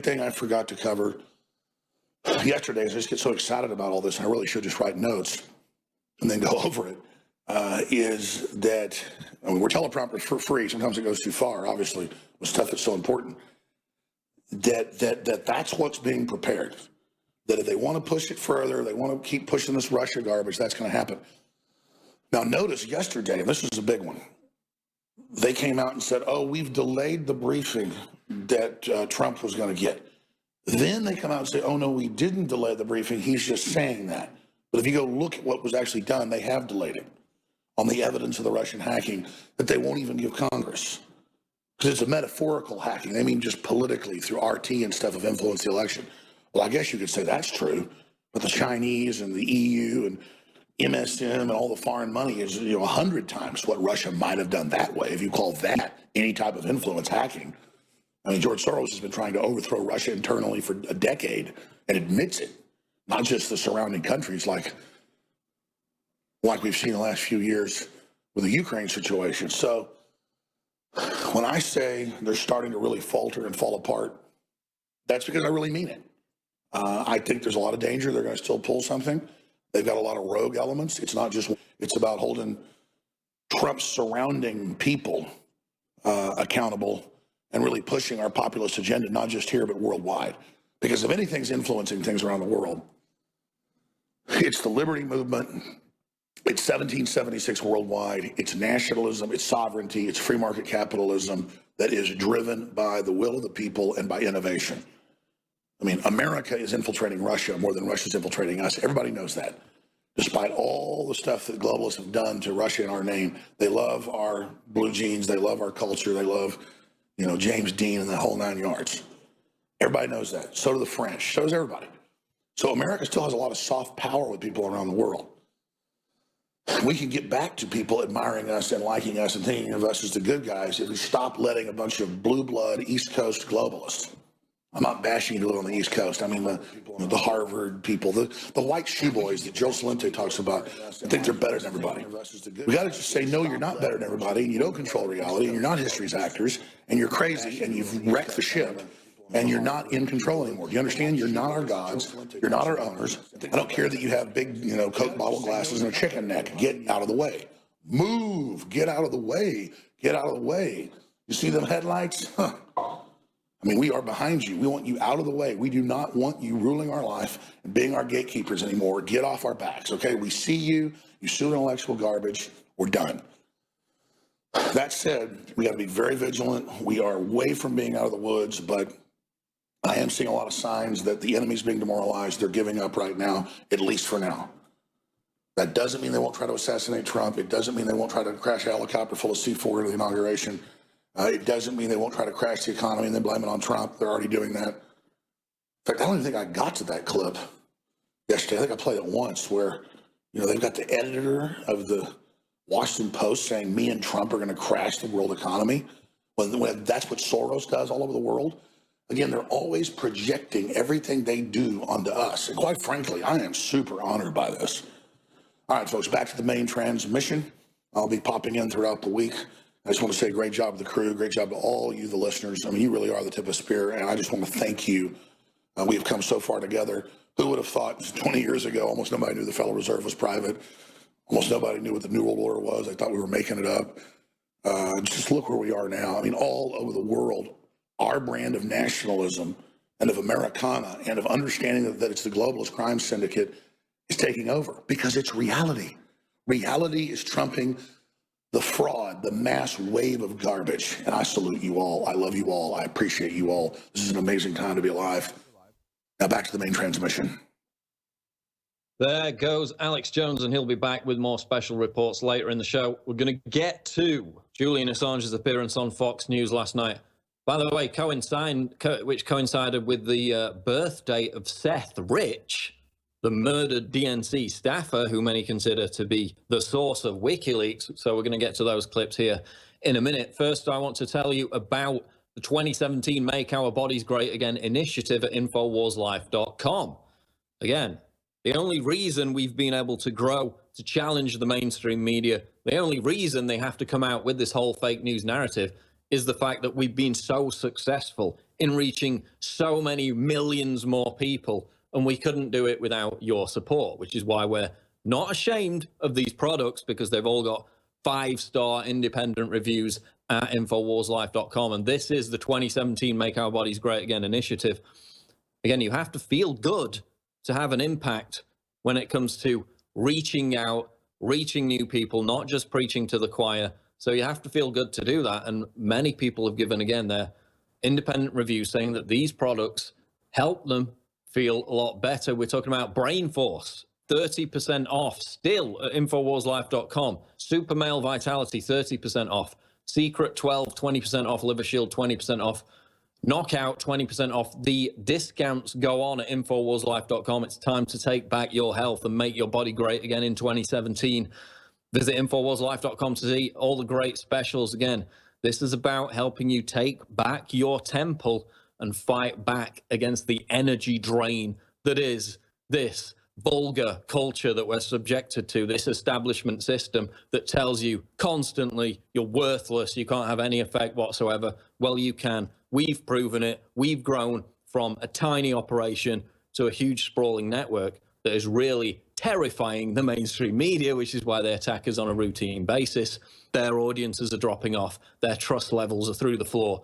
thing I forgot to cover yesterday is I just get so excited about all this, and I really should just write notes and then go over it, is that, I mean, we're teleprompters for free. Sometimes it goes too far, obviously, with stuff that's so important. That's what's being prepared. That if they want to push it further, they want to keep pushing this Russia garbage, that's going to happen. Now, notice yesterday, and this is a big one, they came out and said, oh, we've delayed the briefing that Trump was going to get. Then they come out and say, oh, no, we didn't delay the briefing. He's just saying that. But if you go look at what was actually done, they have delayed it on the evidence of the Russian hacking that they won't even give Congress. Because it's a metaphorical hacking. They mean just politically through RT and stuff of influence the election. Well, I guess you could say that's true. But the Chinese and the EU and MSM and all the foreign money is 100 times what Russia might have done that way, if you call that any type of influence hacking. I mean, George Soros has been trying to overthrow Russia internally for a decade and admits it, not just the surrounding countries like we've seen the last few years with the Ukraine situation. So when I say they're starting to really falter and fall apart, that's because I really mean it. I think there's a lot of danger. They're going to still pull something. They've got a lot of rogue elements. It's not just, it's about holding Trump's surrounding people accountable and really pushing our populist agenda, not just here, but worldwide. Because if anything's influencing things around the world, it's the liberty movement, it's 1776 worldwide, it's nationalism, it's sovereignty, it's free market capitalism that is driven by the will of the people and by innovation. I mean, America is infiltrating Russia more than Russia's infiltrating us. Everybody knows that. Despite all the stuff that globalists have done to Russia in our name, they love our blue jeans, they love our culture, they love, James Dean and the whole 9 yards. Everybody knows that. So do the French. So does everybody. So America still has a lot of soft power with people around the world. We can get back to people admiring us and liking us and thinking of us as the good guys if we stop letting a bunch of blue blood East Coast globalists. I'm not bashing you to live on the East Coast. I mean, the Harvard people, the white shoe boys that Joe Salente talks about, I think they're better than everybody. We got to just say, no, you're not better than everybody, and you don't control reality, and you're not history's actors, and you're crazy, and you've wrecked the ship, and you're not in control anymore. Do you understand? You're not our gods. You're not our owners. I don't care that you have big, Coke bottle glasses and a chicken neck. Get out of the way. Move. Get out of the way. Get out of the way. You see them headlights? Huh. I mean, we are behind you. We want you out of the way. We do not want you ruling our life and being our gatekeepers anymore. Get off our backs, okay? We see you. You sue intellectual garbage. We're done. That said, we got to be very vigilant. We are way from being out of the woods, but I am seeing a lot of signs that the enemy's being demoralized. They're giving up right now, at least for now. That doesn't mean they won't try to assassinate Trump. It doesn't mean they won't try to crash a helicopter full of C4 into the inauguration. It doesn't mean they won't try to crash the economy and then blame it on Trump. They're already doing that. In fact, I don't even think I got to that clip yesterday. I think I played it once where, they've got the editor of the Washington Post saying me and Trump are going to crash the world economy when that's what Soros does all over the world. Again, they're always projecting everything they do onto us. And quite frankly, I am super honored by this. All right, folks, back to the main transmission. I'll be popping in throughout the week. I just want to say great job to the crew, great job to all you, the listeners. I mean, you really are the tip of the spear, and I just want to thank you. We have come so far together. Who would have thought 20 years ago, almost nobody knew the Federal Reserve was private. Almost nobody knew what the New World Order was. They thought we were making it up. Just look where we are now. I mean, all over the world, our brand of nationalism and of Americana and of understanding that it's the globalist crime syndicate is taking over because it's reality. Reality is trumping the fraud, the mass wave of garbage. And I salute you all. I love you all. I appreciate you all. This is an amazing time to be alive. Now back to the main transmission. There goes Alex Jones, and he'll be back with more special reports later in the show. We're going to get to Julian Assange's appearance on Fox News last night. By the way, which coincided with the birthday of Seth Rich, the murdered DNC staffer who many consider to be the source of WikiLeaks. So we're going to get to those clips here in a minute. First, I want to tell you about the 2017 Make Our Bodies Great Again initiative at InfoWarsLife.com. Again, the only reason we've been able to grow, to challenge the mainstream media, the only reason they have to come out with this whole fake news narrative is the fact that we've been so successful in reaching so many millions more people, and we couldn't do it without your support, which is why we're not ashamed of these products, because they've all got 5-star independent reviews at InfoWarsLife.com. And this is the 2017 Make Our Bodies Great Again initiative. Again, you have to feel good to have an impact when it comes to reaching out, reaching new people, not just preaching to the choir. So you have to feel good to do that. And many people have given, again, their independent reviews saying that these products help them feel a lot better. We're talking about Brain Force, 30% off still at InfoWarsLife.com. Super Male Vitality, 30% off. Secret 12, 20% off. Liver Shield, 20% off. Knockout, 20% off. The discounts go on at InfoWarsLife.com. It's time to take back your health and make your body great again in 2017. Visit InfoWarsLife.com to see all the great specials. Again, this is about helping you take back your temple and fight back against the energy drain that is this vulgar culture that we're subjected to, this establishment system that tells you constantly you're worthless, you can't have any effect whatsoever. Well, you can. We've proven it. We've grown from a tiny operation to a huge sprawling network that is really terrifying the mainstream media, which is why they attack us on a routine basis. Their audiences are dropping off. Their trust levels are through the floor.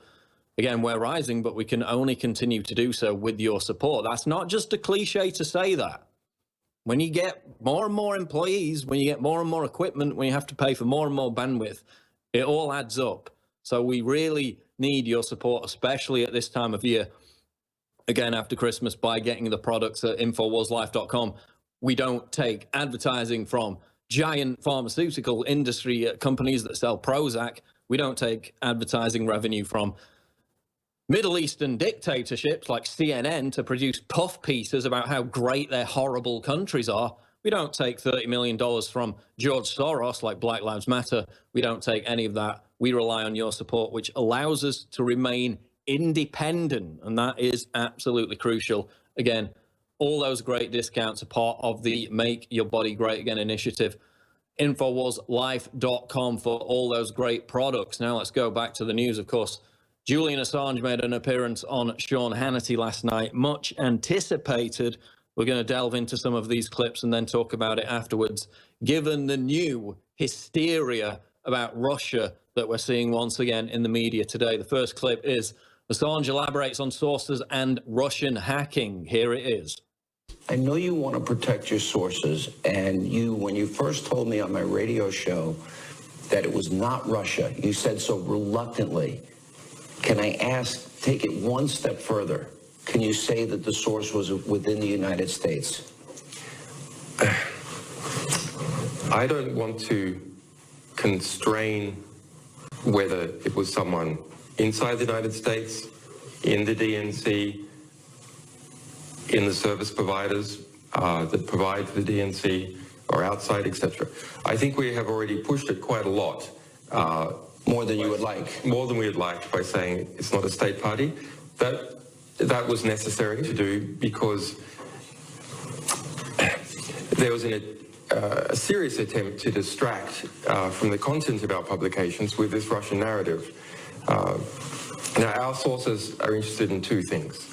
Again, we're rising, but we can only continue to do so with your support. That's not just a cliche to say that. When you get more and more employees, when you get more and more equipment, when you have to pay for more and more bandwidth, it all adds up. So we really need your support, especially at this time of year. Again, after Christmas, by getting the products at InfoWarsLife.com. We don't take advertising from giant pharmaceutical industry companies that sell Prozac. We don't take advertising revenue from Middle Eastern dictatorships like CNN to produce puff pieces about how great their horrible countries are. We don't take $30 million from George Soros like Black Lives Matter. We don't take any of that. We rely on your support, which allows us to remain independent, and that is absolutely crucial. Again, all those great discounts are part of the Make Your Body Great Again initiative. InfoWarsLife.com for all those great products. Now let's go back to the news, of course. Julian Assange made an appearance on Sean Hannity last night, much anticipated. We're going to delve into some of these clips and then talk about it afterwards. Given the new hysteria about Russia that we're seeing once again in the media today, the first clip is Assange elaborates on sources and Russian hacking. Here it is. I know you want to protect your sources, and when you first told me on my radio show that it was not Russia, you said so reluctantly. Can I ask, take it one step further? Can you say that the source was within the United States? I don't want to constrain whether it was someone inside the United States, in the DNC, in the service providers that provide for the DNC, or outside, etc. I think we have already pushed it quite a lot. More than you would like. More than we would like by saying it's not a state party. That was necessary to do because there was a serious attempt to distract from the content of our publications with this Russian narrative. Now, our sources are interested in two things.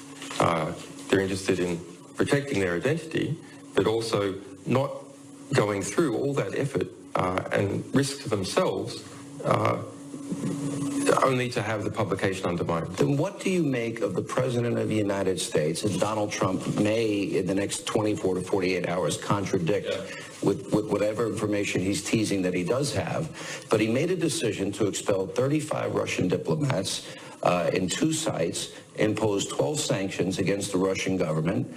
They're interested in protecting their identity, but also not going through all that effort and risk to themselves only to have the publication undermined. Then what do you make of the President of the United States, and Donald Trump may, in the next 24 to 48 hours, contradict with whatever information he's teasing that he does have, but he made a decision to expel 35 Russian diplomats in 2 sites, imposed 12 sanctions against the Russian government,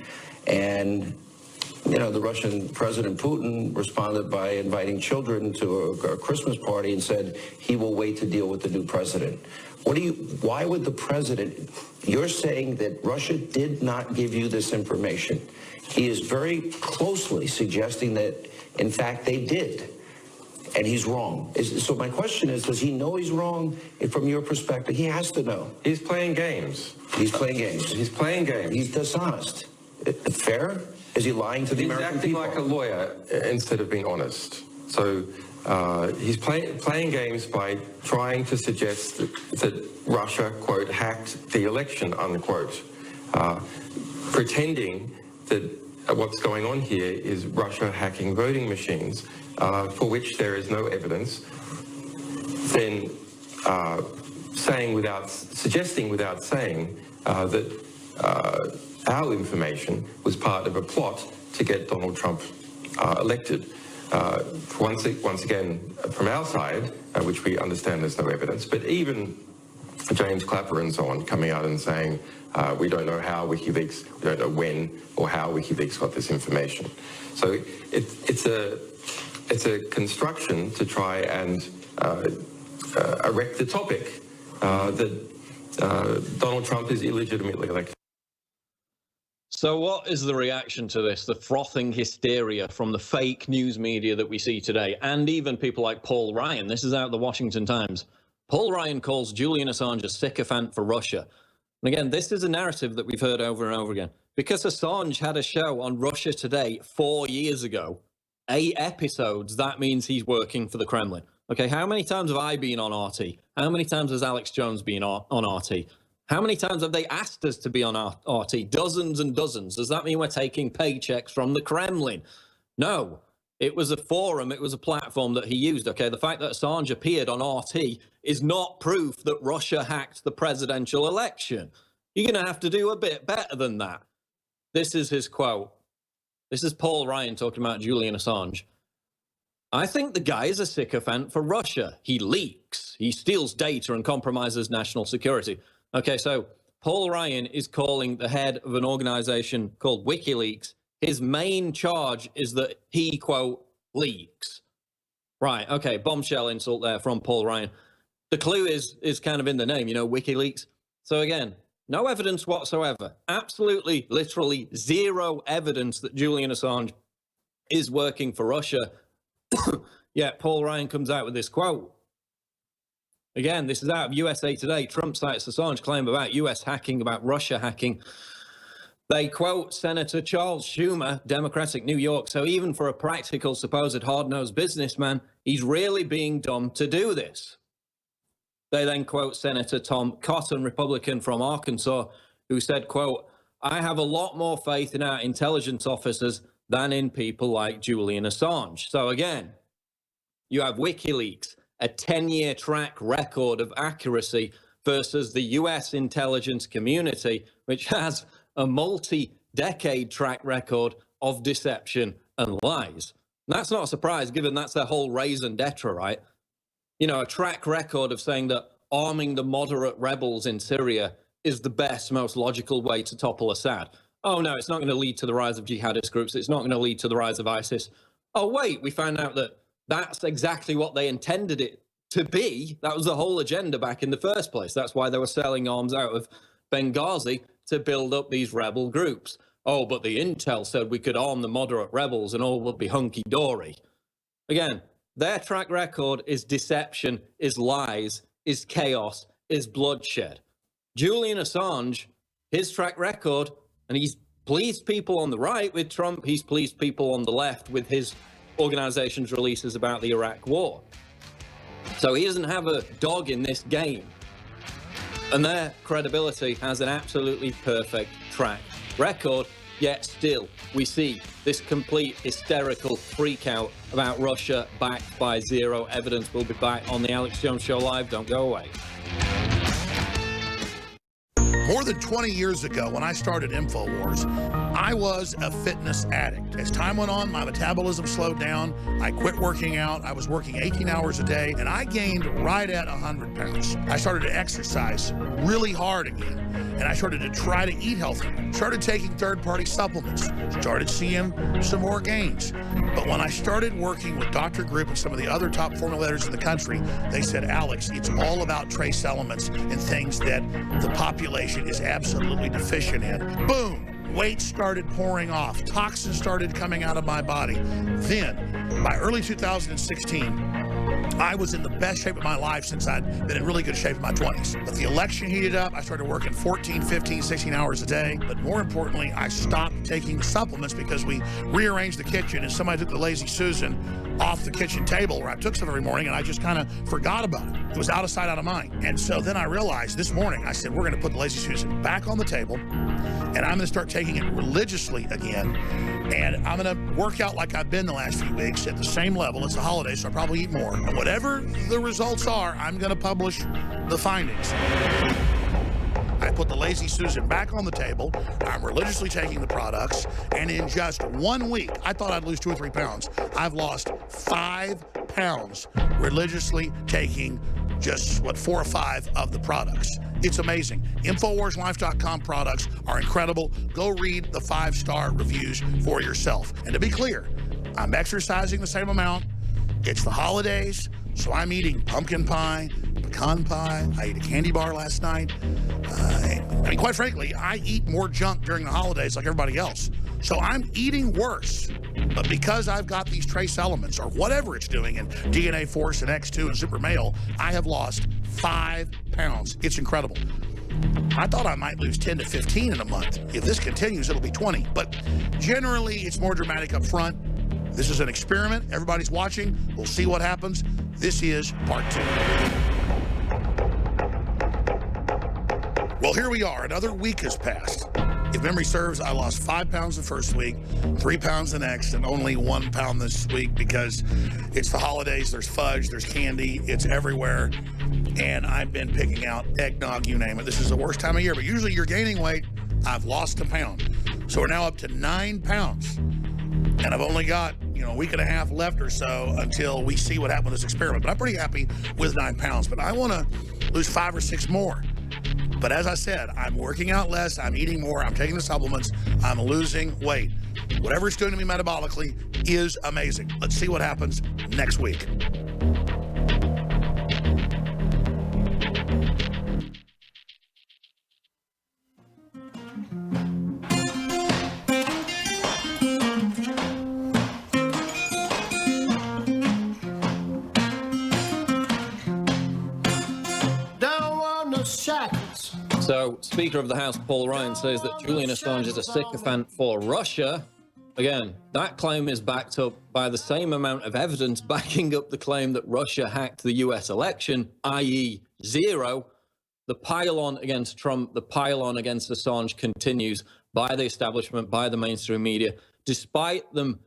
and the Russian President Putin responded by inviting children to a Christmas party and said he will wait to deal with the new president. Why would the president, you're saying that Russia did not give you this information. He is very closely suggesting that, in fact, they did. And he's wrong. So my question is, does he know he's wrong? And from your perspective, he has to know. He's playing games. He's playing games. He's playing games. He's dishonest. Fair? Is he lying to the American people? He's acting like a lawyer instead of being honest. So he's playing games by trying to suggest that Russia, quote, hacked the election, unquote, pretending that what's going on here is Russia hacking voting machines, for which there is no evidence, then suggesting without saying that our information was part of a plot to get Donald Trump elected. Once again, from our side, which we understand there's no evidence, but even James Clapper and so on coming out and saying, we don't know how WikiLeaks, we don't know when or how WikiLeaks got this information. So it's a construction to try and erect the topic that Donald Trump is illegitimately elected. So what is the reaction to this, the frothing hysteria from the fake news media that we see today, and even people like Paul Ryan? This is out of the Washington Times. Paul Ryan calls Julian Assange a sycophant for Russia. And again, this is a narrative that we've heard over and over again. Because Assange had a show on Russia Today 4 years ago, 8 episodes, that means he's working for the Kremlin. Okay, how many times have I been on RT? How many times has Alex Jones been on RT? How many times have they asked us to be on RT? Dozens and dozens. Does that mean we're taking paychecks from the Kremlin? No. It was a forum, it was a platform that he used, okay? The fact that Assange appeared on RT is not proof that Russia hacked the presidential election. You're going to have to do a bit better than that. This is his quote. This is Paul Ryan talking about Julian Assange. I think the guy is a sycophant for Russia. He leaks, he steals data and compromises national security. Okay, so Paul Ryan is calling the head of an organization called WikiLeaks. His main charge is that he, quote, leaks. Right, okay, bombshell insult there from Paul Ryan. The clue is kind of in the name, you know, WikiLeaks. So again, no evidence whatsoever. Absolutely, literally zero evidence that Julian Assange is working for Russia. Yet Paul Ryan comes out with this quote. Again, this is out of USA Today. Trump cites Assange claim about US hacking, about Russia hacking. They quote Senator Charles Schumer, Democratic New York. So even for a practical, supposed hard-nosed businessman, he's really being dumb to do this. They then quote Senator Tom Cotton, Republican from Arkansas, who said, quote, I have a lot more faith in our intelligence officers than in people like Julian Assange. So again, you have WikiLeaks, a 10-year track record of accuracy versus the US intelligence community, which has a multi-decade track record of deception and lies. And that's not a surprise, given that's their whole raison d'etre, right? You know, a track record of saying that arming the moderate rebels in Syria is the best, most logical way to topple Assad. Oh, no, it's not going to lead to the rise of jihadist groups. It's not going to lead to the rise of ISIS. Oh, wait, we found out that that's exactly what they intended it to be. That was the whole agenda back in the first place. That's why they were selling arms out of Benghazi to build up these rebel groups. Oh, but the intel said we could arm the moderate rebels and all would be hunky-dory. Again, their track record is deception, is lies, is chaos, is bloodshed. Julian Assange, his track record, and he's pleased people on the right with Trump, he's pleased people on the left with his organization's releases about the Iraq war. So he doesn't have a dog in this game. And their credibility has an absolutely perfect track record, yet still we see this complete hysterical freakout about Russia backed by zero evidence. We'll be back on the Alex Jones Show Live. Don't go away. More than 20 years ago, when I started InfoWars, I was a fitness addict. As time went on, my metabolism slowed down. I quit working out. I was working 18 hours a day, and I gained right at 100 pounds. I started to exercise really hard again, and I started to try to eat healthy. Started taking third-party supplements. Started seeing some more gains. But when I started working with Dr. Group and some of the other top formulators in the country, they said, Alex, it's all about trace elements and things that the population is absolutely deficient in. Boom! Weight started pouring off. Toxins started coming out of my body. Then, by early 2016, I was in the best shape of my life since I'd been in really good shape in my 20s. But the election heated up. I started working 14, 15, 16 hours a day. But more importantly, I stopped taking supplements because we rearranged the kitchen and somebody took the Lazy Susan off the kitchen table where I took some every morning, and I just kind of forgot about it. It was out of sight, out of mind. And so then I realized this morning, I said, we're going to put the Lazy Susan back on the table, and I'm going to start taking it religiously again. And I'm going to work out like I've been the last few weeks at the same level. It's the holidays, so I'll probably eat more. And whatever the results are, I'm going to publish the findings. I put the Lazy Susan back on the table. I'm religiously taking the products. And in just 1 week, I thought I'd lose 2 or 3 pounds. I've lost 5 pounds religiously taking just, 4 or 5 of the products. It's amazing. InfoWarsLife.com products are incredible. Go read the 5-star reviews for yourself. And to be clear, I'm exercising the same amount. It's the holidays, so I'm eating pumpkin pie, pecan pie. I ate a candy bar last night. I mean, quite frankly, I eat more junk during the holidays like everybody else. So I'm eating worse. But because I've got these trace elements, or whatever it's doing in DNA Force and X2 and Super Male, I have lost 5 pounds. It's incredible. I thought I might lose 10 to 15 in a month. If this continues, it'll be 20. But generally, it's more dramatic up front. This is an experiment. Everybody's watching. We'll see what happens. This is part 2. Well, here we are. Another week has passed. If memory serves, I lost 5 pounds the first week, 3 pounds the next, and only 1 pound this week because it's the holidays, there's fudge, there's candy, it's everywhere, and I've been picking out eggnog, you name it. This is the worst time of year, but usually you're gaining weight. I've lost a pound. So we're now up to 9 pounds, and I've only got, a week and a half left or so until we see what happens with this experiment. But I'm pretty happy with 9 pounds, but I want to lose 5 or 6 more. But as I said, I'm working out less, I'm eating more, I'm taking the supplements, I'm losing weight. Whatever it's doing to me metabolically is amazing. Let's see what happens next week. So, Speaker of the House Paul Ryan says that Julian Assange is a sycophant for Russia. Again, that claim is backed up by the same amount of evidence backing up the claim that Russia hacked the US election, i.e. 0. The pile-on against Trump, the pile-on against Assange continues by the establishment, by the mainstream media, despite them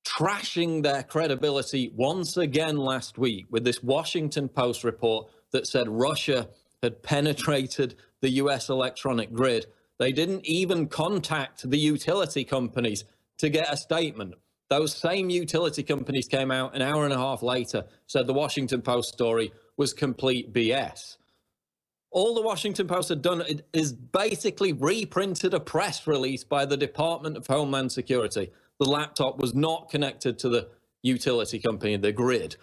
trashing their credibility once again last week with this Washington Post report that said Russia had penetrated the US electronic grid. They didn't even contact the utility companies to get a statement. Those same utility companies came out an hour and a half later, said the Washington Post story was complete BS. All the Washington Post had done is basically reprinted a press release by the Department of Homeland Security. The laptop was not connected to the utility company, the grid.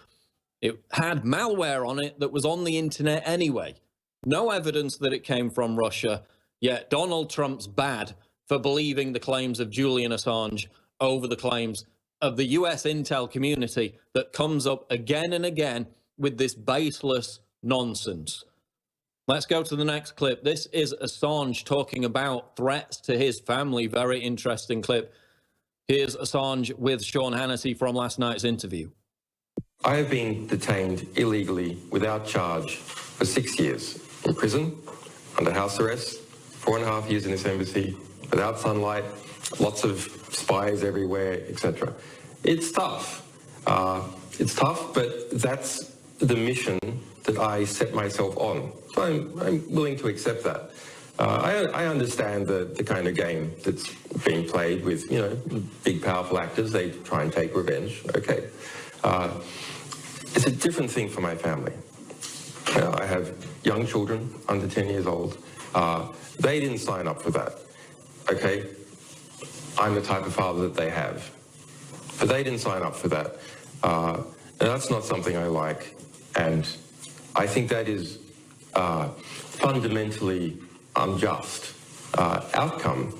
It had malware on it that was on the internet anyway. No evidence that it came from Russia, yet Donald Trump's bad for believing the claims of Julian Assange over the claims of the US intel community that comes up again and again with this baseless nonsense. Let's go to the next clip. This is Assange talking about threats to his family. Very interesting clip. Here's Assange with Sean Hannity from last night's interview. I have been detained illegally without charge for 6 years in prison, under house arrest, 4.5 years in this embassy, without sunlight, lots of spies everywhere, etc. It's tough. But that's the mission that I set myself on. So I'm willing to accept that. I understand the kind of game that's being played with, big, powerful actors. They try and take revenge. Okay. It's a different thing for my family. I have young children under 10 years old. They didn't sign up for that. Okay. I'm the type of father that they have. But they didn't sign up for that. And that's not something I like. And I think that is fundamentally unjust outcome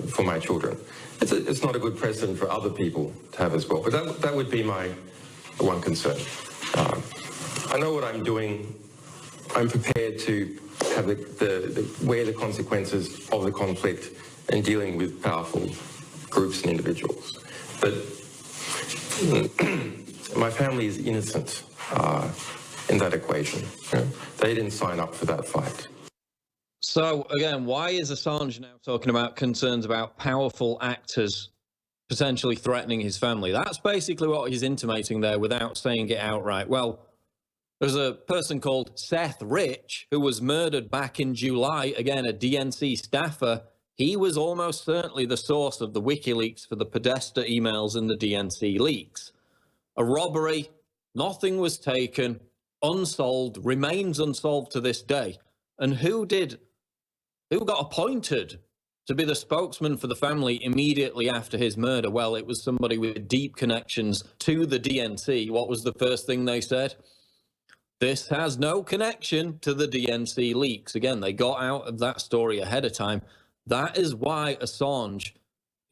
for my children. It's not a good precedent for other people to have as well. But that would be my one concern. I know what I'm doing. I'm prepared to have wear the consequences of the conflict and dealing with powerful groups and individuals. But my family is innocent in that equation. They didn't sign up for that fight. So, again, why is Assange now talking about concerns about powerful actors potentially threatening his family? That's basically what he's intimating there without saying it outright. Well, there's a person called Seth Rich who was murdered back in July, again, a DNC staffer. He was almost certainly the source of the WikiLeaks for the Podesta emails and the DNC leaks. A robbery, nothing was taken, unsolved, remains unsolved to this day. And who got appointed to be the spokesman for the family immediately after his murder? Well, it was somebody with deep connections to the DNC. What was the first thing they said? This has no connection to the DNC leaks. Again, they got out of that story ahead of time. That is why Assange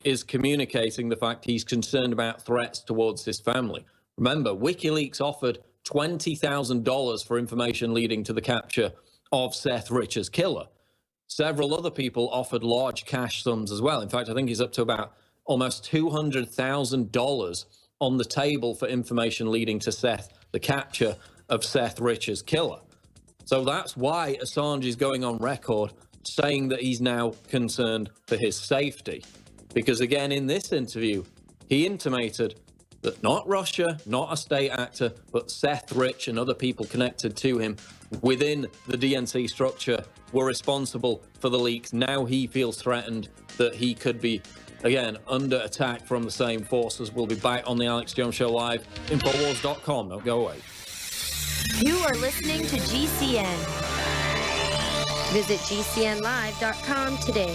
is communicating the fact he's concerned about threats towards his family. Remember, WikiLeaks offered $20,000 for information leading to the capture of Seth Rich's killer. Several other people offered large cash sums as well. In fact, I think he's up to about almost $200,000 on the table for information leading to the capture of Seth Rich's killer. So that's why Assange is going on record saying that he's now concerned for his safety. Because again, in this interview, he intimated that not Russia, not a state actor, but Seth Rich and other people connected to him within the DNC structure were responsible for the leaks. Now he feels threatened that he could be, again, under attack from the same forces. We'll be back on the Alex Jones Show live, Infowars.com. Don't go away. You are listening to GCN. Visit GCNlive.com today.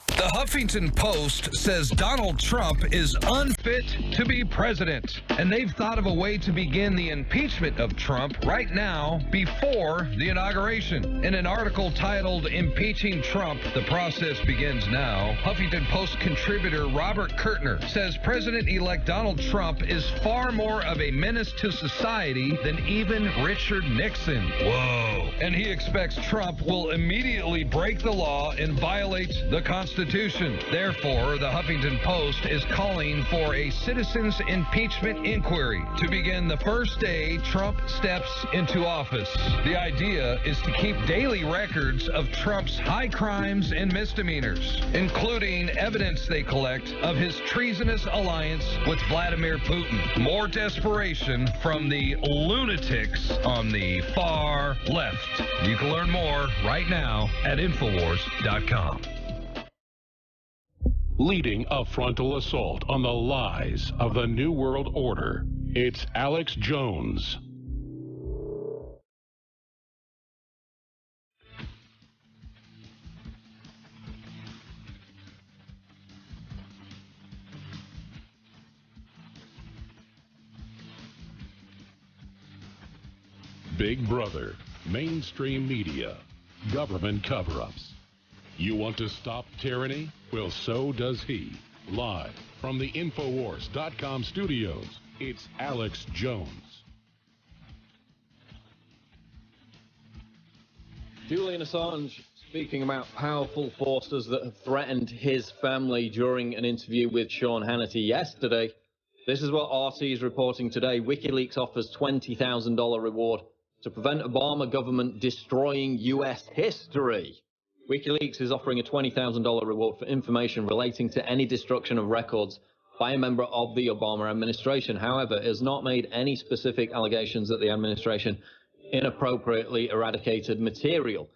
The Huffington Post says Donald Trump is unfit to be president, and they've thought of a way to begin the impeachment of Trump right now before the inauguration. In an article titled "Impeaching Trump, the Process Begins Now," Huffington Post contributor Robert Kurtner says President-elect Donald Trump is far more of a menace to society than even Richard Nixon. Whoa. And he expects Trump will immediately break the law and violate the Constitution. Therefore, the Huffington Post is calling for a citizens' impeachment inquiry to begin the first day Trump steps into office. The idea is to keep daily records of Trump's high crimes and misdemeanors, including evidence they collect of his treasonous alliance with Vladimir Putin. More desperation from the lunatics on the far left. You can learn more right now at Infowars.com. Leading a frontal assault on the lies of the New World Order, it's Alex Jones. Big Brother, mainstream media, government cover-ups. You want to stop tyranny? Well, so does he. Live from the Infowars.com studios, it's Alex Jones. Julian Assange speaking about powerful forces that have threatened his family during an interview with Sean Hannity yesterday. This is what RT is reporting today. WikiLeaks offers $20,000 reward to prevent Obama government destroying U.S. history. WikiLeaks is offering a $20,000 reward for information relating to any destruction of records by a member of the Obama administration. However, it has not made any specific allegations that the administration inappropriately eradicated material.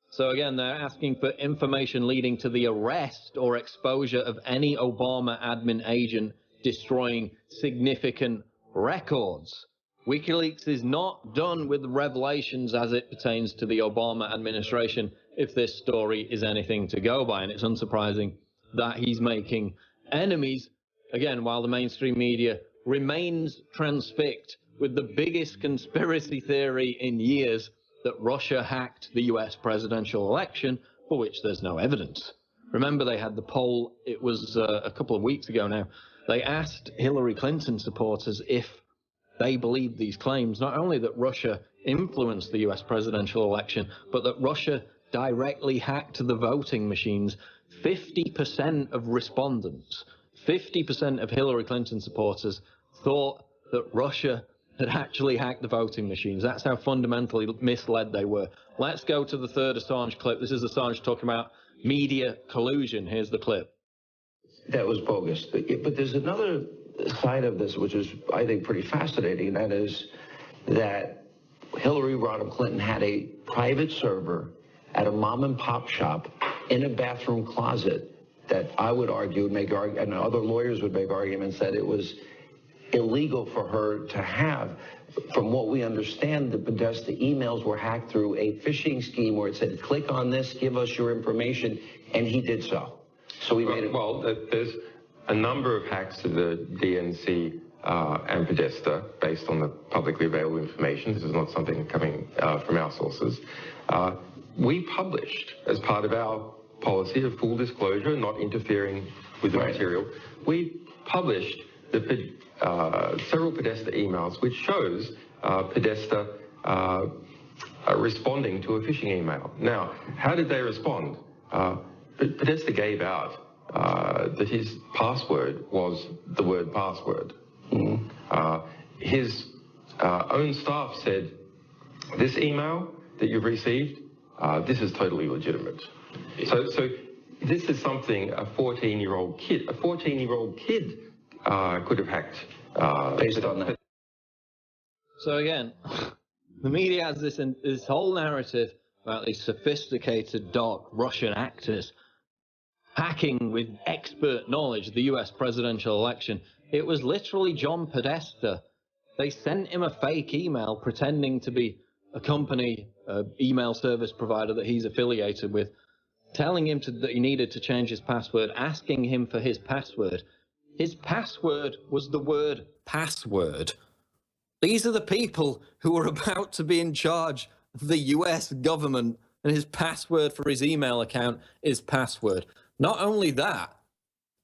So again, they're asking for information leading to the arrest or exposure of any Obama admin agent destroying significant records. WikiLeaks is not done with revelations as it pertains to the Obama administration, if this story is anything to go by. And it's unsurprising that he's making enemies, again, while the mainstream media remains transfixed with the biggest conspiracy theory in years that Russia hacked the US presidential election, for which there's no evidence. Remember, they had the poll, it was a couple of weeks ago now. They asked Hillary Clinton supporters if they believed these claims, not only that Russia influenced the US presidential election, but that Russia directly hacked the voting machines. 50% of respondents, 50% of Hillary Clinton supporters thought that Russia had actually hacked the voting machines. That's how fundamentally misled they were. Let's go to the third Assange clip. This is Assange talking about media collusion. Here's the clip. That was bogus. But there's another side of this, which is, I think, pretty fascinating, and that is that Hillary Rodham Clinton had a private server at a mom-and-pop shop in a bathroom closet that I would argue, and other lawyers would make arguments that it was illegal for her to have. From what we understand, the Podesta emails were hacked through a phishing scheme where it said, click on this, give us your information, and he did so. So we made it. Well, there's a number of hacks to the DNC and Podesta based on the publicly available information. This is not something coming from our sources. We published, as part of our policy of full disclosure, not interfering with the material, we published the several Podesta emails, which shows Podesta responding to a phishing email. Now, how did they respond? Podesta gave out that his password was the word password. His own staff said, this email that you've received, this is totally legitimate. So this is something a 14-year-old kid could have hacked based on that. So again, the media has this whole narrative about these sophisticated, dark Russian actors hacking with expert knowledge the US presidential election. It was literally John Podesta. They sent him a fake email pretending to be a company, email service provider that he's affiliated with, telling him that he needed to change his password, asking him for his password. His password was the word password. These are the people who are about to be in charge of the US government, and his password for his email account is password. Not only that,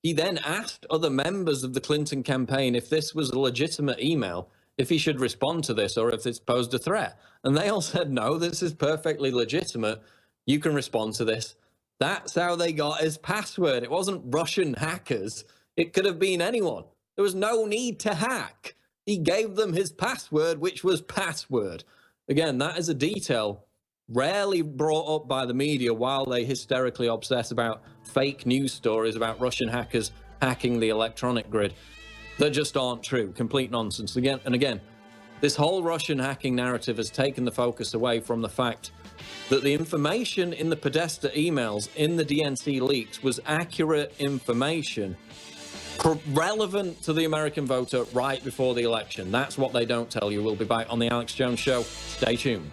he then asked other members of the Clinton campaign if this was a legitimate email, if he should respond to this or if it's posed a threat. And they all said, no, this is perfectly legitimate. You can respond to this. That's how they got his password. It wasn't Russian hackers. It could have been anyone. There was no need to hack. He gave them his password, which was password. Again, that is a detail rarely brought up by the media while they hysterically obsess about fake news stories about Russian hackers hacking the electronic grid that just aren't true. Complete nonsense. Again, this whole Russian hacking narrative has taken the focus away from the fact that the information in the Podesta emails in the DNC leaks was accurate information relevant to the American voter right before the election. That's what they don't tell you. We'll be back on the Alex Jones Show. Stay tuned.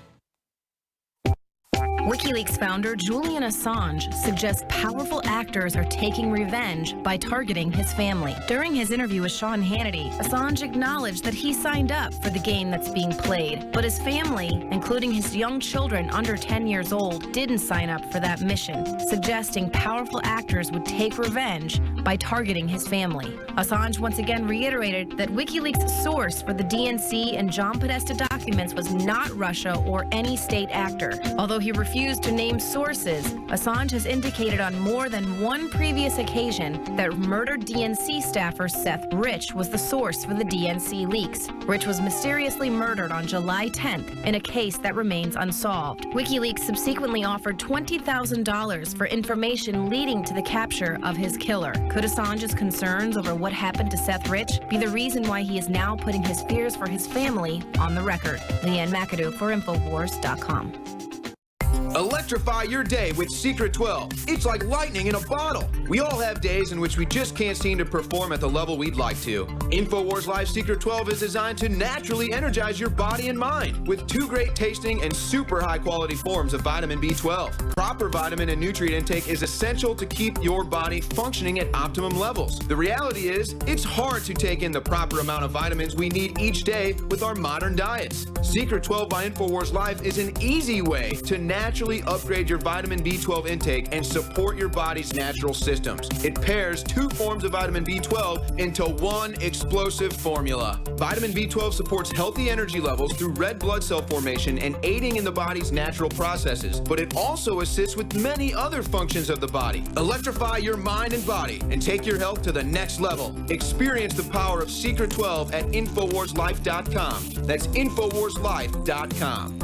WikiLeaks founder Julian Assange suggests powerful actors are taking revenge by targeting his family. During his interview with Sean Hannity, Assange acknowledged that he signed up for the game that's being played, but his family, including his young children under 10 years old, didn't sign up for that mission, suggesting powerful actors would take revenge by targeting his family. Assange once again reiterated that WikiLeaks' source for the DNC and John Podesta documents was not Russia or any state actor. Although he refused to name sources, Assange has indicated on more than one previous occasion that murdered DNC staffer Seth Rich was the source for the DNC leaks. Rich was mysteriously murdered on July 10th in a case that remains unsolved. WikiLeaks subsequently offered $20,000 for information leading to the capture of his killer. Could Assange's concerns over what happened to Seth Rich be the reason why he is now putting his fears for his family on the record? Leanne McAdoo for Infowars.com. Electrify your day with Secret 12. It's like lightning in a bottle. We all have days in which we just can't seem to perform at the level we'd like to. InfoWars Live Secret 12 is designed to naturally energize your body and mind with 2 great tasting and super high quality forms of vitamin B12. Proper vitamin and nutrient intake is essential to keep your body functioning at optimum levels. The reality is, it's hard to take in the proper amount of vitamins we need each day with our modern diets. Secret 12 by InfoWars Live is an easy way to naturally naturally upgrade your vitamin B12 intake and support your body's natural systems. It pairs 2 forms of vitamin B12 into one explosive formula. Vitamin B12 supports healthy energy levels through red blood cell formation and aiding in the body's natural processes, but it also assists with many other functions of the body. Electrify your mind and body and take your health to the next level. Experience the power of Secret 12 at InfoWarsLife.com. That's InfoWarsLife.com.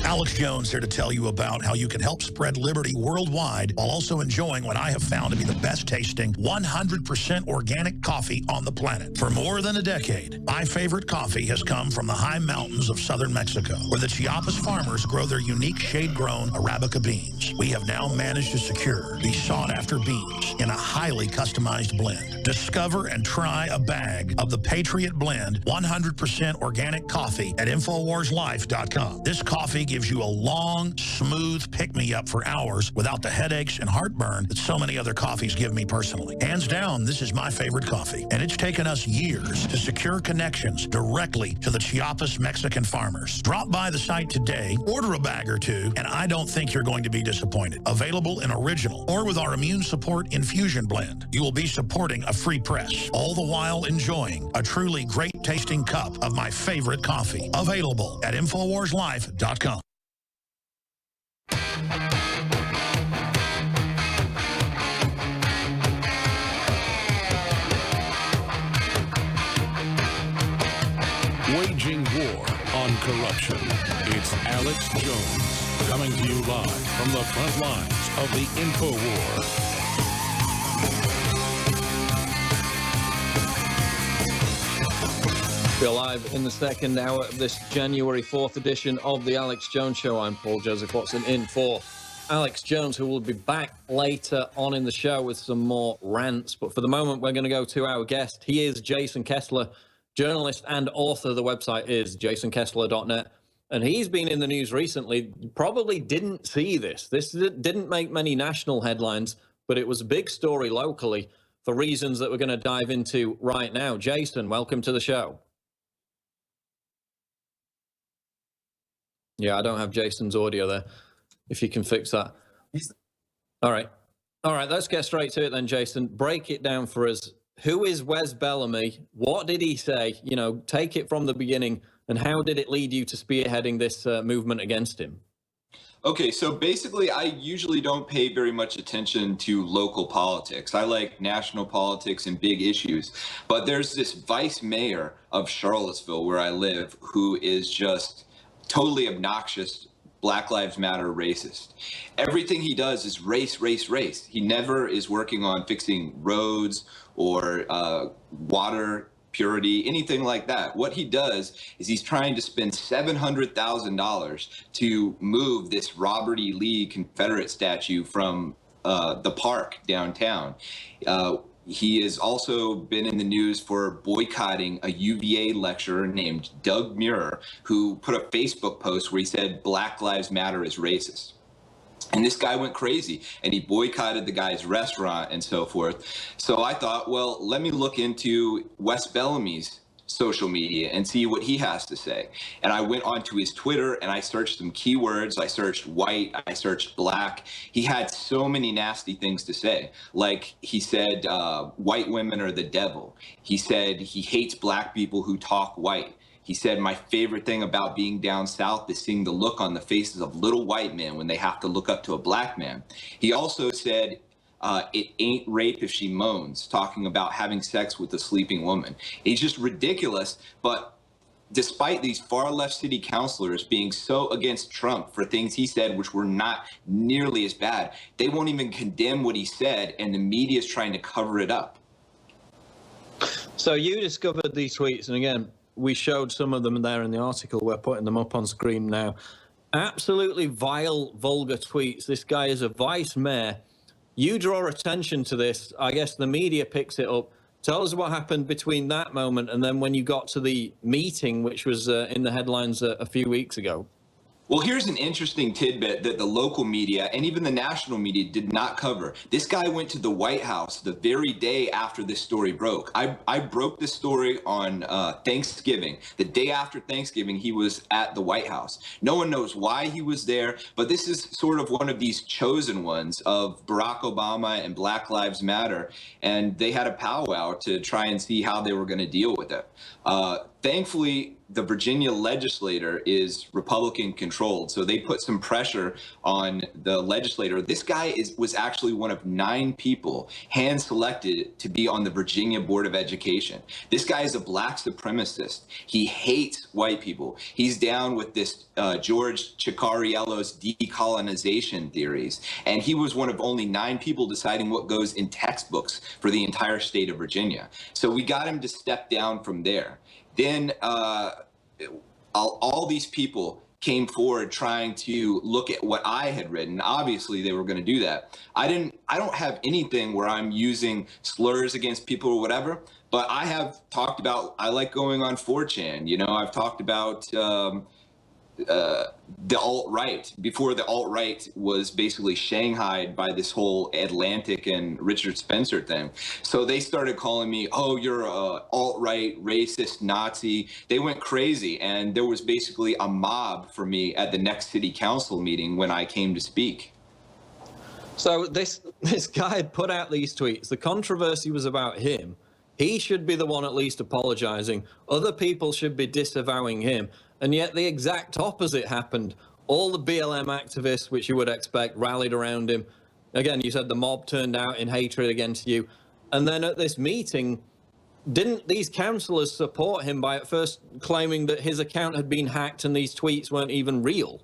Alex Jones here to tell you about how you can help spread liberty worldwide while also enjoying what I have found to be the best tasting 100% organic coffee on the planet. For more than a decade, my favorite coffee has come from the high mountains of southern Mexico, where the Chiapas farmers grow their unique shade-grown Arabica beans. We have now managed to secure these sought-after beans in a highly customized blend. Discover and try a bag of the Patriot Blend 100% organic coffee at InfoWarsLife.com. This coffee gives you a long, smooth pick-me-up for hours without the headaches and heartburn that so many other coffees give me personally. Hands down, this is my favorite coffee, and it's taken us years to secure connections directly to the Chiapas Mexican farmers. Drop by the site today, order a bag or two, and I don't think you're going to be disappointed. Available in original or with our immune support infusion blend. You will be supporting a free press, all the while enjoying a truly great-tasting cup of my favorite coffee. Available at InfoWarsLife.com. Waging war on corruption. It's Alex Jones coming to you live from the front lines of the Info War. We're live in the second hour of this January 4th edition of the Alex Jones Show. I'm Paul Joseph Watson in for Alex Jones, who will be back later on in the show with some more rants. But for the moment, we're going to go to our guest. He is Jason Kessler, journalist and author. The website is jasonkessler.net. And he's been in the news recently. You probably didn't see this. This didn't make many national headlines, but it was a big story locally for reasons that we're going to dive into right now. Jason, welcome to the show. Yeah, I don't have Jason's audio there. If you can fix that. All right. All right, let's get straight to it then, Jason. Break it down for us. Who is Wes Bellamy? What did he say? You know, take it from the beginning. And how did it lead you to spearheading this movement against him? Okay, so basically, I usually don't pay very much attention to local politics. I like national politics and big issues. But there's this vice mayor of Charlottesville, where I live, who is just totally obnoxious, Black Lives Matter racist. Everything he does is race, race, race. He never is working on fixing roads or water purity, anything like that. What he does is he's trying to spend $700,000 to move this Robert E. Lee Confederate statue from the park downtown. He has also been in the news for boycotting a UVA lecturer named Doug Muir, who put a Facebook post where he said Black Lives Matter is racist. And this guy went crazy, and he boycotted the guy's restaurant and so forth. So I thought, well, let me look into Wes Bellamy's social media and see what he has to say. And I went onto his Twitter and I searched some keywords. I searched white, I searched black. He had so many nasty things to say. Like he said, white women are the devil. He said he hates black people who talk white. He said, my favorite thing about being down south is seeing the look on the faces of little white men when they have to look up to a black man. He also said, it ain't rape if she moans, talking about having sex with a sleeping woman. He's just ridiculous. But despite these far left city councilors being so against Trump for things he said, which were not nearly as bad, they won't even condemn what he said, and the media is trying to cover it up. So you discovered these tweets, and again, we showed some of them there in the article. We're putting them up on screen now. Absolutely vile, vulgar tweets. This guy is a vice mayor. You draw attention to this. I guess the media picks it up. Tell us what happened between that moment and then when you got to the meeting, which was in the headlines a few weeks ago. Well, here's an interesting tidbit that the local media and even the national media did not cover. This guy went to the White House the very day after this story broke. I broke this story on Thanksgiving. The day after Thanksgiving, he was at the White House. No one knows why he was there, but this is sort of one of these chosen ones of Barack Obama and Black Lives Matter, and they had a powwow to try and see how they were going to deal with it. Thankfully, the Virginia legislature is Republican controlled, so they put some pressure on the legislator. This guy was actually one of 9 people hand selected to be on the Virginia Board of Education. This guy is a black supremacist. He hates white people. He's down with this George Ciccariello's decolonization theories, and he was one of only 9 people deciding what goes in textbooks for the entire state of Virginia. So we got him to step down from there. Then all these people came forward trying to look at what I had written. Obviously, they were going to do that. I don't have anything where I'm using slurs against people or whatever, but I have talked about, I like going on 4chan. You know, I've talked about the alt-right, before the alt-right was basically shanghaied by this whole Atlantic and Richard Spencer thing. So they started calling me, oh, you're a alt-right, racist, Nazi. They went crazy, and there was basically a mob for me at the next city council meeting when I came to speak. So this guy had put out these tweets. The controversy was about him. He should be the one at least apologizing. Other people should be disavowing him. And yet the exact opposite happened. All the BLM activists, which you would expect, rallied around him. Again, you said the mob turned out in hatred against you. And then at this meeting, didn't these councillors support him by at first claiming that his account had been hacked and these tweets weren't even real?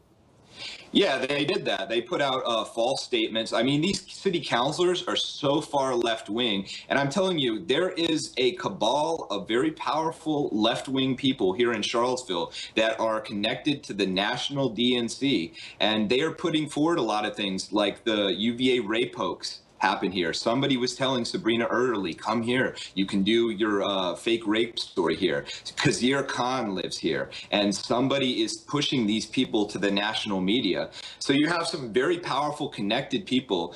Yeah, they did that. They put out false statements. I mean, these city councilors are so far left-wing, and I'm telling you, there is a cabal of very powerful left-wing people here in Charlottesville that are connected to the national DNC, and they are putting forward a lot of things like the UVA rape hoax happen here. Somebody was telling Sabrina Erdely, come here, you can do your fake rape story here. Kazir Khan lives here, and somebody is pushing these people to the national media. So you have some very powerful connected people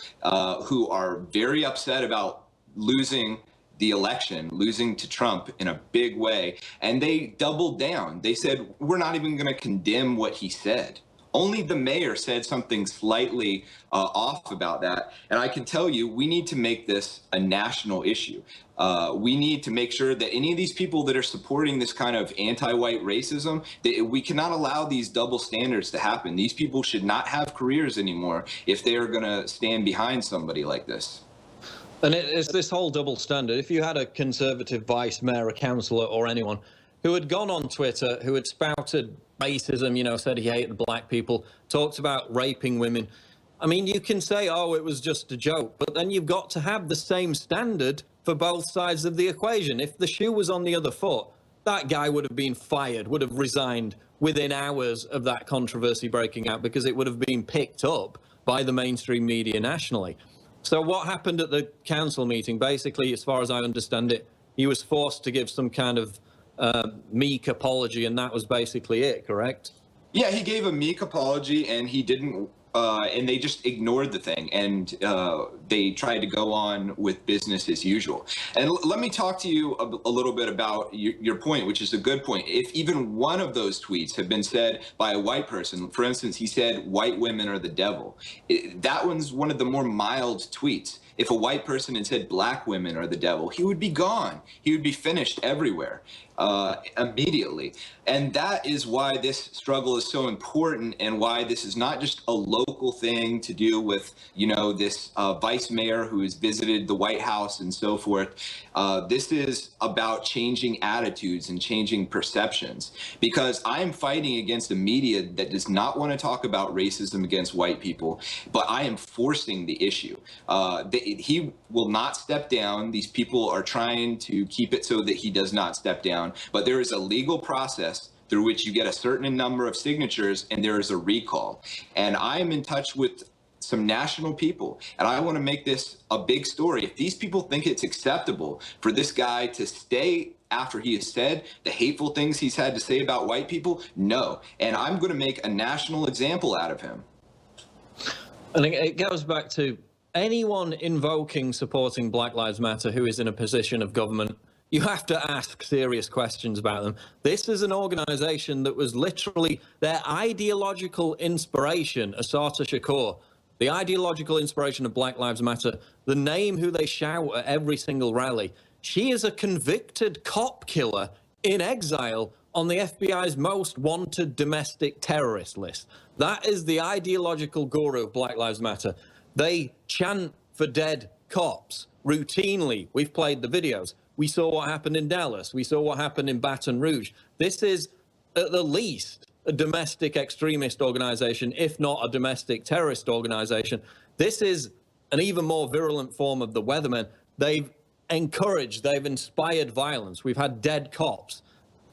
who are very upset about losing the election, losing to Trump in a big way, and they doubled down. They said, we're not even going to condemn what he said. Only the mayor said something slightly off about that. And I can tell you, we need to make this a national issue. We need to make sure that any of these people that are supporting this kind of anti-white racism, that we cannot allow these double standards to happen. These people should not have careers anymore if they are going to stand behind somebody like this. And it's this whole double standard. If you had a conservative vice mayor, a councillor, or anyone who had gone on Twitter, who had spouted racism, you know, said he hated black people, talked about raping women. I mean, you can say, oh, it was just a joke, but then you've got to have the same standard for both sides of the equation. If the shoe was on the other foot, that guy would have been fired, would have resigned within hours of that controversy breaking out, because it would have been picked up by the mainstream media nationally. So what happened at the council meeting? Basically, as far as I understand it, he was forced to give some kind of meek apology, and that was basically it, correct? Yeah, he gave a meek apology, and he didn't, and they just ignored the thing, and they tried to go on with business as usual. And let me talk to you a little bit about your point, which is a good point. If even one of those tweets had been said by a white person, for instance, he said white women are the devil, that one's one of the more mild tweets. If a white person had said black women are the devil, he would be gone. He would be finished everywhere immediately. And that is why this struggle is so important, and why this is not just a local thing to do with, you know, this vice mayor who has visited the White House and so forth. This is about changing attitudes and changing perceptions, because I'm fighting against a media that does not want to talk about racism against white people, but I am forcing the issue. He will not step down. These people are trying to keep it so that he does not step down, but there is a legal process through which you get a certain number of signatures, and there is a recall. And I am in touch with some national people. And I want to make this a big story. If these people think it's acceptable for this guy to stay after he has said the hateful things he's had to say about white people, no. And I'm going to make a national example out of him. And it goes back to anyone invoking supporting Black Lives Matter who is in a position of government. You have to ask serious questions about them. This is an organization that was literally their ideological inspiration, Assata Shakur, the ideological inspiration of Black Lives Matter, the name who they shout at every single rally. She is a convicted cop killer in exile on the FBI's most wanted domestic terrorist list. That is the ideological guru of Black Lives Matter. They chant for dead cops routinely. We've played the videos. We saw what happened in Dallas. We saw what happened in Baton Rouge. This is, at the least, a domestic extremist organization, if not a domestic terrorist organization. This is an even more virulent form of the Weathermen. They've encouraged, they've inspired violence. We've had dead cops,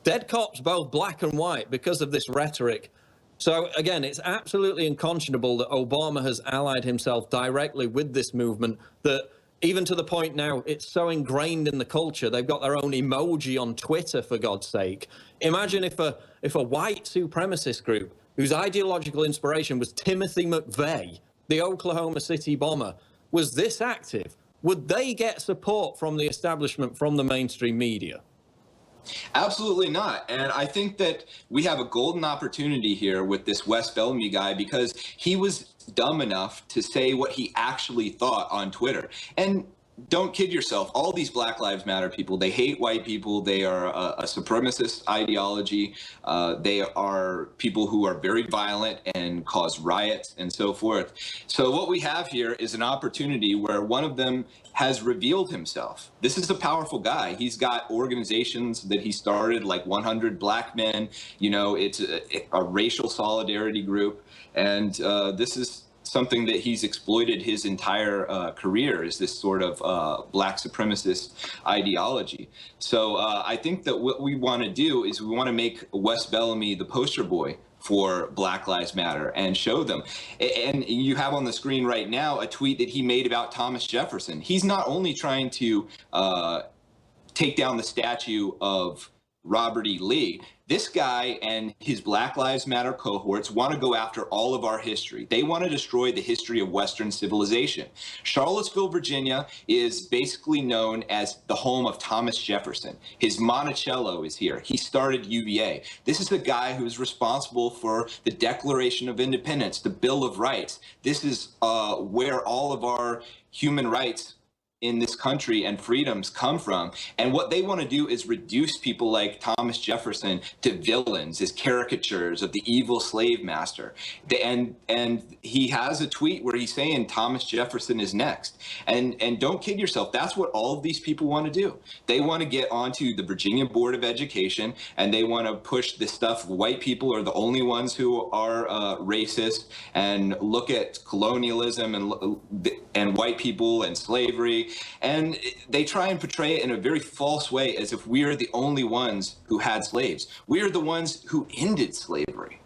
both black and white, because of this rhetoric. So again, it's absolutely unconscionable that Obama has allied himself directly with this movement, that even to the point now it's so ingrained in the culture, they've got their own emoji on Twitter, for God's sake. Imagine if a white supremacist group whose ideological inspiration was Timothy McVeigh, the Oklahoma City bomber, was this active. Would they get support from the establishment, from the mainstream media? Absolutely not. And I think that we have a golden opportunity here with this Wes Bellamy guy, because he was dumb enough to say what he actually thought on Twitter. And don't kid yourself, all these Black Lives Matter people, they hate white people. They are a supremacist ideology. They are people who are very violent and cause riots and so forth. So what we have here is an opportunity where one of them has revealed himself. This is a powerful guy. He's got organizations that he started, like 100 Black Men. You know, it's a racial solidarity group. And this is something that he's exploited his entire career, is this sort of black supremacist ideology. So I think that what we want to do is we want to make Wes Bellamy the poster boy for Black Lives Matter and show them. And you have on the screen right now a tweet that he made about Thomas Jefferson. He's not only trying to take down the statue of Robert E. Lee. This guy and his Black Lives Matter cohorts want to go after all of our history. They want to destroy the history of Western civilization. Charlottesville, Virginia is basically known as the home of Thomas Jefferson. His Monticello is here. He started UVA. This is the guy who is responsible for the Declaration of Independence, the Bill of Rights. This is where all of our human rights in this country and freedoms come from. And what they want to do is reduce people like Thomas Jefferson to villains, as caricatures of the evil slave master. And he has a tweet where he's saying Thomas Jefferson is next. And don't kid yourself, that's what all of these people want to do. They want to get onto the Virginia Board of Education, and they want to push this stuff. White people are the only ones who are racist, and look at colonialism and white people and slavery. And they try and portray it in a very false way, as if we are the only ones who had slaves. We are the ones who ended slavery.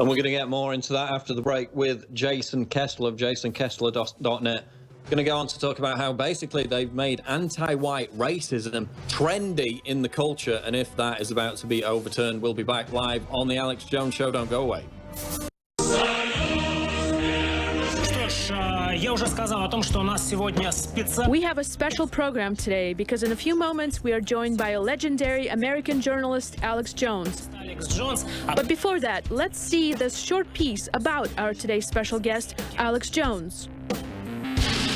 And we're going to get more into that after the break with Jason Kessler of jasonkessler.net. Going to go on to talk about how basically they've made anti-white racism trendy in the culture, and if that is about to be overturned. We'll be back live on the Alex Jones Show. Don't go away. We have a special program today because in a few moments we are joined by a legendary American journalist, Alex Jones. But before that, let's see this short piece about our today's special guest, Alex Jones.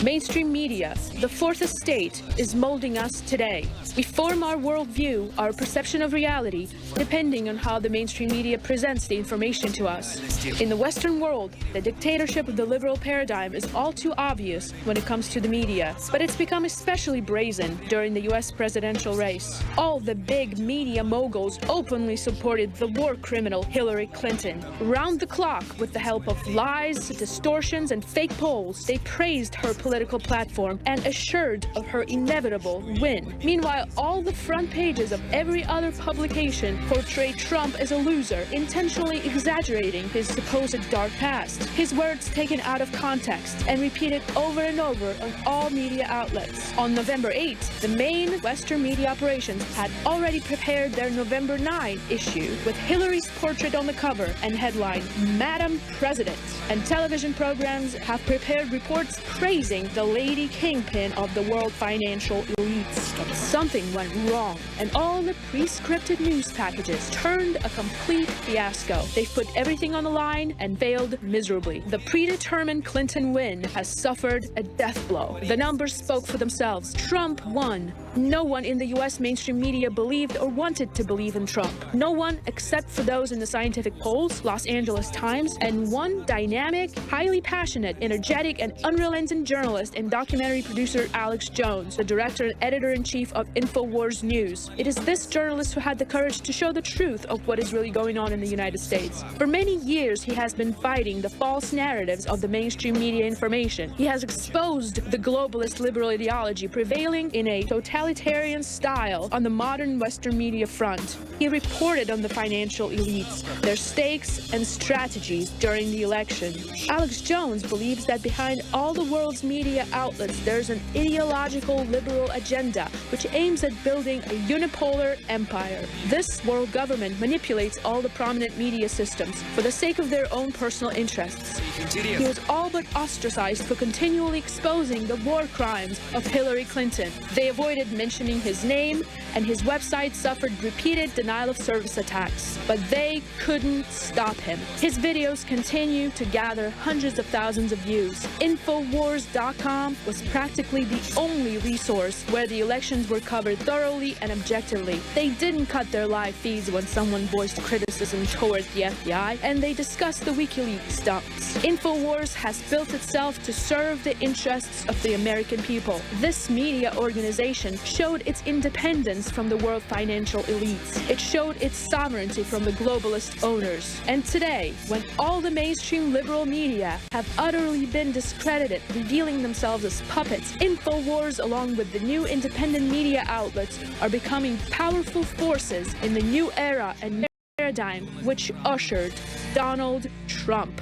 Mainstream media, the fourth estate, is molding us today. We form our worldview, our perception of reality, depending on how the mainstream media presents the information to us. In the Western world, the dictatorship of the liberal paradigm is all too obvious when it comes to the media, but it's become especially brazen during the US presidential race. All the big media moguls openly supported the war criminal Hillary Clinton. Round the clock, with the help of lies, distortions, and fake polls, they praised her political platform and assured of her inevitable win. Meanwhile, all the front pages of every other publication portrayed Trump as a loser, intentionally exaggerating his supposed dark past. His words taken out of context and repeated over and over on all media outlets. On November 8th, the main Western media operations had already prepared their November 9 issue with Hillary's portrait on the cover and headline, Madam President. And television programs have prepared reports praising the lady kingpin of the world financial elites. But something went wrong, and all the pre-scripted news packages turned a complete fiasco. They put everything on the line and failed miserably. The predetermined Clinton win has suffered a death blow. The numbers spoke for themselves. Trump won. No one in the U.S. mainstream media believed or wanted to believe in Trump. No one except for those in the scientific polls, Los Angeles Times, and one dynamic, highly passionate, energetic, and unrelenting journalist and documentary producer, Alex Jones, the director and editor-in-chief of InfoWars News. It is this journalist who had the courage to show the truth of what is really going on in the United States. For many years, he has been fighting the false narratives of the mainstream media information. He has exposed the globalist liberal ideology prevailing in a totalitarian style on the modern Western media front. He reported on the financial elites, their stakes and strategies during the election. Alex Jones believes that behind all the world's media outlets, there's an ideological liberal agenda which aims at building a unipolar empire. This world government manipulates all the prominent media systems for the sake of their own personal interests. He was all but ostracized for continually exposing the war crimes of Hillary Clinton. They avoided mentioning his name, and his website suffered repeated denial-of-service attacks. But they couldn't stop him. His videos continue to gather hundreds of thousands of views. Infowars.com was practically the only resource where the elections were covered thoroughly and objectively. They didn't cut their live feeds when someone voiced criticism toward the FBI, and they discussed the WikiLeaks dumps. Infowars has built itself to serve the interests of the American people. This media organization showed its independence from the world financial elites. It showed its sovereignty from the globalist owners. And today, when all the mainstream liberal media have utterly been discredited, revealing themselves as puppets, Infowars, along with the new independent media outlets, are becoming powerful forces in the new era and paradigm which ushered Donald Trump.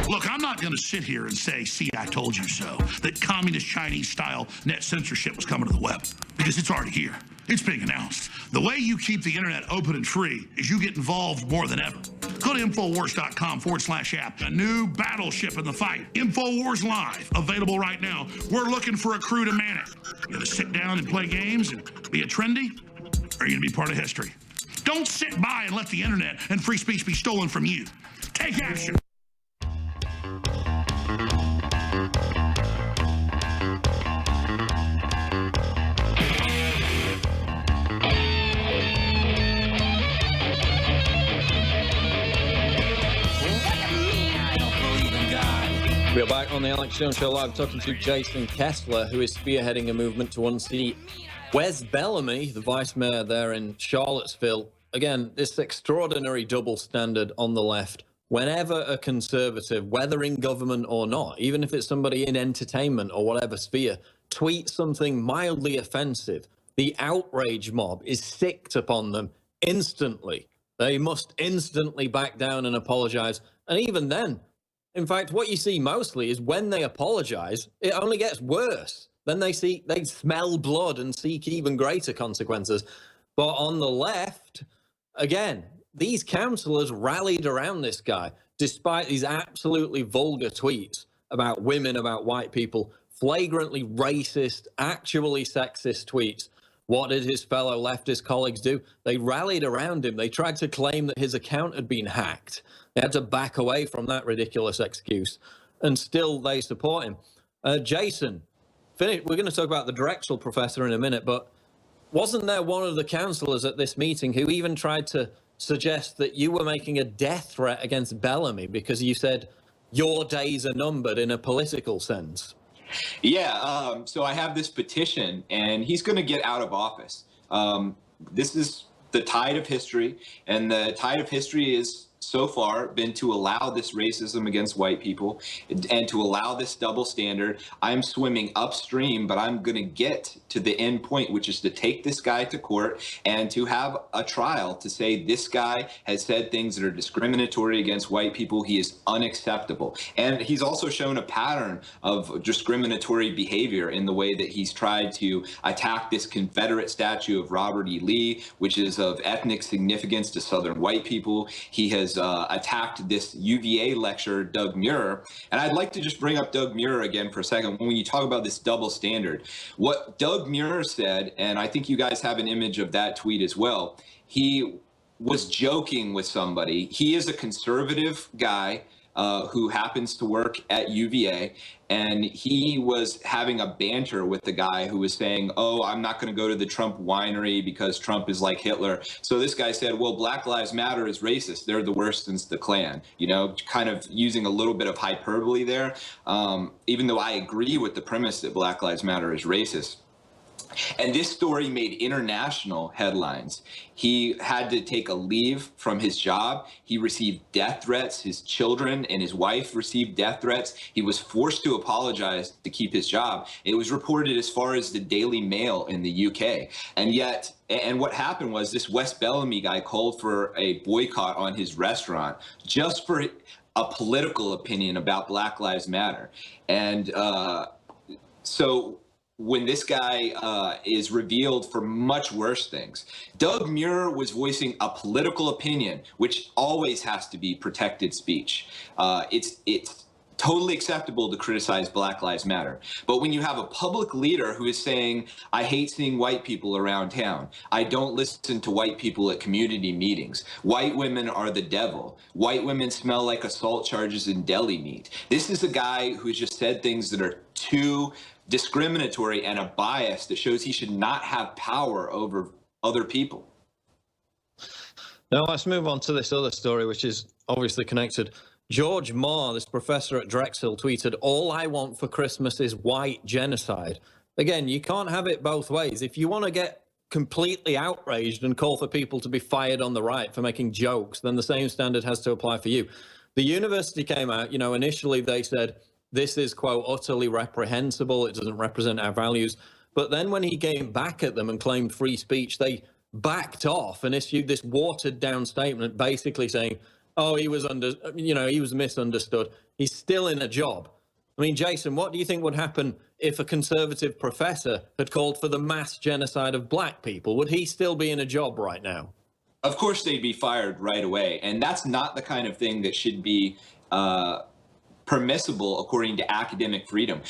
Look, I'm not going to sit here and say, see, I told you so, that communist Chinese-style net censorship was coming to the web, because it's already here. It's being announced. The way you keep the internet open and free is you get involved more than ever. Go to Infowars.com/app. A new battleship in the fight. Infowars Live, available right now. We're looking for a crew to man it. You going to sit down and play games and be a trendy? Or are you going to be part of history? Don't sit by and let the internet and free speech be stolen from you. Take action. We are back on the Alex Jones Show Live talking to Jason Kessler, who is spearheading a movement to unseat Wes Bellamy, the vice mayor there in Charlottesville. Again, this extraordinary double standard on the left. Whenever a conservative, whether in government or not, even if it's somebody in entertainment or whatever sphere, tweets something mildly offensive, the outrage mob is sicked upon them instantly. They must instantly back down and apologize. And even then, in fact, what you see mostly is when they apologize, it only gets worse. Then they smell blood and seek even greater consequences. But on the left, again, these councillors rallied around this guy, despite these absolutely vulgar tweets about women, about white people, flagrantly racist, actually sexist tweets. What did his fellow leftist colleagues do? They rallied around him. They tried to claim that his account had been hacked. They had to back away from that ridiculous excuse, and still they support him. Jason, we're going to talk about the Drexel professor in a minute, but wasn't there one of the councillors at this meeting who even tried to suggest that you were making a death threat against Bellamy because you said your days are numbered in a political sense? Yeah, so I have this petition, and he's going to get out of office. This is the tide of history, and the tide of history is so far been to allow this racism against white people and to allow this double standard. I'm swimming upstream, but I'm going to get to the end point, which is to take this guy to court and to have a trial to say this guy has said things that are discriminatory against white people. He is unacceptable. And he's also shown a pattern of discriminatory behavior in the way that he's tried to attack this Confederate statue of Robert E. Lee, which is of ethnic significance to Southern white people. He has attacked this UVA lecturer, Doug Muir. And I'd like to just bring up Doug Muir again for a second. When you talk about this double standard, what Doug Muir said, and I think you guys have an image of that tweet as well, he was joking with somebody. He is a conservative guy who happens to work at UVA, and he was having a banter with the guy who was saying, oh, I'm not going to go to the Trump winery because Trump is like Hitler. So this guy said, well, Black Lives Matter is racist. They're the worst since the Klan, you know, kind of using a little bit of hyperbole there, even though I agree with the premise that Black Lives Matter is racist. And this story made international headlines. He had to take a leave from his job. He received death threats. His children and his wife received death threats. He was forced to apologize to keep his job. It was reported as far as the Daily Mail in the UK. And what happened was this West Bellamy guy called for a boycott on his restaurant just for a political opinion about Black Lives Matter. And so when this guy is revealed for much worse things. Doug Muir was voicing a political opinion, which always has to be protected speech. It's totally acceptable to criticize Black Lives Matter. But when you have a public leader who is saying, I hate seeing white people around town. I don't listen to white people at community meetings. White women are the devil. White women smell like assault charges in deli meat. This is a guy who has just said things that are too discriminatory and a bias that shows he should not have power over other people. Now let's move on to this other story, which is obviously connected. George Moore, this professor at Drexel, tweeted, all I want for Christmas is white genocide. Again, you can't have it both ways. If you want to get completely outraged and call for people to be fired on the right for making jokes, then the same standard has to apply for you. The university came out, you know, initially they said, this is, quote, utterly reprehensible. It doesn't represent our values. But then when he came back at them and claimed free speech, they backed off and issued this watered down statement basically saying, oh, he was misunderstood. He's still in a job. I mean, Jason, what do you think would happen if a conservative professor had called for the mass genocide of black people? Would he still be in a job right now? Of course, they'd be fired right away. And that's not the kind of thing that should be permissible according to academic freedom.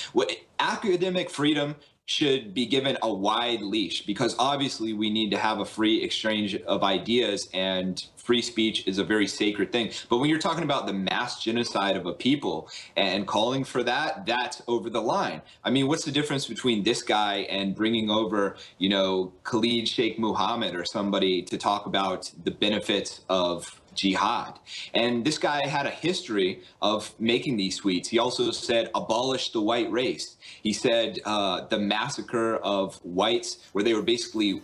Academic freedom should be given a wide leash because obviously we need to have a free exchange of ideas and free speech is a very sacred thing. But when you're talking about the mass genocide of a people and calling for that, that's over the line. I mean, what's the difference between this guy and bringing over, you know, Khalid Sheikh Mohammed or somebody to talk about the benefits of jihad? And this guy had a history of making these tweets. He also said, abolish the white race. He said the massacre of whites, where they were basically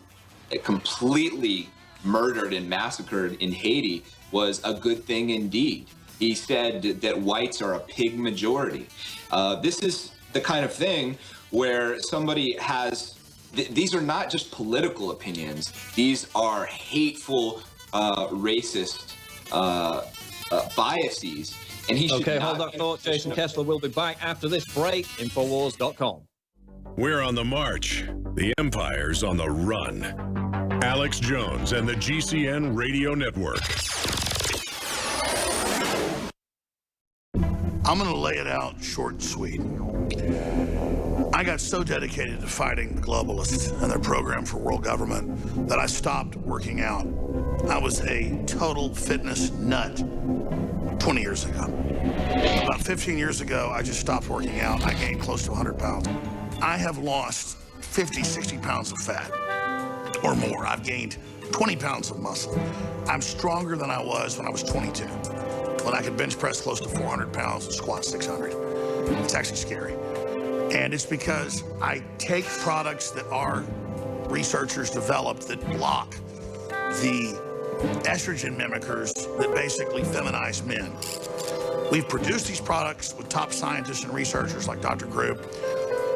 completely murdered and massacred in Haiti, was a good thing indeed. He said that whites are a pig majority. This is the kind of thing where somebody has, these are not just political opinions. These are hateful, racist biases, and he should hold that thought. Jason Kessler will be back after this break. Infowars.com. We're on the march. The empire's on the run. Alex Jones and the GCN Radio Network. I'm going to lay it out short and sweet. I got so dedicated to fighting the globalists and their program for world government that I stopped working out. I was a total fitness nut 20 years ago. About 15 years ago, I just stopped working out. I gained close to 100 pounds. I have lost 50, 60 pounds of fat or more. I've gained 20 pounds of muscle. I'm stronger than I was when I was 22, when I could bench press close to 400 pounds and squat 600. It's actually scary. And it's because I take products that our researchers developed that block the estrogen mimickers that basically feminize men. We've produced these products with top scientists and researchers like Dr. Group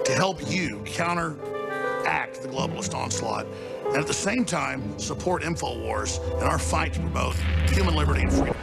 to help you counteract the globalist onslaught and at the same time support InfoWars in our fight to promote human liberty and freedom.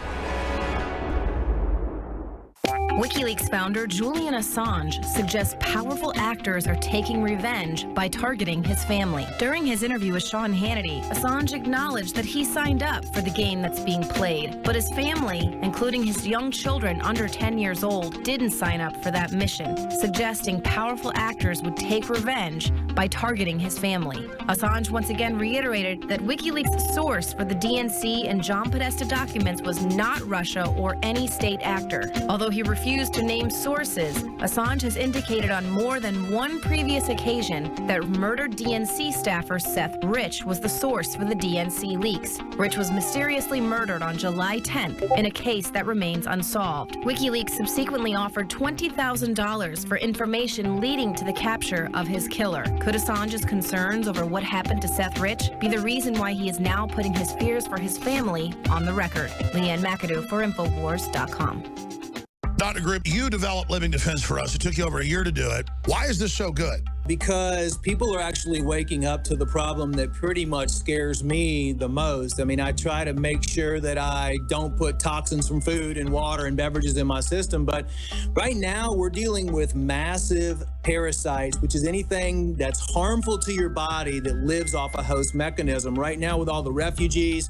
WikiLeaks founder Julian Assange suggests powerful actors are taking revenge by targeting his family. During his interview with Sean Hannity, Assange acknowledged that he signed up for the game that's being played, but his family, including his young children under 10 years old, didn't sign up for that mission, suggesting powerful actors would take revenge by targeting his family. Assange once again reiterated that WikiLeaks' source for the DNC and John Podesta documents was not Russia or any state actor. Although he refused to name sources, Assange has indicated on more than one previous occasion that murdered DNC staffer Seth Rich was the source for the DNC leaks. Rich was mysteriously murdered on July 10th in a case that remains unsolved. WikiLeaks subsequently offered $20,000 for information leading to the capture of his killer. Could Assange's concerns over what happened to Seth Rich be the reason why he is now putting his fears for his family on the record? Leanne McAdoo for Infowars.com. Dr. Group, you developed Living Defense for us. It took you over a year to do it. Why is this so good? Because people are actually waking up to the problem that pretty much scares me the most. I mean, I try to make sure that I don't put toxins from food and water and beverages in my system. But right now, we're dealing with massive parasites, which is anything that's harmful to your body that lives off a host mechanism. Right now, with all the refugees,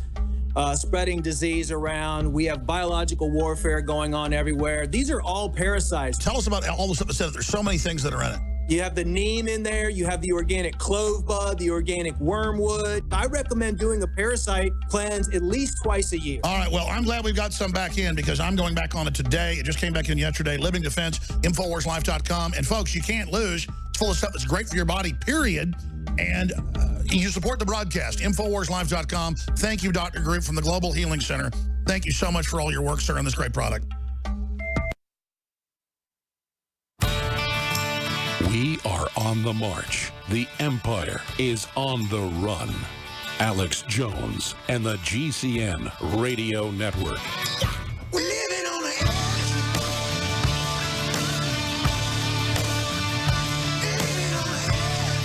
spreading disease around. We have biological warfare going on everywhere. These are all parasites. Tell us about all the stuff that said there's so many things that are in it. You have the neem in there. You have the organic clove bud, the organic wormwood. I recommend doing a parasite cleanse at least twice a year. All right, well, I'm glad we've got some back in because I'm going back on it today. It just came back in yesterday. Living Defense, InfoWarsLife.com. And folks, you can't lose. It's full of stuff that's great for your body, period. And you support the broadcast, InfoWarsLife.com. Thank you, Dr. Group from the Global Healing Center. Thank you so much for all your work, sir, on this great product. We are on the march. The empire is on the run. Alex Jones and the GCN Radio Network. We're living on the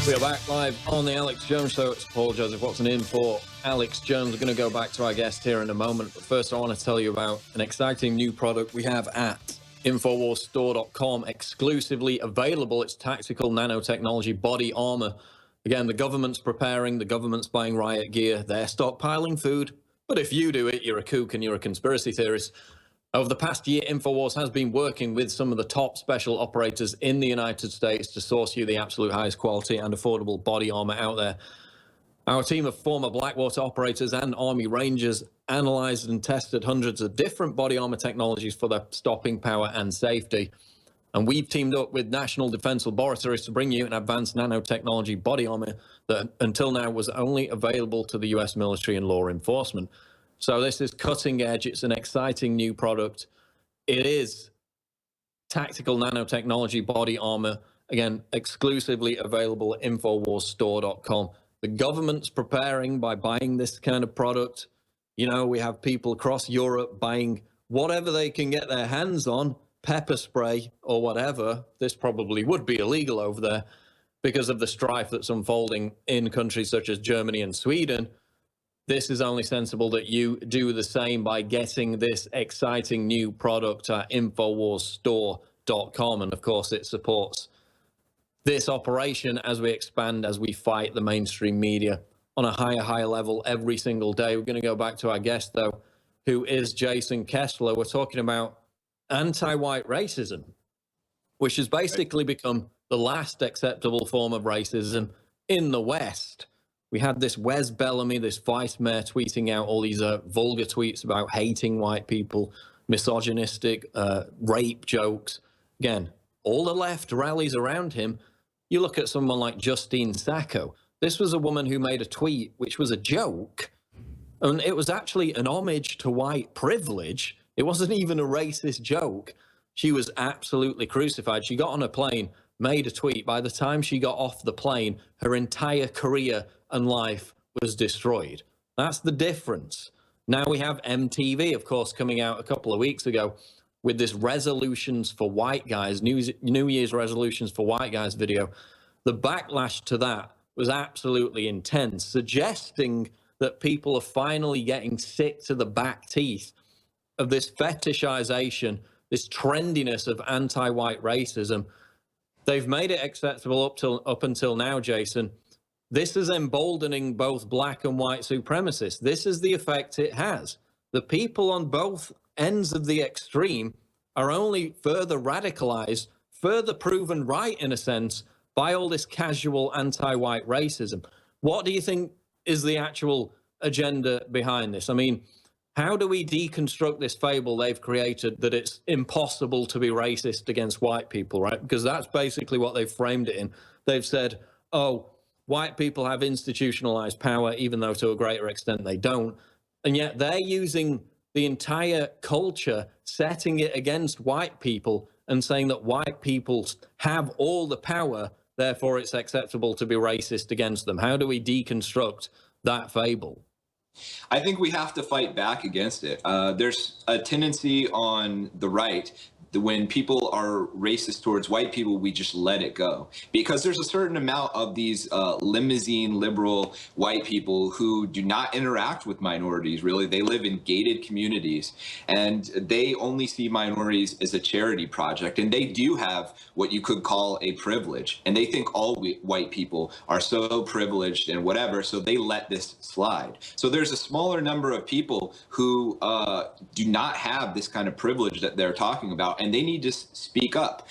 We are back live on the Alex Jones Show. It's Paul Joseph Watson in for Alex Jones. We're going to go back to our guest here in a moment. But first, I want to tell you about an exciting new product we have at InfoWarsStore.com, exclusively available. It's tactical nanotechnology body armor. Again, the government's preparing, the government's buying riot gear, they're stockpiling food. But if you do it, you're a kook and you're a conspiracy theorist. Over the past year, InfoWars has been working with some of the top special operators in the United States to source you the absolute highest quality and affordable body armor out there. Our team of former Blackwater operators and Army Rangers analyzed and tested hundreds of different body armor technologies for their stopping power and safety. And we've teamed up with National Defense Laboratories to bring you an advanced nanotechnology body armor that until now was only available to the US military and law enforcement. So this is cutting edge. It's an exciting new product. It is tactical nanotechnology body armor, again, exclusively available at InfoWarsStore.com. The government's preparing by buying this kind of product. You know, we have people across Europe buying whatever they can get their hands on, pepper spray or whatever. This probably would be illegal over there because of the strife that's unfolding in countries such as Germany and Sweden. This is only sensible that you do the same by getting this exciting new product at InfoWarsStore.com. And of course, it supports this operation as we expand, as we fight the mainstream media on a higher level every single day. We're going to go back to our guest, though, who is Jason Kessler. We're talking about anti-white racism, which has basically become the last acceptable form of racism in the West. We had this Wes Bellamy, this vice mayor, tweeting out all these vulgar tweets about hating white people, misogynistic rape jokes. Again, all the left rallies around him. You look at someone like Justine Sacco. This was a woman who made a tweet which was a joke, and it was actually an homage to white privilege. It wasn't even a racist joke. She was absolutely crucified. She got on a plane, made a tweet. By the time she got off the plane, her entire career and life was destroyed. That's the difference. Now we have MTV, of course, coming out a couple of weeks ago with this resolutions for white guys, New Year's resolutions for white guys video. The backlash to that was absolutely intense, suggesting that people are finally getting sick to the back teeth of this fetishization, this trendiness of anti-white racism. They've made it acceptable up until now, Jason. This is emboldening both black and white supremacists. This is the effect it has. The people on both ends of the extreme are only further radicalized, further proven right, in a sense, by all this casual anti-white racism. What do you think is the actual agenda behind this? I mean, how do we deconstruct this fable they've created that it's impossible to be racist against white people, right? Because that's basically what they've framed it in. They've said, oh, white people have institutionalized power, even though to a greater extent they don't. And yet they're using the entire culture, setting it against white people and saying that white people have all the power, therefore it's acceptable to be racist against them. How do we deconstruct that fable? I think we have to fight back against it. There's a tendency on the right when people are racist towards white people, we just let it go. Because there's a certain amount of these limousine liberal white people who do not interact with minorities, really. They live in gated communities, and they only see minorities as a charity project. And they do have what you could call a privilege. And they think all white people are so privileged and whatever, so they let this slide. So there's a smaller number of people who do not have this kind of privilege that they're talking about, and they need to speak up.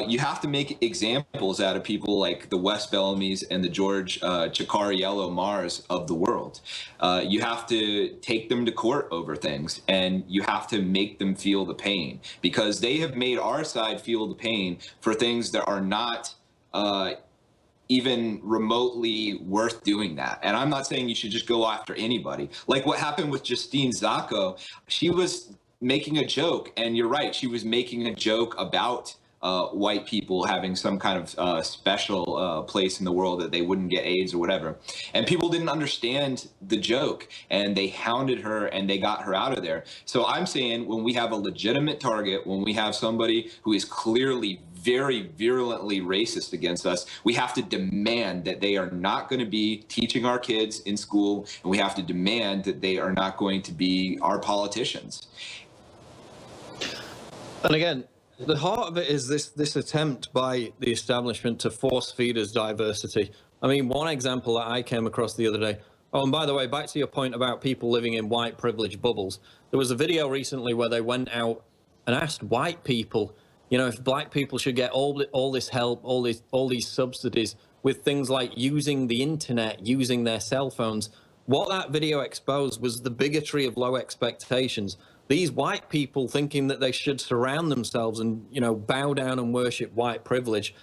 You have to make examples out of people like the Wes Bellamy's and the George Chicariello Mars of the world. You have to take them to court over things, and you have to make them feel the pain, because they have made our side feel the pain for things that are not even remotely worth doing that. And I'm not saying you should just go after anybody. Like what happened with Justine Zacco, she was making a joke, and you're right, she was making a joke about white people having some kind of special place in the world that they wouldn't get AIDS or whatever. And people didn't understand the joke, and they hounded her and they got her out of there. So I'm saying when we have a legitimate target, when we have somebody who is clearly very virulently racist against us, we have to demand that they are not going to be teaching our kids in school, and we have to demand that they are not going to be our politicians. And again, the heart of it is this attempt by the establishment to force feed us diversity. I mean, one example that I came across the other day, oh, and by the way, back to your point about people living in white privilege bubbles, there was a video recently where they went out and asked white people, you know, if black people should get all this help, all these subsidies with things like using the internet, using their cell phones. What that video exposed was the bigotry of low expectations. These white people thinking that they should surround themselves and, you know, bow down and worship white privilege,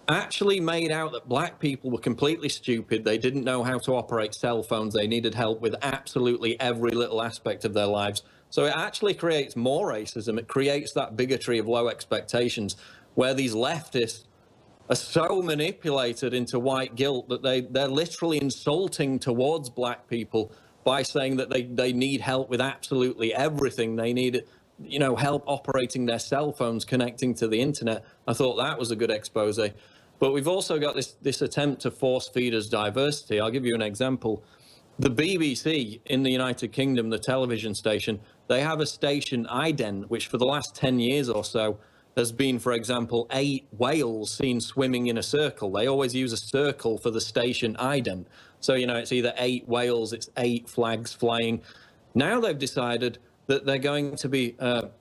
actually made out that black people were completely stupid. They didn't know how to operate cell phones. They needed help with absolutely every little aspect of their lives. So it actually creates more racism. It creates that bigotry of low expectations where these leftists are so manipulated into white guilt that they're literally insulting towards black people by saying that they need help with absolutely everything. They need, you know, help operating their cell phones, connecting to the internet. I thought that was a good expose. But we've also got this attempt to force feed us diversity. I'll give you an example. The BBC in the United Kingdom, the television station, they have a station ident, which for the last 10 years or so has been, for example, 8 whales seen swimming in a circle. They always use a circle for the station ident. So, you know, it's either 8 whales, it's 8 flags flying. Now they've decided that they're going to be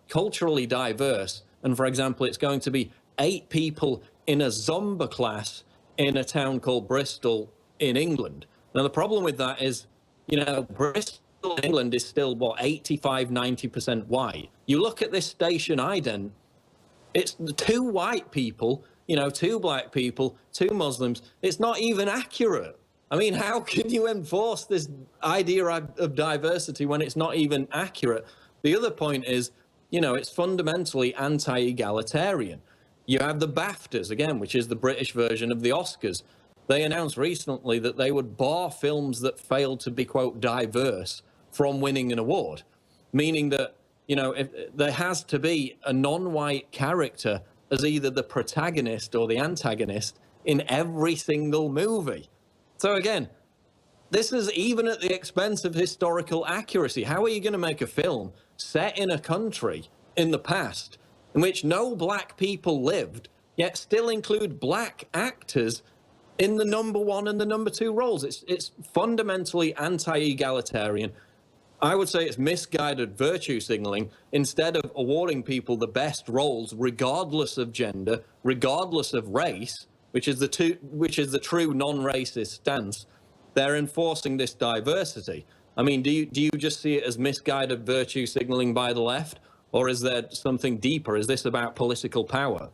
culturally diverse. And for example, it's going to be 8 people in a Zumba class in a town called Bristol in England. Now, the problem with that is, you know, Bristol, England is still, what, 85, 90% white. You look at this station ident, it's 2 white people, you know, 2 black people, 2 Muslims. It's not even accurate. I mean, how can you enforce this idea of diversity when it's not even accurate? The other point is, you know, it's fundamentally anti-egalitarian. You have the BAFTAs, again, which is the British version of the Oscars. They announced recently that they would bar films that failed to be, quote, diverse from winning an award, meaning that, you know, if there has to be a non-white character as either the protagonist or the antagonist in every single movie. So again, this is even at the expense of historical accuracy. How are you going to make a film set in a country in the past in which no black people lived, yet still include black actors in the number one and the number two roles? It's fundamentally anti-egalitarian. I would say it's misguided virtue signaling. Instead of awarding people the best roles, regardless of gender, regardless of race, which is the true non-racist stance, they're enforcing this diversity. I mean, do you just see it as misguided virtue signaling by the left, or is there something deeper? Is this about political power?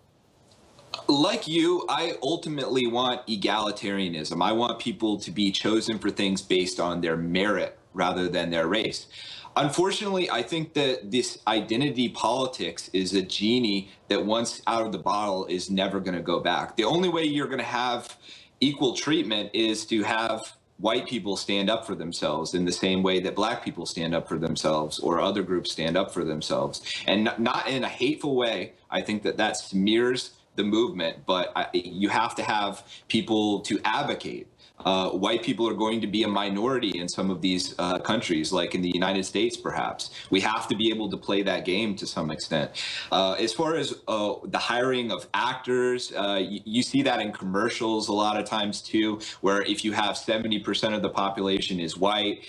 Like you, I ultimately want egalitarianism. I want people to be chosen for things based on their merit rather than their race. Unfortunately, I think that this identity politics is a genie that once out of the bottle is never going to go back. The only way you're going to have equal treatment is to have white people stand up for themselves in the same way that black people stand up for themselves or other groups stand up for themselves. And not in a hateful way. I think that smears the movement, but you have to have people to advocate. White people are going to be a minority in some of these countries, like in the United States, perhaps. We have to be able to play that game to some extent. As far as the hiring of actors, you see that in commercials a lot of times too, where if you have 70% of the population is white,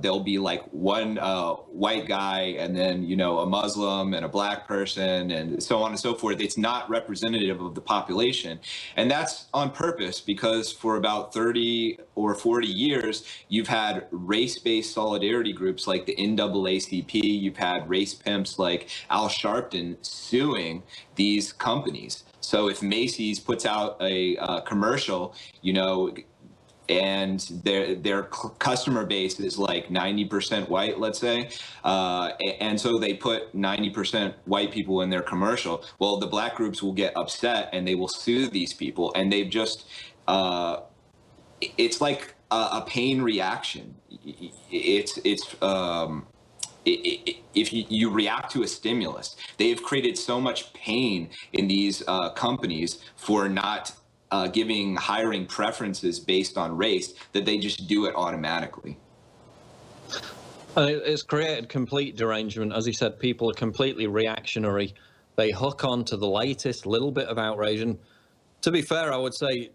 there'll be like one white guy and then, you know, a Muslim and a black person and so on and so forth. It's not representative of the population. And that's on purpose, because for about 30 or 40 years, you've had race-based solidarity groups like the NAACP. You've had race pimps like Al Sharpton suing these companies. So if Macy's puts out a commercial, you know, and their customer base is like 90% white, let's say, and so they put 90% white people in their commercial, well, the black groups will get upset and they will sue these people, and they've just it's like a pain reaction. If you react to a stimulus, they've created so much pain in these companies for not giving hiring preferences based on race that they just do it automatically. It's created complete derangement. As he said, people are completely reactionary. They hook on to the latest little bit of outrage. And to be fair, I would say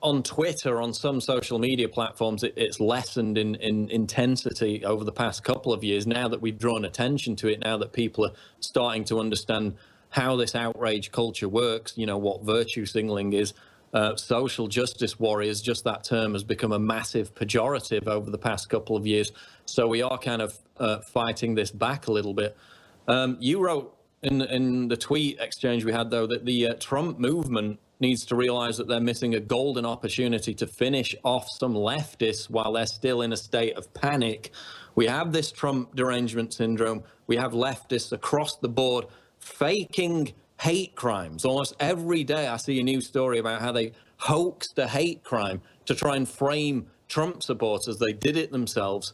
on Twitter, on some social media platforms, it's lessened in intensity over the past couple of years, now that we've drawn attention to it, now that people are starting to understand how this outrage culture works, you know, what virtue signaling is. Social justice warriors, just that term has become a massive pejorative over the past couple of years. So we are kind of fighting this back a little bit. You wrote in the tweet exchange we had, though, that the Trump movement needs to realize that they're missing a golden opportunity to finish off some leftists while they're still in a state of panic. We have this Trump derangement syndrome. We have leftists across the board faking hate crimes. Almost every day I see a new story about how they hoaxed a hate crime to try and frame Trump supporters. They did it themselves.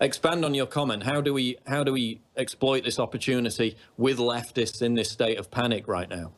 Expand on your comment. How do we exploit this opportunity with leftists in this state of panic right now?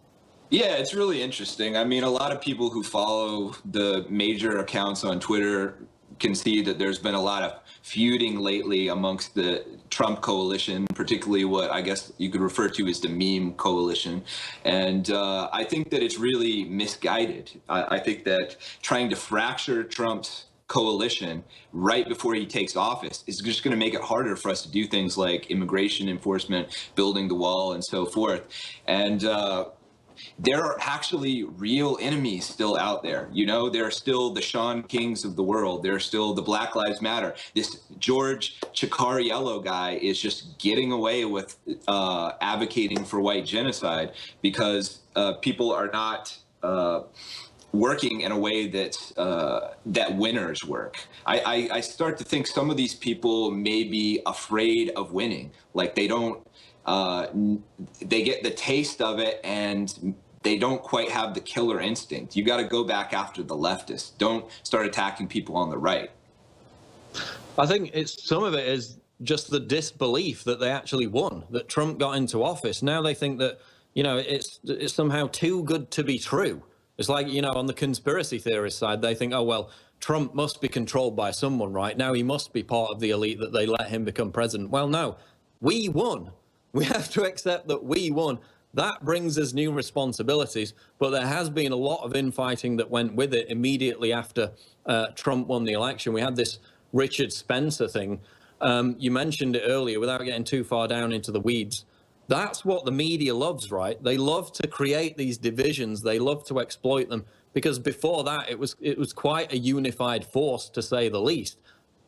Yeah, it's really interesting. I mean, a lot of people who follow the major accounts on Twitter can see that there's been a lot of feuding lately amongst the Trump coalition, particularly what I guess you could refer to as the meme coalition. And I think that it's really misguided. I think that trying to fracture Trump's coalition right before he takes office is just going to make it harder for us to do things like immigration enforcement, building the wall, and so forth. And there are actually real enemies still out there. You know, there are still the Sean Kings of the world. There are still the Black Lives Matter. This George Chicariello guy is just getting away with advocating for white genocide because people are not working in a way that winners work. I start to think some of these people may be afraid of winning. Like they don't, they get the taste of it and they don't quite have the killer instinct. You got to go back after the leftists. Don't start attacking people on the right. I think some of it is just the disbelief that they actually won, that Trump got into office. Now they think that, you know, it's somehow too good to be true. It's like, you know, on the conspiracy theorist side, they think, oh, well, Trump must be controlled by someone, right? Now he must be part of the elite that they let him become president. Well, no, we won. We have to accept that we won. That brings us new responsibilities, but there has been a lot of infighting that went with it immediately after Trump won the election. We had this Richard Spencer thing. You mentioned it earlier without getting too far down into the weeds. That's what the media loves, right? They love to create these divisions. They love to exploit them, because before that, it was quite a unified force, to say the least.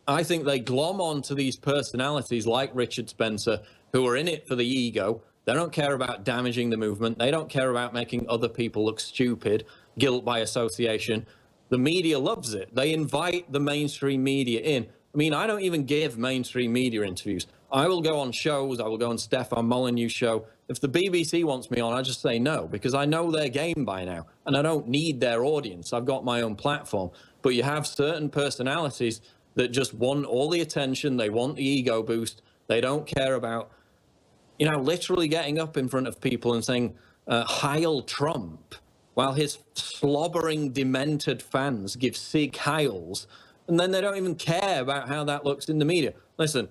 I think they glom onto these personalities like Richard Spencer, who are in it for the ego. They don't care about damaging the movement. They don't care about making other people look stupid, guilt by association. The media loves it. They invite the mainstream media in. I mean, I don't even give mainstream media interviews. I will go on shows. I will go on Stefan Molyneux's show. If the BBC wants me on, I just say no, because I know their game by now, and I don't need their audience. I've got my own platform. But you have certain personalities that just want all the attention. They want the ego boost. They don't care about, you know, literally getting up in front of people and saying, Heil Trump, while his slobbering, demented fans give Sig Heils, and then they don't even care about how that looks in the media. Listen,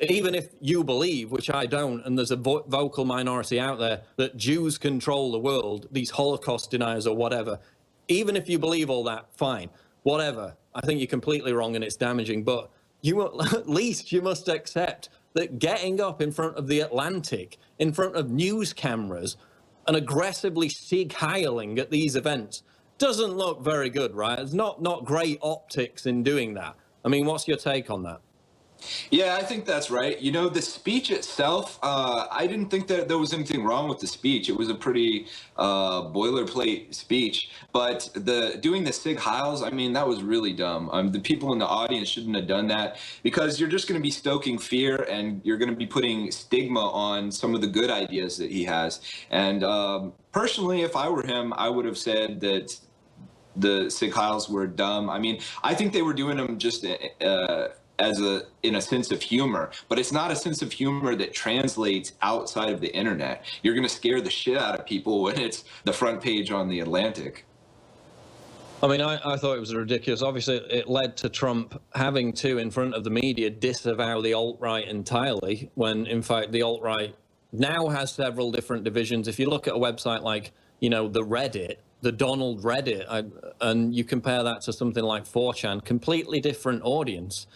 even if you believe, which I don't, and there's a vocal minority out there, that Jews control the world, these Holocaust deniers or whatever, even if you believe all that, fine, whatever. I think you're completely wrong and it's damaging, but at least you must accept that getting up in front of the Atlantic, in front of news cameras, and aggressively Sig Heiling at these events doesn't look very good, right? It's not great optics in doing that. I mean, what's your take on that? Yeah, I think that's right. You know, the speech itself, I didn't think that there was anything wrong with the speech. It was a pretty boilerplate speech. But doing the Sig Heils, I mean, that was really dumb. The people in the audience shouldn't have done that, because you're just going to be stoking fear, and you're going to be putting stigma on some of the good ideas that he has. And personally, if I were him, I would have said that the Sig Heils were dumb. I mean, I think they were doing them just in a sense of humor, but it's not a sense of humor that translates outside of the internet. You're going to scare the shit out of people when it's the front page on the Atlantic. I mean, I thought it was ridiculous. Obviously, it led to Trump having to, in front of the media, disavow the alt-right entirely, when, in fact, the alt-right now has several different divisions. If you look at a website like, you know, the Reddit, the Donald Reddit, and you compare that to something like 4chan, completely different audience.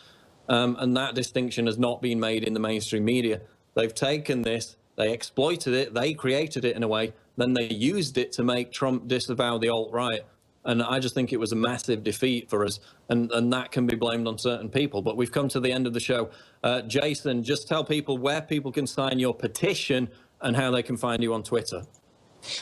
And that distinction has not been made in the mainstream media. They've taken this, they exploited it, they created it in a way, then they used it to make Trump disavow the alt-right. And I just think it was a massive defeat for us, and that can be blamed on certain people. But we've come to the end of the show. Jason, just tell people where people can sign your petition and how they can find you on Twitter.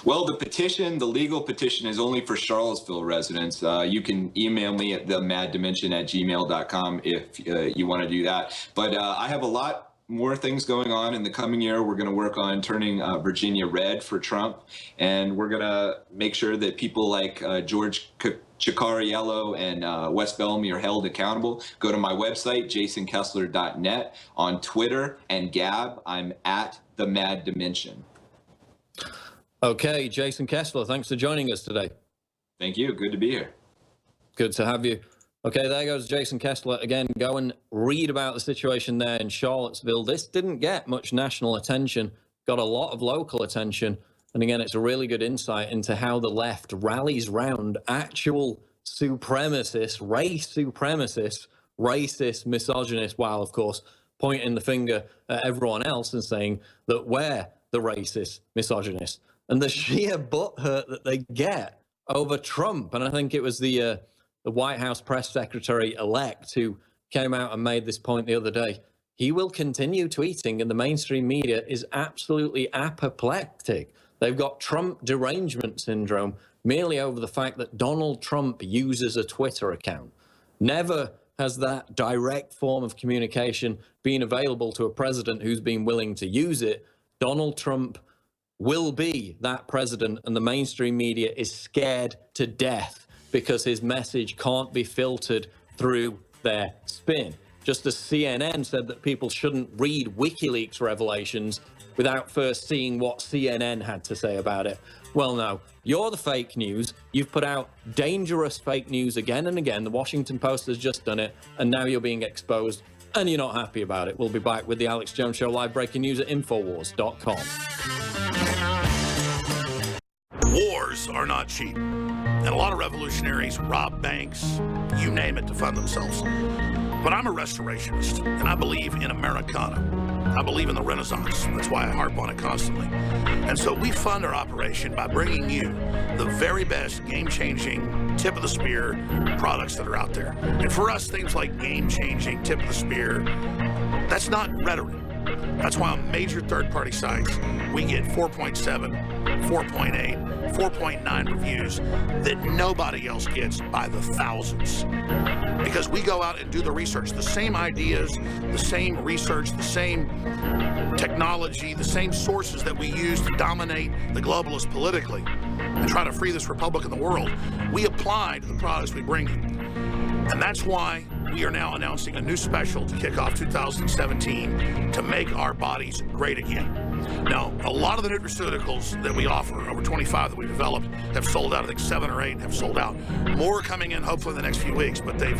Well, the petition, the legal petition, is only for Charlottesville residents. You can email me at themadddimension@gmail.com if you want to do that. But I have a lot more things going on in the coming year. We're going to work on turning Virginia red for Trump, and we're going to make sure that people like George Ciccariello and Wes Bellamy are held accountable. Go to my website, jasonkessler.net. On Twitter and Gab, I'm at @themadddimension. Okay, Jason Kessler, thanks for joining us today. Thank you. Good to be here. Good to have you. Okay, there goes Jason Kessler. Again, go and read about the situation there in Charlottesville. This didn't get much national attention, got a lot of local attention. And again, it's a really good insight into how the left rallies round actual supremacists, race supremacists, racist, misogynist, while, of course, pointing the finger at everyone else and saying that we're the racist, misogynist. And the sheer butthurt that they get over Trump. And I think it was the White House press secretary-elect who came out and made this point the other day. He will continue tweeting, and the mainstream media is absolutely apoplectic. They've got Trump derangement syndrome merely over the fact that Donald Trump uses a Twitter account. Never has that direct form of communication been available to a president who's been willing to use it. Donald Trump will be that president, and the mainstream media is scared to death because his message can't be filtered through their spin. just as CNN said that people shouldn't read WikiLeaks revelations without first seeing what CNN had to say about it. Well, no, you're the fake news. You've put out dangerous fake news again and again. The Washington Post has just done it, and now you're being exposed, and you're not happy about it. We'll be back with the Alex Jones Show live breaking news at Infowars.com. Wars are not cheap. And a lot of revolutionaries rob banks, you name it, to fund themselves. But I'm a restorationist, and I believe in Americana. I believe in the Renaissance. That's why I harp on it constantly. And so we fund our operation by bringing you the very best game-changing, tip-of-the-spear products that are out there. And for us, things like game-changing, tip-of-the-spear, that's not rhetoric. That's why on major third-party sites, we get 4.7, 4.8, 4.9 reviews that nobody else gets by the thousands. Because we go out and do the research, the same ideas, the same research, the same technology, the same sources that we use to dominate the globalists politically and try to free this republic in the world, we apply to the products we bring you. And that's why we are now announcing a new special to kick off 2017 to make our bodies great again. Now, a lot of the nutraceuticals that we offer, over 25 that we've developed, have sold out. I think 7 or 8 have sold out. More are coming in, hopefully, in the next few weeks, but they've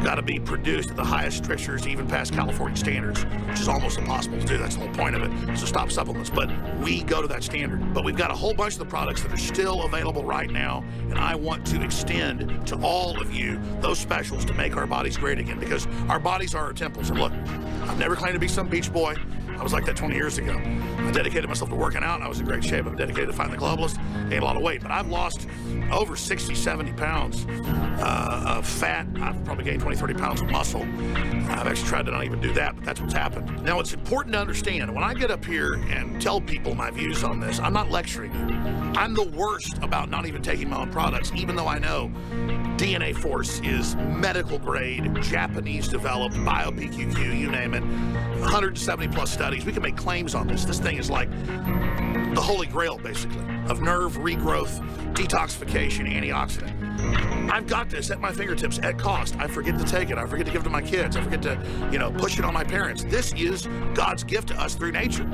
got to be produced at the highest strictures, even past California standards, which is almost impossible to do. That's the whole point of it, is to stop supplements. But we go to that standard. But we've got a whole bunch of the products that are still available right now, and I want to extend to all of you those specials to make our bodies great again, because our bodies are our temples. And look, I've never claimed to be some beach boy. I was like that 20 years ago. I dedicated myself to working out. I was in great shape. I'm dedicated to fighting the globalists. Gained a lot of weight, but I've lost over 60, 70 pounds of fat. I've probably gained 20, 30 pounds of muscle. I've actually tried to not even do that, but that's what's happened. Now, it's important to understand, when I get up here and tell people my views on this, I'm not lecturing you. I'm the worst about not even taking my own products, even though I know DNA Force is medical grade, Japanese developed, bio-PQQ, you name it, 170 plus studies. We can make claims on this. This thing is like the holy grail, basically, of nerve regrowth, detoxification, antioxidant. I've got this at my fingertips at cost. I forget to take it. I forget to give it to my kids. I forget to, push it on my parents. This is God's gift to us through nature.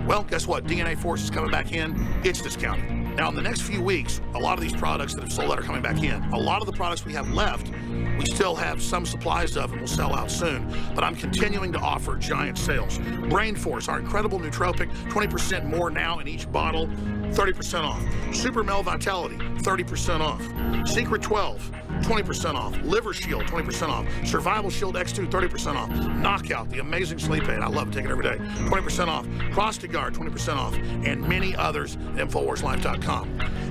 Well, guess what? DNA Force is coming back in. It's discounted. Now, in the next few weeks, a lot of these products that have sold out are coming back in. A lot of the products we have left, we still have some supplies of and will sell out soon. But I'm continuing to offer giant sales. Brain Force, our incredible nootropic, 20% more now in each bottle, 30% off. Super Mel Vitality, 30% off. Secret 12, 20% off. Liver Shield, 20% off. Survival Shield X2, 30% off. Knockout, the amazing sleep aid. I love taking it every day. 20% off. Prostiguard, 20% off. And many others at InfoWarsLife.com.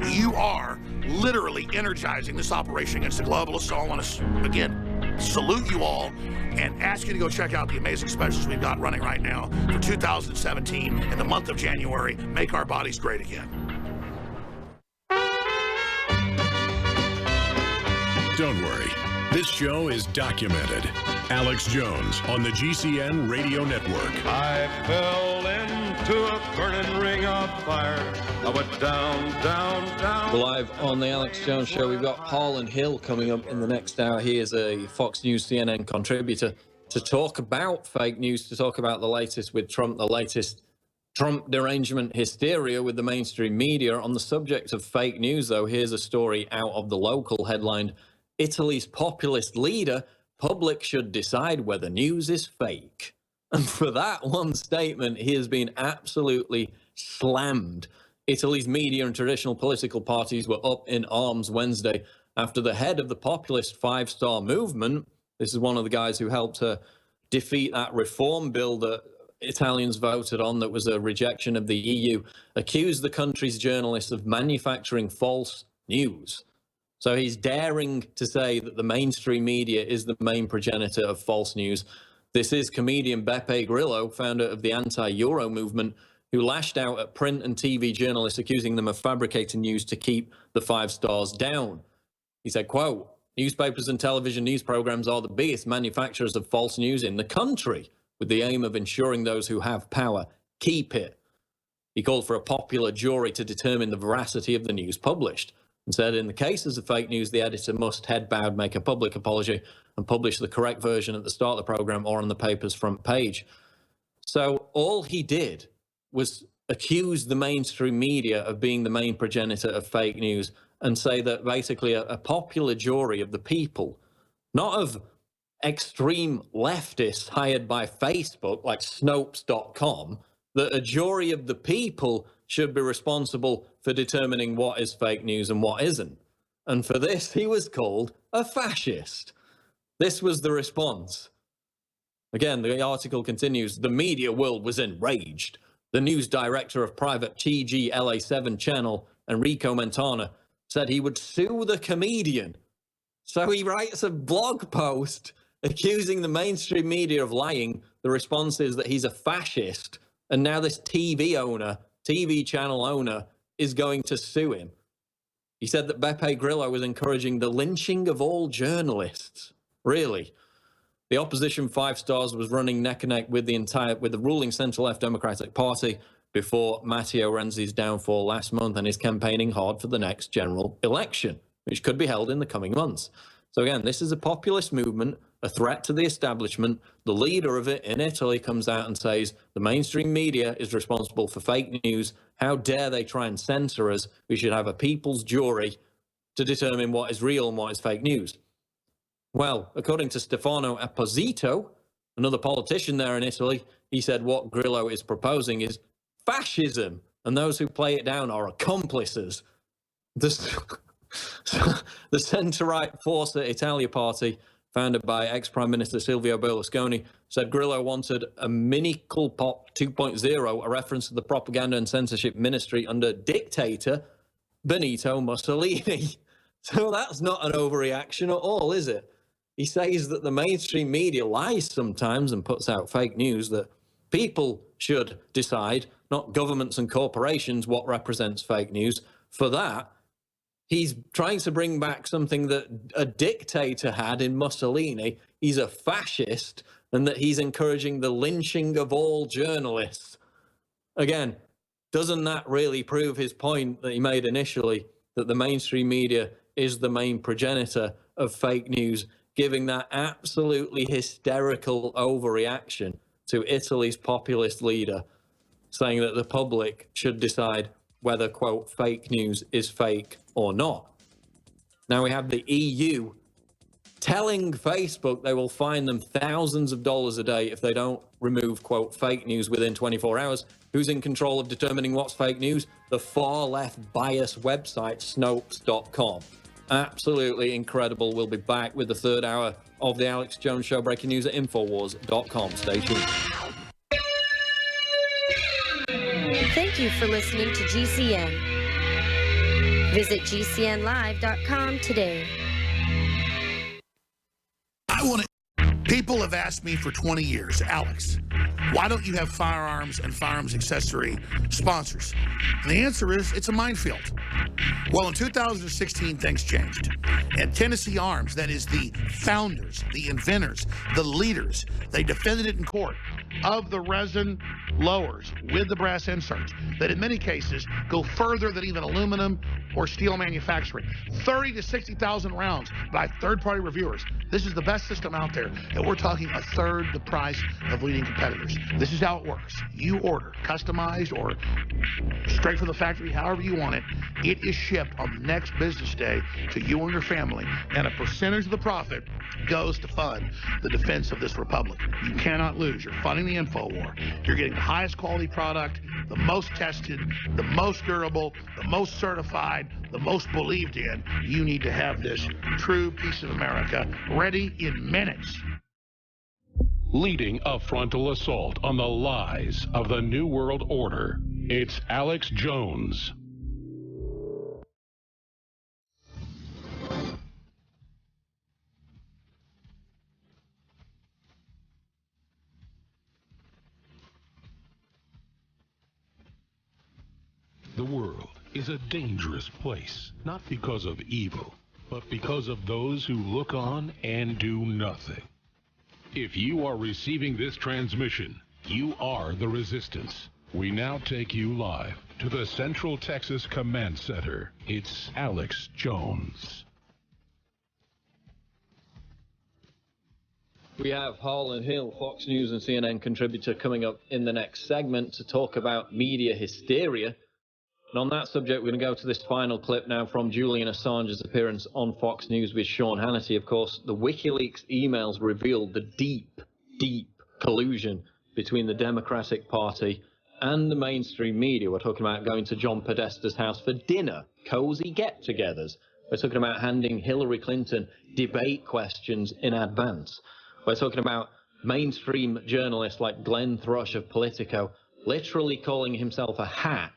You are literally energizing this operation against the globalists. So I want to, again, salute you all and ask you to go check out the amazing specials we've got running right now for 2017 in the month of January. Make our bodies great again. Don't worry. This show is documented. Alex Jones on the GCN Radio Network. I fell into a burning ring of fire. I went down, down, down. We're live on the Alex Jones Show. We've got Paul and Hill coming up in the next hour. He is a Fox News CNN contributor to talk about fake news, to talk about the latest with Trump, the latest Trump derangement hysteria with the mainstream media. On the subject of fake news, though, here's a story out of the local headlined, Italy's populist leader, public should decide whether news is fake. And for that one statement, he has been absolutely slammed. Italy's media and traditional political parties were up in arms Wednesday after the head of the populist Five-Star Movement, this is one of the guys who helped defeat that reform bill that Italians voted on that was a rejection of the EU, accused the country's journalists of manufacturing false news. So he's daring to say that the mainstream media is the main progenitor of false news. This is comedian Beppe Grillo, founder of the anti-Euro movement, who lashed out at print and TV journalists, accusing them of fabricating news to keep the 5 stars down. He said, quote, "Newspapers and television news programs are the biggest manufacturers of false news in the country, with the aim of ensuring those who have power keep it." He called for a popular jury to determine the veracity of the news published. and said in the cases of fake news, the editor must head bowed make a public apology and publish the correct version at the start of the program or on the paper's front page. So all he did was accuse the mainstream media of being the main progenitor of fake news and say that basically a popular jury of the people, not of extreme leftists hired by Facebook like Snopes.com, that a jury of the people should be responsible for determining what is fake news and what isn't. And for this, he was called a fascist. This was the response. Again, the article continues, the media world was enraged. The news director of private TGLA7 channel, Enrico Mentana, said he would sue the comedian. So he writes a blog post accusing the mainstream media of lying. The response is that he's a fascist. And now this TV channel owner, is going to sue him. He said that Beppe Grillo was encouraging the lynching of all journalists. Really? The opposition Five Stars was running neck and neck with the ruling centre-left Democratic Party before Matteo Renzi's downfall last month, and is campaigning hard for the next general election, which could be held in the coming months. So again, this is a populist movement, a threat to the establishment. The leader of it in Italy comes out and says the mainstream media is responsible for fake news. How dare they try and censor us? We should have a people's jury to determine what is real and what is fake news. Well, according to Stefano Esposito, another politician there in Italy, he said what Grillo is proposing is fascism, and those who play it down are accomplices. The centre-right Forza Italia party, founded by ex-Prime Minister Silvio Berlusconi, said Grillo wanted a mini Cool Pop 2.0, a reference to the propaganda and censorship ministry under dictator Benito Mussolini. So that's not an overreaction at all, is it? He says that the mainstream media lies sometimes and puts out fake news, that people should decide, not governments and corporations, what represents fake news. For that, he's trying to bring back something that a dictator had in Mussolini. He's a fascist, and that he's encouraging the lynching of all journalists. Again, doesn't that really prove his point that he made initially, that the mainstream media is the main progenitor of fake news, giving that absolutely hysterical overreaction to Italy's populist leader, saying that the public should decide whether, quote, fake news is fake or not. Now we have the EU telling Facebook they will fine them thousands of dollars a day if they don't remove, quote, fake news within 24 hours. Who's in control of determining what's fake news? The far-left bias website, Snopes.com. Absolutely incredible. We'll be back with the third hour of the Alex Jones Show, breaking news at Infowars.com. Stay tuned. Thank you for listening to GCN. Visit GCNlive.com today. People have asked me for 20 years, Alex, why don't you have firearms and firearms accessory sponsors? And the answer is, it's a minefield. Well, in 2016, things changed. And Tennessee Arms, that is the founders, the inventors, the leaders, they defended it in court, of the resin lowers with the brass inserts that in many cases go further than even aluminum or steel manufacturing. 30 to 60,000 rounds by third-party reviewers. This is the best system out there, and we're talking a third the price of leading competitors. This is how it works. You order customized or straight from the factory, however you want it. It is shipped on the next business day to you and your family, and a percentage of the profit goes to fund the defense of this republic. You cannot lose. You're funding the info war. You're getting the highest quality product, the most tested, the most durable, the most certified, the most believed in. You need to have this true piece of America ready in minutes. Leading a frontal assault on the lies of the New World Order, it's Alex Jones. The world is a dangerous place, not because of evil, but because of those who look on and do nothing. If you are receiving this transmission, you are the resistance. We now take you live to the Central Texas Command Center. It's Alex Jones. We have Harlan Hill, Fox News and CNN contributor, coming up in the next segment to talk about media hysteria. And on that subject, we're going to go to this final clip now from Julian Assange's appearance on Fox News with Sean Hannity. Of course, the WikiLeaks emails revealed the deep, deep collusion between the Democratic Party and the mainstream media. We're talking about going to John Podesta's house for dinner, cozy get-togethers. We're talking about handing Hillary Clinton debate questions in advance. We're talking about mainstream journalists like Glenn Thrush of Politico literally calling himself a hack,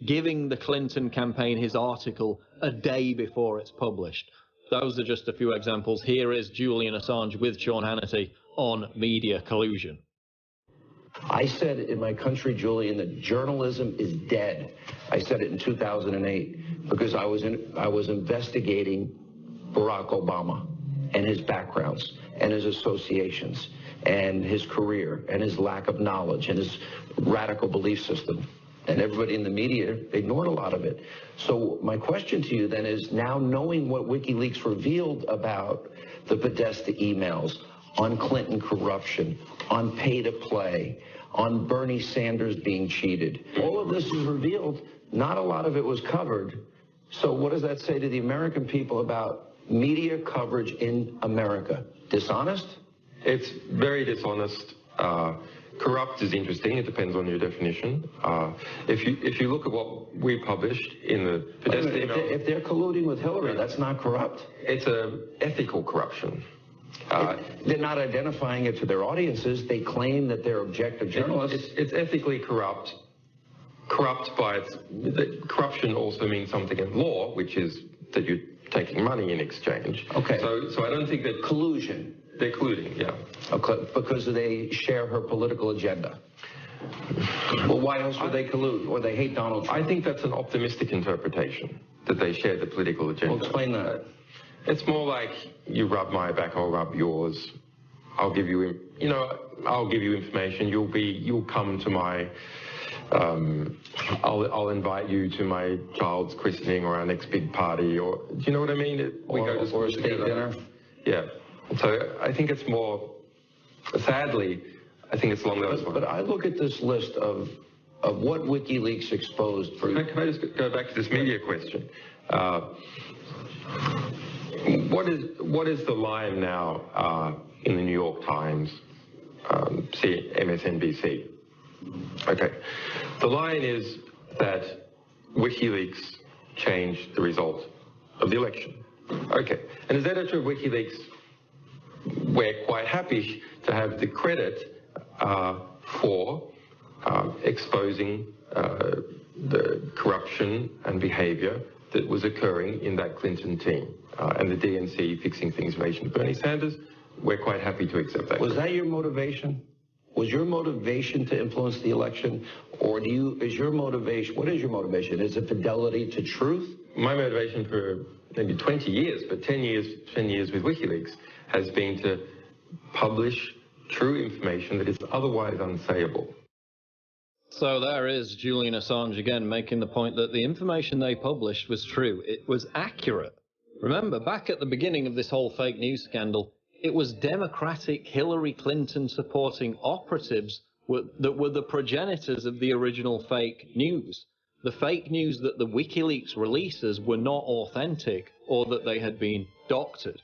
giving the Clinton campaign his article a day before it's published. Those are just a few examples. Here is Julian Assange with Sean Hannity on media collusion. I said in my country, Julian, that journalism is dead. I said it in 2008 because I was investigating Barack Obama and his backgrounds and his associations and his career and his lack of knowledge and his radical belief system. And everybody in the media ignored a lot of it. So my question to you then is, now knowing what WikiLeaks revealed about the Podesta emails, on Clinton corruption, on pay-to-play, on Bernie Sanders being cheated, all of this is revealed. Not a lot of it was covered. So what does that say to the American people about media coverage in America? Dishonest? It's very dishonest. Corrupt is interesting. It depends on your definition. If you look at what we published in the Podesta email, if they're colluding with Hillary, that's not corrupt. It's an ethical corruption. They're not identifying it to their audiences. They claim that they're objective journalists. It's ethically corrupt. Corrupt by corruption also means something in law, which is that you're taking money in exchange. Okay. So I don't think that collusion. They're colluding, yeah. Okay, because they share her political agenda. Well, why else would they collude? Or they hate Donald Trump? I think that's an optimistic interpretation, that they share the political agenda. Well, explain that. It's more like, you rub my back, I'll rub yours. I'll give you, I'll give you information. You'll come to my, I'll invite you to my child's christening or our next big party, or, do you know what I mean? We go to school or a steak dinner? Yeah. So I think it's more, sadly, I think it's along those lines. But I look at this list of what WikiLeaks exposed for... Can I just go back to this media question? What is the line now in the New York Times, MSNBC? Okay. The line is that WikiLeaks changed the result of the election. Okay. And as editor of WikiLeaks, we're quite happy to have the credit for exposing the corruption and behavior that was occurring in that Clinton team and the DNC fixing things in relation to Bernie Sanders. We're quite happy to accept that. Was that your motivation? Was your motivation to influence the election? Or is your motivation, what is your motivation? Is it fidelity to truth? My motivation for maybe 20 years, but 10 years with WikiLeaks, has been to publish true information that is otherwise unsayable. So there is Julian Assange again making the point that the information they published was true. It was accurate. Remember, back at the beginning of this whole fake news scandal, it was Democratic Hillary Clinton supporting operatives that were the progenitors of the original fake news. The fake news that the WikiLeaks releases were not authentic or that they had been doctored.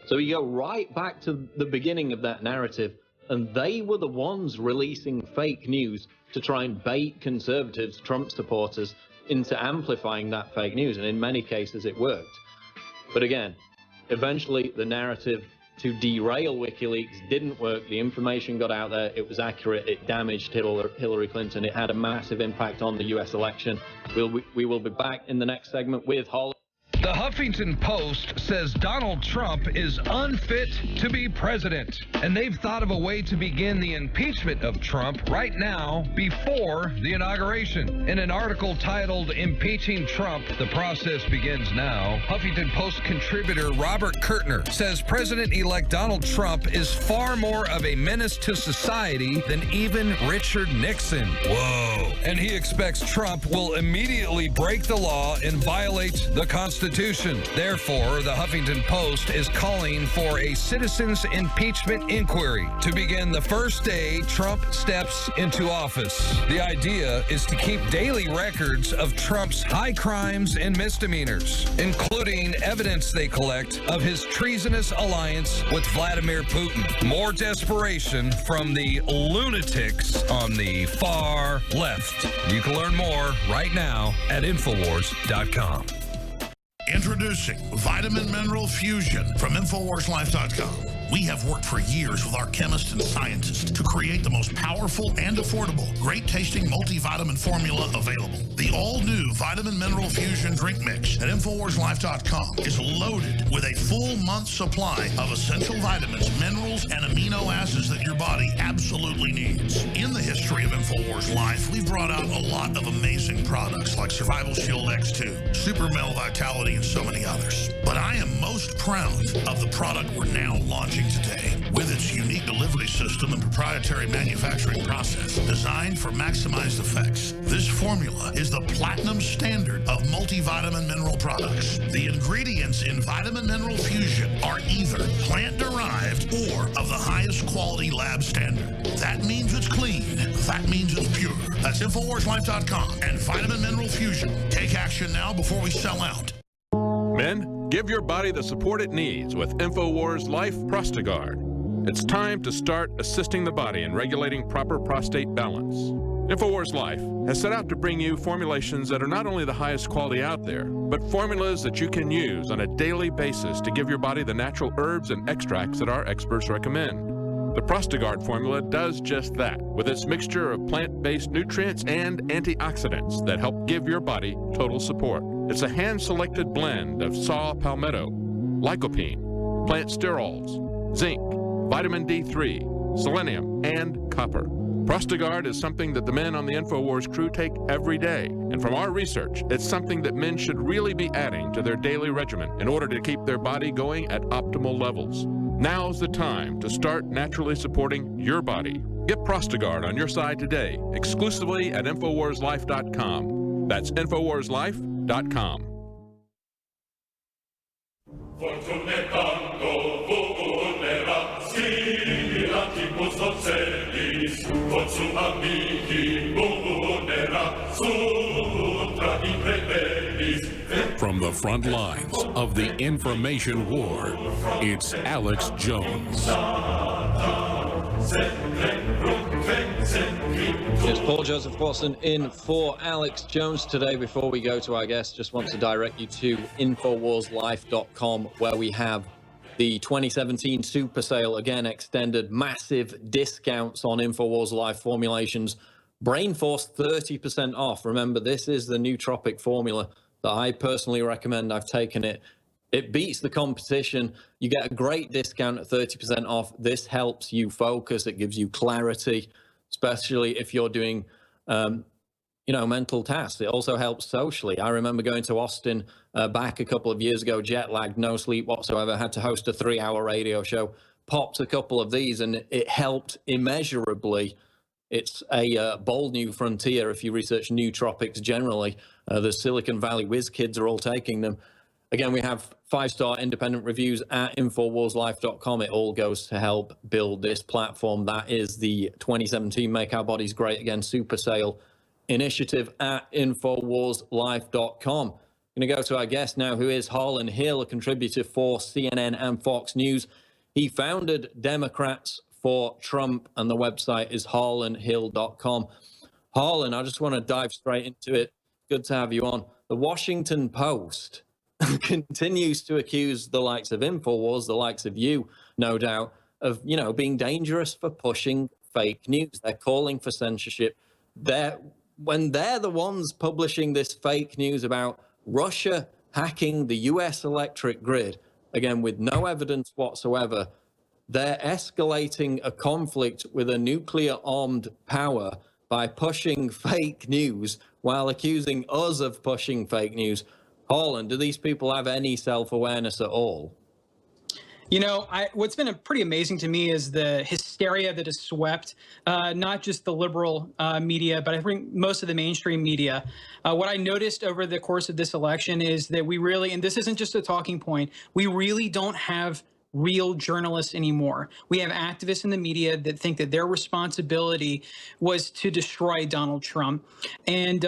So you go right back to the beginning of that narrative, and they were the ones releasing fake news to try and bait conservatives, Trump supporters, into amplifying that fake news. And in many cases, it worked. But again, eventually the narrative to derail WikiLeaks didn't work. The information got out there. It was accurate. It damaged Hillary Clinton. It had a massive impact on the U.S. election. We will be back in the next segment with Holly. The Huffington Post says Donald Trump is unfit to be president, and they've thought of a way to begin the impeachment of Trump right now before the inauguration. In an article titled Impeaching Trump, the process begins now, Huffington Post contributor Robert Kirtner says President-elect Donald Trump is far more of a menace to society than even Richard Nixon. Whoa. And he expects Trump will immediately break the law and violate the Constitution. Therefore, the Huffington Post is calling for a citizens' impeachment inquiry to begin the first day Trump steps into office. The idea is to keep daily records of Trump's high crimes and misdemeanors, including evidence they collect of his treasonous alliance with Vladimir Putin. More desperation from the lunatics on the far left. You can learn more right now at Infowars.com. Introducing Vitamin Mineral Fusion from InfoWarsLife.com. We have worked for years with our chemists and scientists to create the most powerful and affordable, great-tasting multivitamin formula available. The all-new Vitamin Mineral Fusion drink mix at InfoWarsLife.com is loaded with a full month's supply of essential vitamins, minerals, and amino acids that your body absolutely needs. In the history of InfoWars Life, we've brought out a lot of amazing products like Survival Shield X2, Super Male Vitality, and so many others. But I am most proud of the product we're now launching today. With its unique delivery system and proprietary manufacturing process designed for maximized effects, this formula is the platinum standard of multivitamin mineral products. The ingredients in Vitamin Mineral Fusion are either plant-derived or of the highest quality lab standard. That means it's clean. That means it's pure. That's InfoWarsLife.com and Vitamin Mineral Fusion. Take action now before we sell out. Men, give your body the support it needs with InfoWars Life Prostagard. It's time to start assisting the body in regulating proper prostate balance. InfoWars Life has set out to bring you formulations that are not only the highest quality out there, but formulas that you can use on a daily basis to give your body the natural herbs and extracts that our experts recommend. The Prostagard formula does just that, with its mixture of plant-based nutrients and antioxidants that help give your body total support. It's a hand-selected blend of saw palmetto, lycopene, plant sterols, zinc, vitamin D3, selenium, and copper. Prostagard is something that the men on the InfoWars crew take every day, and from our research, it's something that men should really be adding to their daily regimen in order to keep their body going at optimal levels. Now's the time to start naturally supporting your body. Get Prostagard on your side today, exclusively at InfoWarsLife.com. That's InfoWarsLife.com. From the front lines of the information war, it's Alex Jones. It's Paul Joseph Watson in for Alex Jones today. Before we go to our guest, just want to direct you to InfoWarsLife.com, where we have the 2017 Super Sale, again extended, massive discounts on InfoWars Life formulations. Brain Force 30% off. Remember, this is the nootropic formula that I personally recommend. I've taken it. It beats the competition. You get a great discount at 30% off. This helps you focus. It gives you clarity, especially if you're doing, mental tasks. It also helps socially. I remember going to Austin back a couple of years ago, jet lagged, no sleep whatsoever, had to host a 3-hour radio show, popped a couple of these, and it helped immeasurably. It's a bold new frontier if you research nootropics generally. The Silicon Valley whiz kids are all taking them. Again, we have 5-star independent reviews at InfoWarsLife.com. It all goes to help build this platform. That is the 2017 Make Our Bodies Great Again Super Sale initiative at InfoWarsLife.com. I'm going to go to our guest now, who is Harlan Hill, a contributor for CNN and Fox News. He founded Democrats for Trump, and the website is harlanhill.com. Harlan, I just want to dive straight into it. Good to have you on. The Washington Post continues to accuse the likes of InfoWars, the likes of you, no doubt, of, being dangerous for pushing fake news. They're calling for censorship. When they're the ones publishing this fake news about Russia hacking the US electric grid, again, with no evidence whatsoever. They're escalating a conflict with a nuclear-armed power by pushing fake news while accusing us of pushing fake news. Holland, do these people have any self-awareness at all? You know, what's been pretty amazing to me is the hysteria that has swept not just the liberal media, but I think most of the mainstream media. What I noticed over the course of this election is that we really, and this isn't just a talking point, we really don't have real journalists anymore. We have activists in the media that think that their responsibility was to destroy Donald Trump. And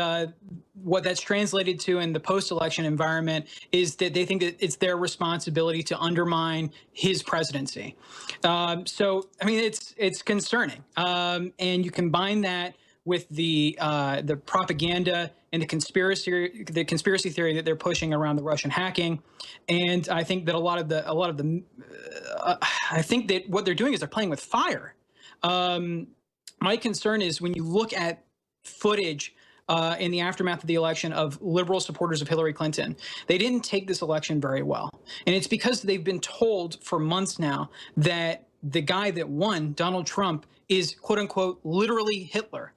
what that's translated to in the post-election environment is that they think that it's their responsibility to undermine his presidency. So, I mean, it's concerning. And you combine that with the propaganda and the conspiracy theory that they're pushing around the Russian hacking, and I think that a lot of the I think that what they're doing is they're playing with fire. My concern is when you look at footage in the aftermath of the election of liberal supporters of Hillary Clinton, they didn't take this election very well, and it's because they've been told for months now that the guy that won, Donald Trump, is quote unquote literally Hitler.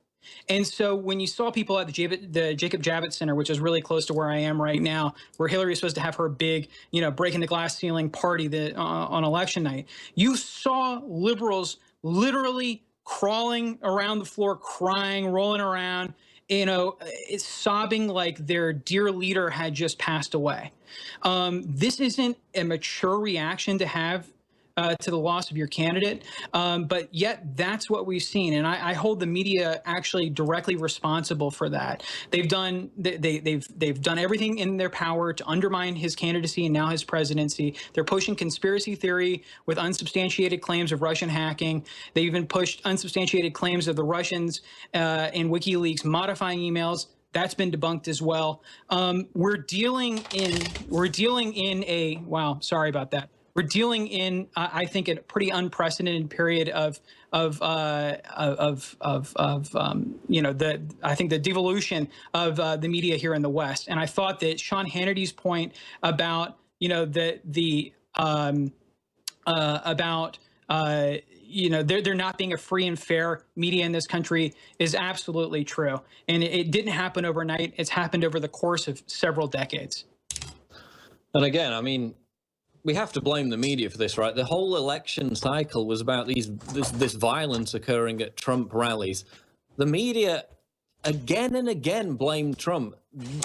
And so when you saw people at the Jacob Javits Center, which is really close to where I am right now, where Hillary is supposed to have her big, breaking the glass ceiling party on election night, you saw liberals literally crawling around the floor, crying, rolling around, it's sobbing like their dear leader had just passed away. This isn't a mature reaction to have to the loss of your candidate, but yet that's what we've seen, and I hold the media actually directly responsible for that. They've done everything in their power to undermine his candidacy and now his presidency. They're pushing conspiracy theory with unsubstantiated claims of Russian hacking. They even pushed unsubstantiated claims of the Russians in WikiLeaks modifying emails. That's been debunked as well. We're dealing in a wow. Sorry about that. We're dealing in, I think, a pretty unprecedented period of I think the devolution of the media here in the West. And I thought that Sean Hannity's point about, there not being a free and fair media in this country is absolutely true. And it didn't happen overnight. It's happened over the course of several decades. And again, I mean, we have to blame the media for this, right? The whole election cycle was about this violence occurring at Trump rallies. The media again and again blamed Trump,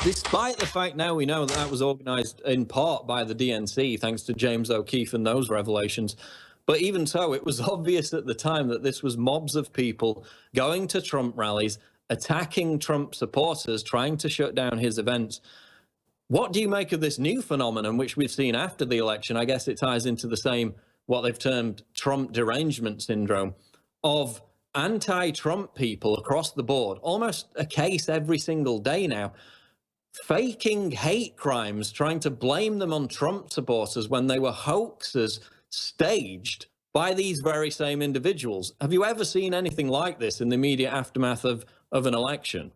despite the fact now we know that was organized in part by the DNC, thanks to James O'Keefe and those revelations. But even so, it was obvious at the time that this was mobs of people going to Trump rallies, attacking Trump supporters, trying to shut down his events. What do you make of this new phenomenon, which we've seen after the election? I guess it ties into the same, what they've termed Trump derangement syndrome, of anti-Trump people across the board, almost a case every single day now, faking hate crimes, trying to blame them on Trump supporters when they were hoaxes staged by these very same individuals. Have you ever seen anything like this in the immediate aftermath of an election?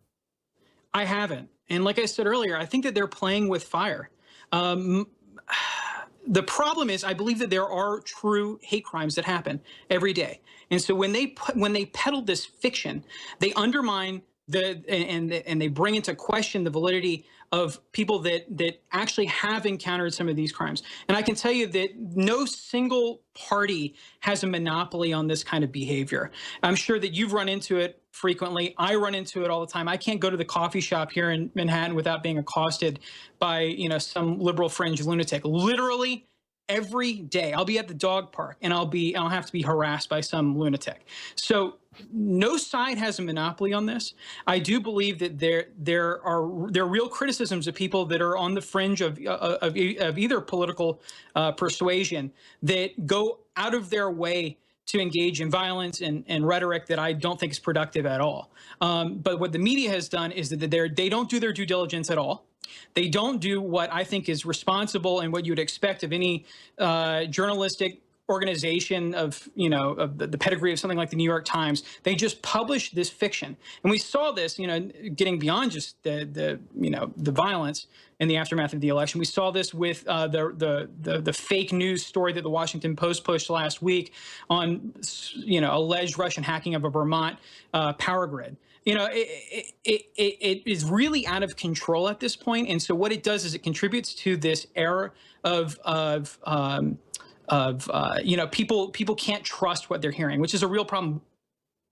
I haven't. And like I said earlier, I think that they're playing with fire. The problem is, I believe that there are true hate crimes that happen every day. And so when they peddle this fiction, they undermine and they bring into question the validity of people that actually have encountered some of these crimes. And I can tell you that no single party has a monopoly on this kind of behavior. I'm sure that you've run into it frequently. I run into it all the time. I can't go to the coffee shop here in Manhattan without being accosted by, some liberal fringe lunatic. Literally every day. I'll be at the dog park and I'll have to be harassed by some lunatic. So no side has a monopoly on this. I do believe that there are real criticisms of people that are on the fringe of either political persuasion that go out of their way to engage in violence and rhetoric that I don't think is productive at all. But what the media has done is that they don't do their due diligence at all. They don't do what I think is responsible and what you would expect of any journalistic organization of, of the pedigree of something like the New York Times, they just published this fiction. And we saw this, getting beyond just the violence in the aftermath of the election. We saw this with the fake news story that the Washington Post pushed last week on, alleged Russian hacking of a Vermont power grid. It is really out of control at this point. And so what it does is it contributes to this era of people can't trust what they're hearing, which is a real problem.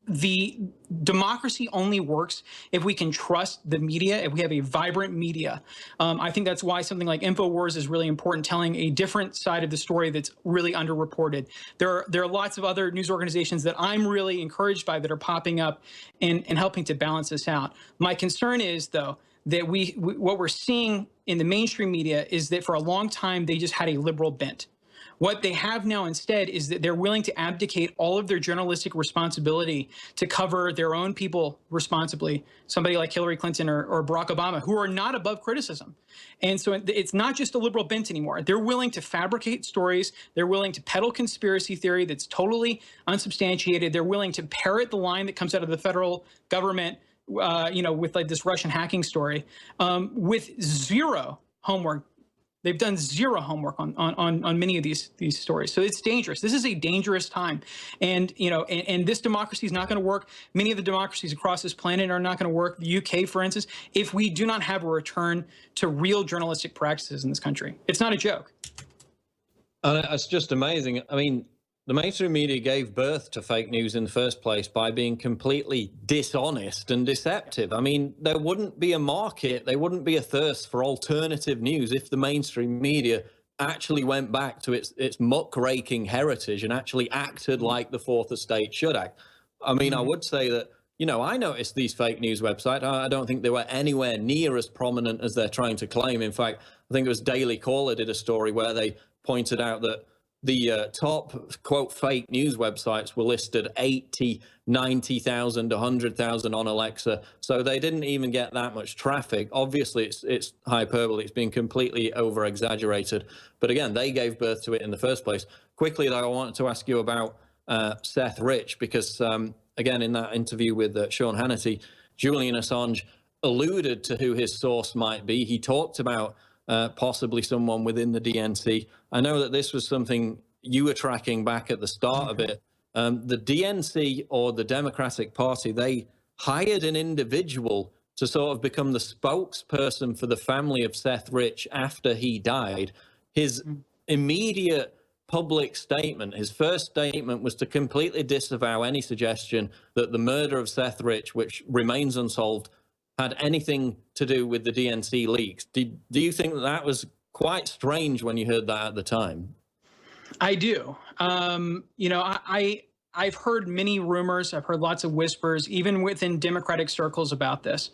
The democracy only works if we can trust the media, if we have a vibrant media. I think that's why something like InfoWars is really important, telling a different side of the story that's really underreported. There are lots of other news organizations that I'm really encouraged by that are popping up and helping to balance this out. My concern is, though, that what we're seeing in the mainstream media is that for a long time, they just had a liberal bent. What they have now instead is that they're willing to abdicate all of their journalistic responsibility to cover their own people responsibly, somebody like Hillary Clinton or Barack Obama, who are not above criticism. And so it's not just a liberal bent anymore. They're willing to fabricate stories. They're willing to peddle conspiracy theory that's totally unsubstantiated. They're willing to parrot the line that comes out of the federal government, with like this Russian hacking story, with zero homework. They've done zero homework on many of these stories. So it's dangerous. This is a dangerous time. And, and this democracy is not going to work. Many of the democracies across this planet are not going to work. The UK, for instance, if we do not have a return to real journalistic practices in this country. It's not a joke. And it's just amazing. I mean, the mainstream media gave birth to fake news in the first place by being completely dishonest and deceptive. I mean, there wouldn't be a market, there wouldn't be a thirst for alternative news if the mainstream media actually went back to its muckraking heritage and actually acted like the Fourth Estate should act. I mean, I would say that, I noticed these fake news websites. I don't think they were anywhere near as prominent as they're trying to claim. In fact, I think it was Daily Caller did a story where they pointed out that the top, quote, fake news websites were listed 80, 90,000, 100,000 on Alexa. So they didn't even get that much traffic. Obviously, it's hyperbole. It's been completely over-exaggerated. But again, they gave birth to it in the first place. Quickly, though, I wanted to ask you about Seth Rich, because, again, in that interview with Sean Hannity, Julian Assange alluded to who his source might be. He talked about possibly someone within the DNC. I know that this was something you were tracking back at the start of it. The DNC, or the Democratic Party, they hired an individual to sort of become the spokesperson for the family of Seth Rich after he died. His immediate public statement, his first statement, was to completely disavow any suggestion that the murder of Seth Rich, which remains unsolved, had anything to do with the DNC leaks. Do you think that was quite strange when you heard that at the time? I do. I've heard many rumors. I've heard lots of whispers, even within Democratic circles, about this.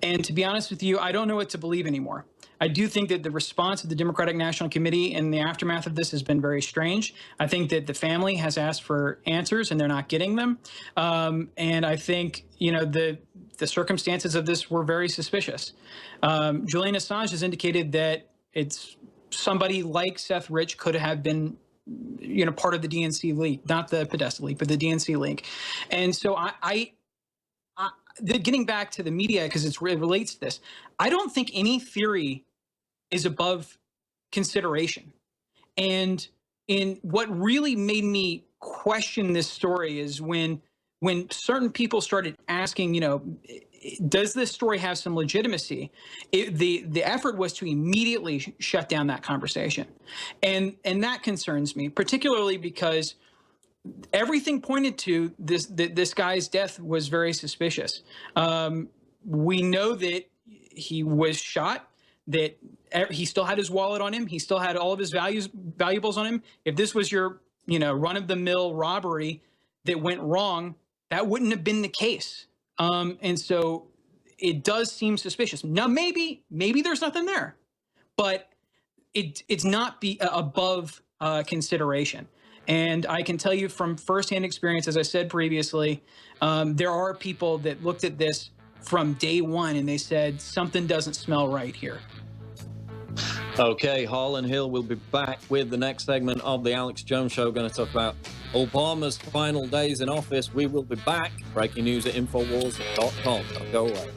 And to be honest with you, I don't know what to believe anymore. I do think that the response of the Democratic National Committee in the aftermath of this has been very strange. I think that the family has asked for answers and they're not getting them. And I think, the circumstances of this were very suspicious. Julian Assange has indicated that it's somebody like Seth Rich could have been, part of the DNC leak, not the Podesta leak, but the DNC leak. And so getting back to the media, because it relates to this, I don't think any theory is above consideration. And what really made me question this story is when certain people started asking, does this story have some legitimacy? The effort was to immediately shut down that conversation. And that concerns me, particularly because everything pointed to this guy's death was very suspicious. We know that he was shot, that he still had his wallet on him. He still had all of his valuables on him. If this was your, run-of-the-mill robbery that went wrong, that wouldn't have been the case. And so it does seem suspicious. Now, maybe there's nothing there, but it's not above consideration. And I can tell you from firsthand experience, as I said previously, there are people that looked at this from day one and they said, something doesn't smell right here. Okay, Hall and Hill will be back with the next segment of the Alex Jones Show. Going to talk about Obama's final days in office. We will be back. Breaking news at Infowars.com. Don't go away.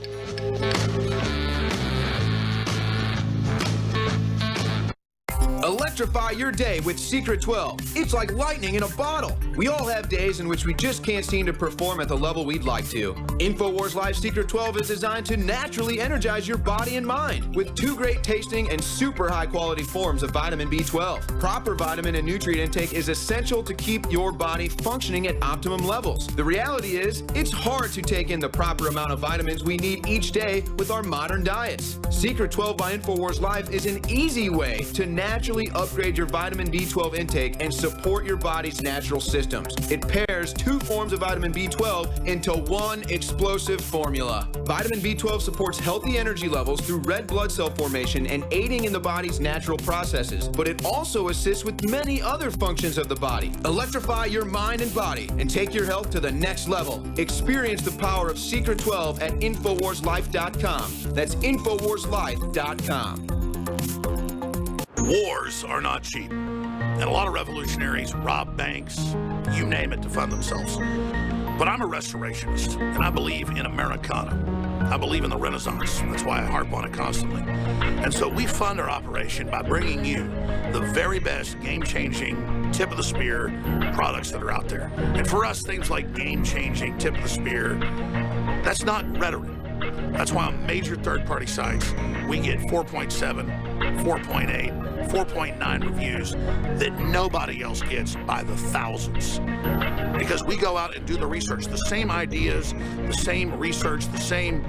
Electrify your day with Secret 12. It's like lightning in a bottle. We all have days in which we just can't seem to perform at the level we'd like to. InfoWars Live Secret 12 is designed to naturally energize your body and mind with 2 great tasting and super high quality forms of vitamin B12. Proper vitamin and nutrient intake is essential to keep your body functioning at optimum levels. The reality is, it's hard to take in the proper amount of vitamins we need each day with our modern diets. Secret 12 by InfoWars Live is an easy way to naturally upgrade your vitamin B12 intake and support your body's natural systems. It pairs 2 forms of vitamin B12 into one explosive formula. Vitamin B12 supports healthy energy levels through red blood cell formation and aiding in the body's natural processes, but it also assists with many other functions of the body. Electrify your mind and body and take your health to the next level. Experience the power of Secret 12 at InfoWarsLife.com. That's InfoWarsLife.com. Wars are not cheap. And a lot of revolutionaries rob banks, you name it, to fund themselves. But I'm a restorationist, and I believe in Americana. I believe in the Renaissance. That's why I harp on it constantly. And so we fund our operation by bringing you the very best game-changing, tip-of-the-spear products that are out there. And for us, things like game-changing, tip-of-the-spear, that's not rhetoric. That's why on major third-party sites, we get 4.7, 4.8, 4.9 reviews that nobody else gets by the thousands. Because we go out and do the research, the same ideas, the same research, the same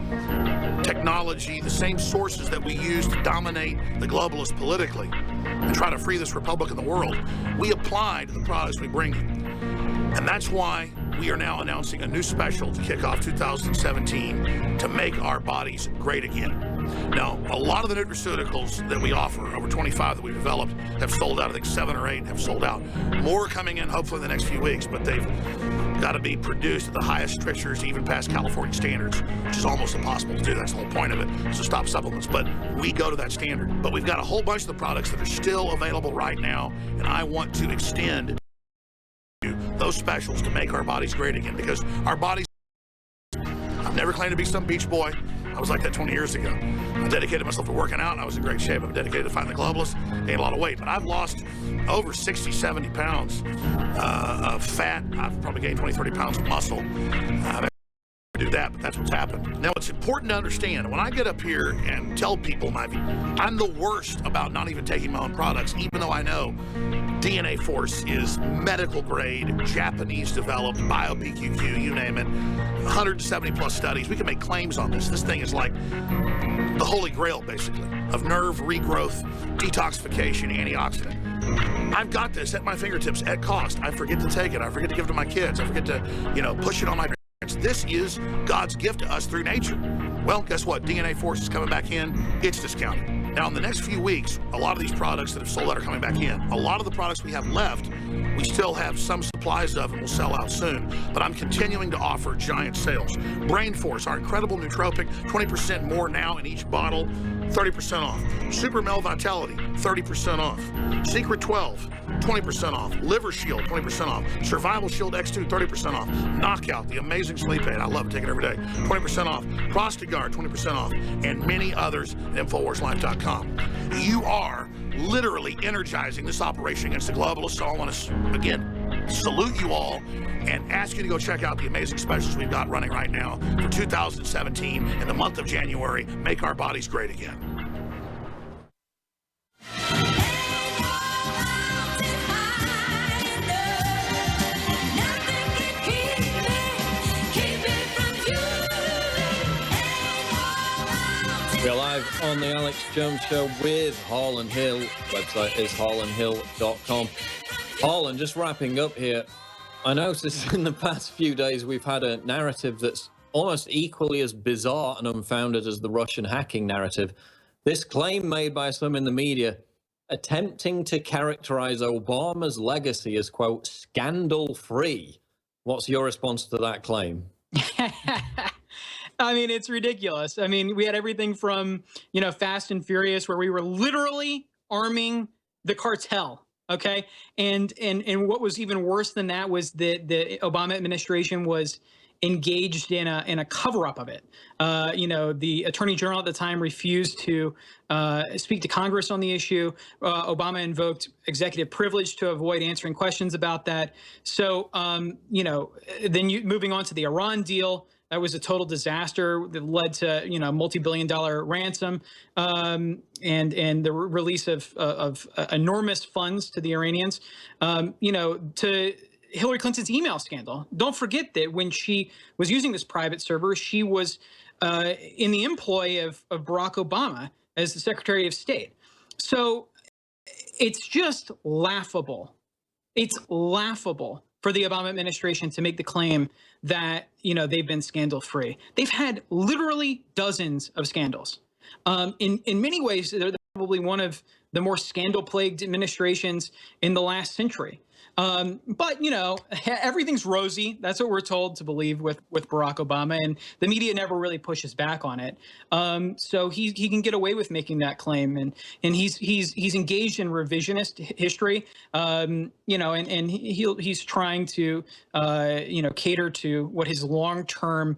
technology, the same sources that we use to dominate the globalists politically and try to free this republic in the world, we apply to the products we bring you. And that's why we are now announcing a new special to kick off 2017 to make our bodies great again. Now, a lot of the nutraceuticals that we offer, over 25 that we've developed, have sold out. I think 7 or 8 have sold out. More are coming in hopefully in the next few weeks, but they've got to be produced at the highest strictures, even past California standards, which is almost impossible to do. That's the whole point of it, is to stop supplements. But we go to that standard. But we've got a whole bunch of the products that are still available right now, and I want to extend those specials to make our bodies great again, because our bodies, I've never claimed to be some beach boy. I was like that 20 years ago. I dedicated myself to working out, and I was in great shape. I'm dedicated to fighting the globalists, gained a lot of weight, but I've lost over 60, 70 pounds of fat. I've probably gained 20, 30 pounds of muscle. Do that, but that's what's happened. Now, it's important to understand, when I get up here and tell people my view, I'm the worst about not even taking my own products, even though I know DNA Force is medical grade, Japanese developed, bio-PQQ, you name it, 170 plus studies. We can make claims on this. This thing is like the holy grail, basically, of nerve regrowth, detoxification, antioxidant. I've got this at my fingertips at cost. I forget to take it. I forget to give it to my kids. I forget to, push it on my parents. This is God's gift to us through nature. Well, guess what? DNA Force is coming back in. It's discounted. Now, in the next few weeks, a lot of these products that have sold out are coming back in. A lot of the products we have left, we still have some supplies of and will sell out soon. But I'm continuing to offer giant sales. Brain Force, our incredible nootropic, 20% more now in each bottle, 30% off. Super Mel Vitality, 30% off. Secret 12, 20% off. Liver Shield, 20% off. Survival Shield X2, 30% off. Knockout, the amazing sleep aid. I love it, take it every day. 20% off. Prostagard, 20% off. And many others at InfoWarsLife.com. You are literally energizing this operation against the globalists. So I want to, again, salute you all and ask you to go check out the amazing specials we've got running right now for 2017 in the month of January. Make our bodies great again. We're live on the Alex Jones Show with Hall and Hill. Website is hallandhill.com. Hall, and just wrapping up here, I noticed in the past few days we've had a narrative that's almost equally as bizarre and unfounded as the Russian hacking narrative. This claim made by some in the media attempting to characterize Obama's legacy as, quote, scandal-free. What's your response to that claim? I mean, it's ridiculous. I mean, we had everything from, Fast and Furious, where we were literally arming the cartel. Okay, and what was even worse than that was that the Obama administration was engaged in a cover-up of it. The attorney general at the time refused to speak to Congress on the issue. Obama invoked executive privilege to avoid answering questions about that. So, then moving on to the Iran deal, that was a total disaster that led to, multi-billion-dollar ransom and the release of enormous funds to the Iranians. To Hillary Clinton's email scandal. Don't forget that when she was using this private server, she was in the employ of Barack Obama as the Secretary of State. So it's just laughable. It's laughable for the Obama administration to make the claim that, they've been scandal-free. They've had literally dozens of scandals. In many ways, they're probably one of the more scandal-plagued administrations in the last century. But everything's rosy. That's what we're told to believe with Barack Obama, and the media never really pushes back on it. So he can get away with making that claim, and he's engaged in revisionist history. And he's trying to cater to what his long-term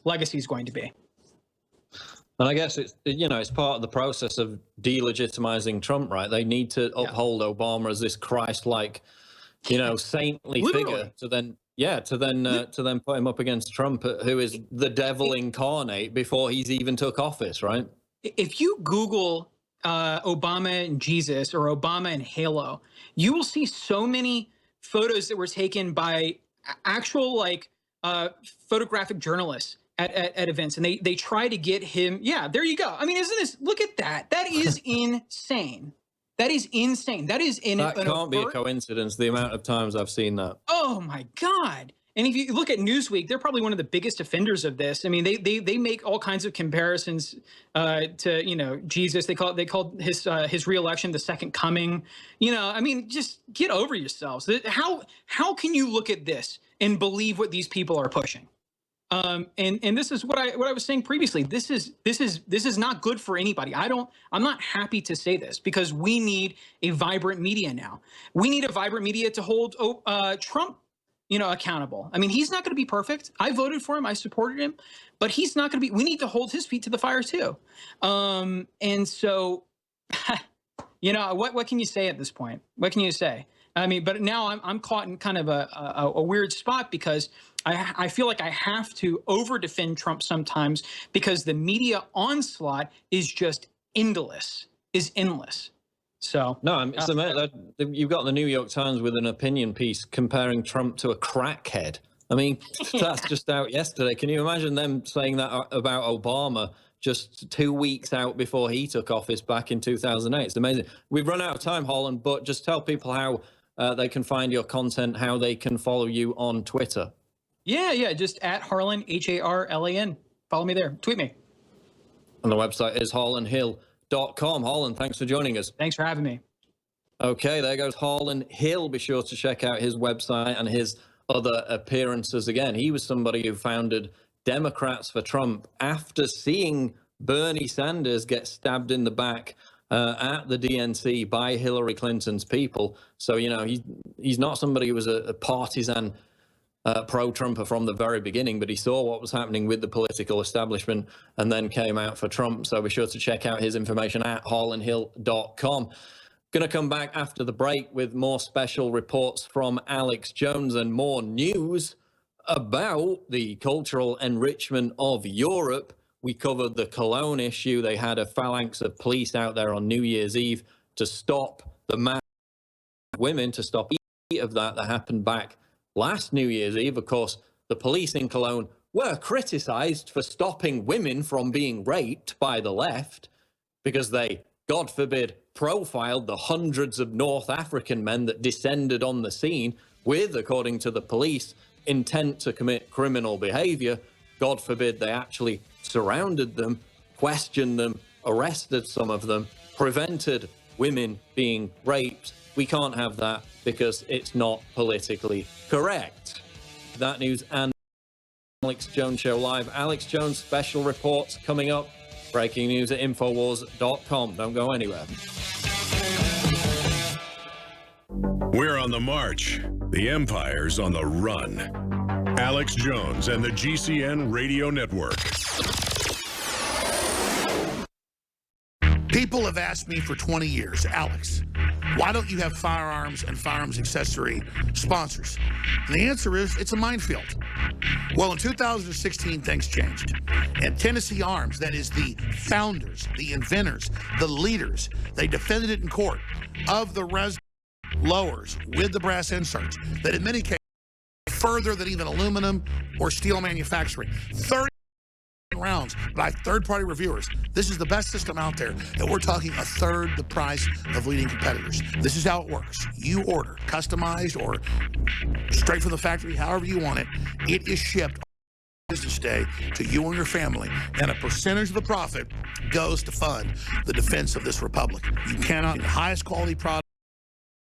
legacy is going to be. And I guess it's part of the process of delegitimizing Trump, right? They need to uphold Obama as this Christ-like, saintly figure to then put him up against Trump, who is the devil incarnate before he's even took office, right? If you Google Obama and Jesus or Obama and Halo, you will see so many photos that were taken by actual photographic journalists at events, and they try to get him. Yeah, there you go. I mean, isn't this? Look at that. That is insane. That is insane. That is that can't be a coincidence. The amount of times I've seen that. Oh my God. And if you look at Newsweek, they're probably one of the biggest offenders of this. I mean, they make all kinds of comparisons to Jesus. They called his reelection the second coming. I mean, just get over yourselves. How can you look at this and believe what these people are pushing? And this is what I was saying previously. This is not good for anybody. I'm not happy to say this because we need a vibrant media now. We need a vibrant media to hold Trump, accountable. I mean, he's not going to be perfect. I voted for him. I supported him, but he's not going to be. We need to hold his feet to the fire too. And so, what can you say at this point? What can you say? I mean, but now I'm caught in kind of a weird spot because I feel like I have to over-defend Trump sometimes because the media onslaught is just endless. So no, you've got the New York Times with an opinion piece comparing Trump to a crackhead. I mean, that's just out yesterday. Can you imagine them saying that about Obama just 2 weeks out before he took office back in 2008? It's amazing. We've run out of time, Holland, but just tell people how they can find your content, how they can follow you on Twitter. Yeah, just at Harlan, Harlan. Follow me there. Tweet me. And the website is harlanhill.com. Harlan, thanks for joining us. Thanks for having me. Okay, there goes Harlan Hill. Be sure to check out his website and his other appearances. Again, he was somebody who founded Democrats for Trump after seeing Bernie Sanders get stabbed in the back at the DNC by Hillary Clinton's people. So, he's not somebody who was a partisan pro-Trumper from the very beginning, but he saw what was happening with the political establishment and then came out for Trump. So be sure to check out his information at harlanhill.com. Going to come back after the break with more special reports from Alex Jones and more news about the cultural enrichment of Europe. We covered the Cologne issue. They had a phalanx of police out there on New Year's Eve to stop the mass women, to stop of that happened back last New Year's Eve. Of course, the police in Cologne were criticized for stopping women from being raped by the left because they, God forbid, profiled the hundreds of North African men that descended on the scene with, according to the police, intent to commit criminal behavior. God forbid they actually surrounded them, questioned them, arrested some of them, prevented women being raped. We can't have that because it's not politically correct. That news and Alex Jones Show Live. Alex Jones special reports coming up Breaking news at Infowars.com. Don't go anywhere. We're on the march. The empire's on the run. Alex Jones and the GCN Radio Network. People have asked me for 20 years, Alex, why don't you have firearms and firearms accessory sponsors? And the answer is, it's a minefield. Well, in 2016, things changed. And Tennessee Arms, that is the founders, the inventors, the leaders, they defended it in court of the resin lowers with the brass inserts that in many cases further than even aluminum or steel manufacturing. 30 rounds by third-party reviewers. This is the best system out there, and we're talking a third the price of leading competitors. This is how it works. You order customized or straight from the factory, however you want it. It is shipped on business day to you and your family, and a percentage of the profit goes to fund the defense of this republic. You cannot, the highest quality product,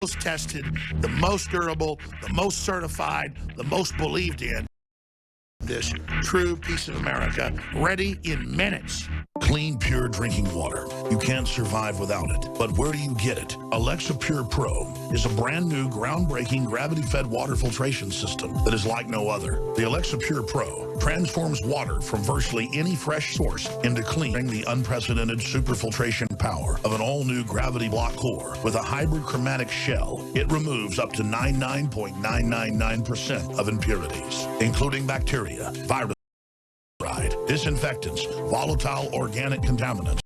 most tested, the most durable, the most certified, the most believed in. This true piece of America, ready in minutes. Clean, pure drinking water. You can't survive without it. But where do you get it? Alexa Pure Pro is a brand new, groundbreaking, gravity-fed water filtration system that is like no other. The Alexa Pure Pro transforms water from virtually any fresh source into clean, the unprecedented superfiltration power of an all-new gravity block core with a hybrid chromatic shell. It removes up to 99.999% of impurities, including bacteria, virus, disinfectants, volatile organic contaminants,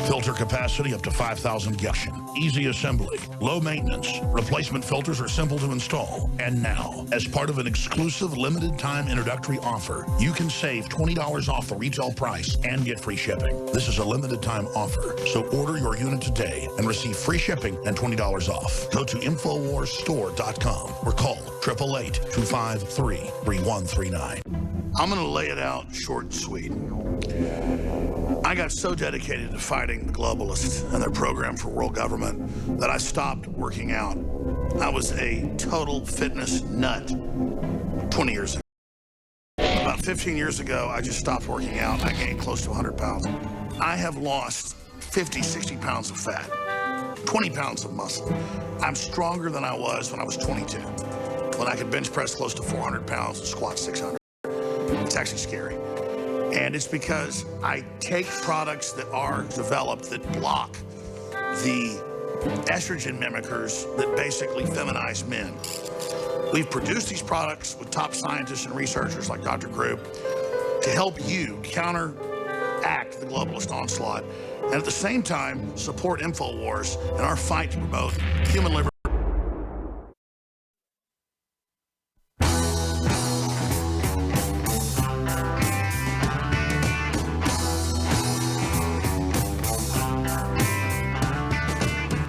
filter capacity up to 5,000 gallons, easy assembly, low maintenance, replacement filters are simple to install. And now, as part of an exclusive limited time introductory offer, you can save $20 off the retail price and get free shipping. This is a limited time offer, so order your unit today and receive free shipping and $20 off. Go to InfoWarsStore.com or call 888-253-3139. I'm going to lay it out short and sweet. I got so dedicated to fighting the globalists and their program for world government that I stopped working out. I was a total fitness nut 20 years ago. About 15 years ago, I just stopped working out. I gained close to 100 pounds. I have lost 50, 60 pounds of fat, 20 pounds of muscle. I'm stronger than I was when I was 22, when I could bench press close to 400 pounds and squat 600. It's actually scary. And it's because I take products that are developed that block the estrogen mimickers that basically feminize men. We've produced these products with top scientists and researchers like Dr. Group to help you counteract the globalist onslaught and at the same time support InfoWars in our fight to promote human liberty.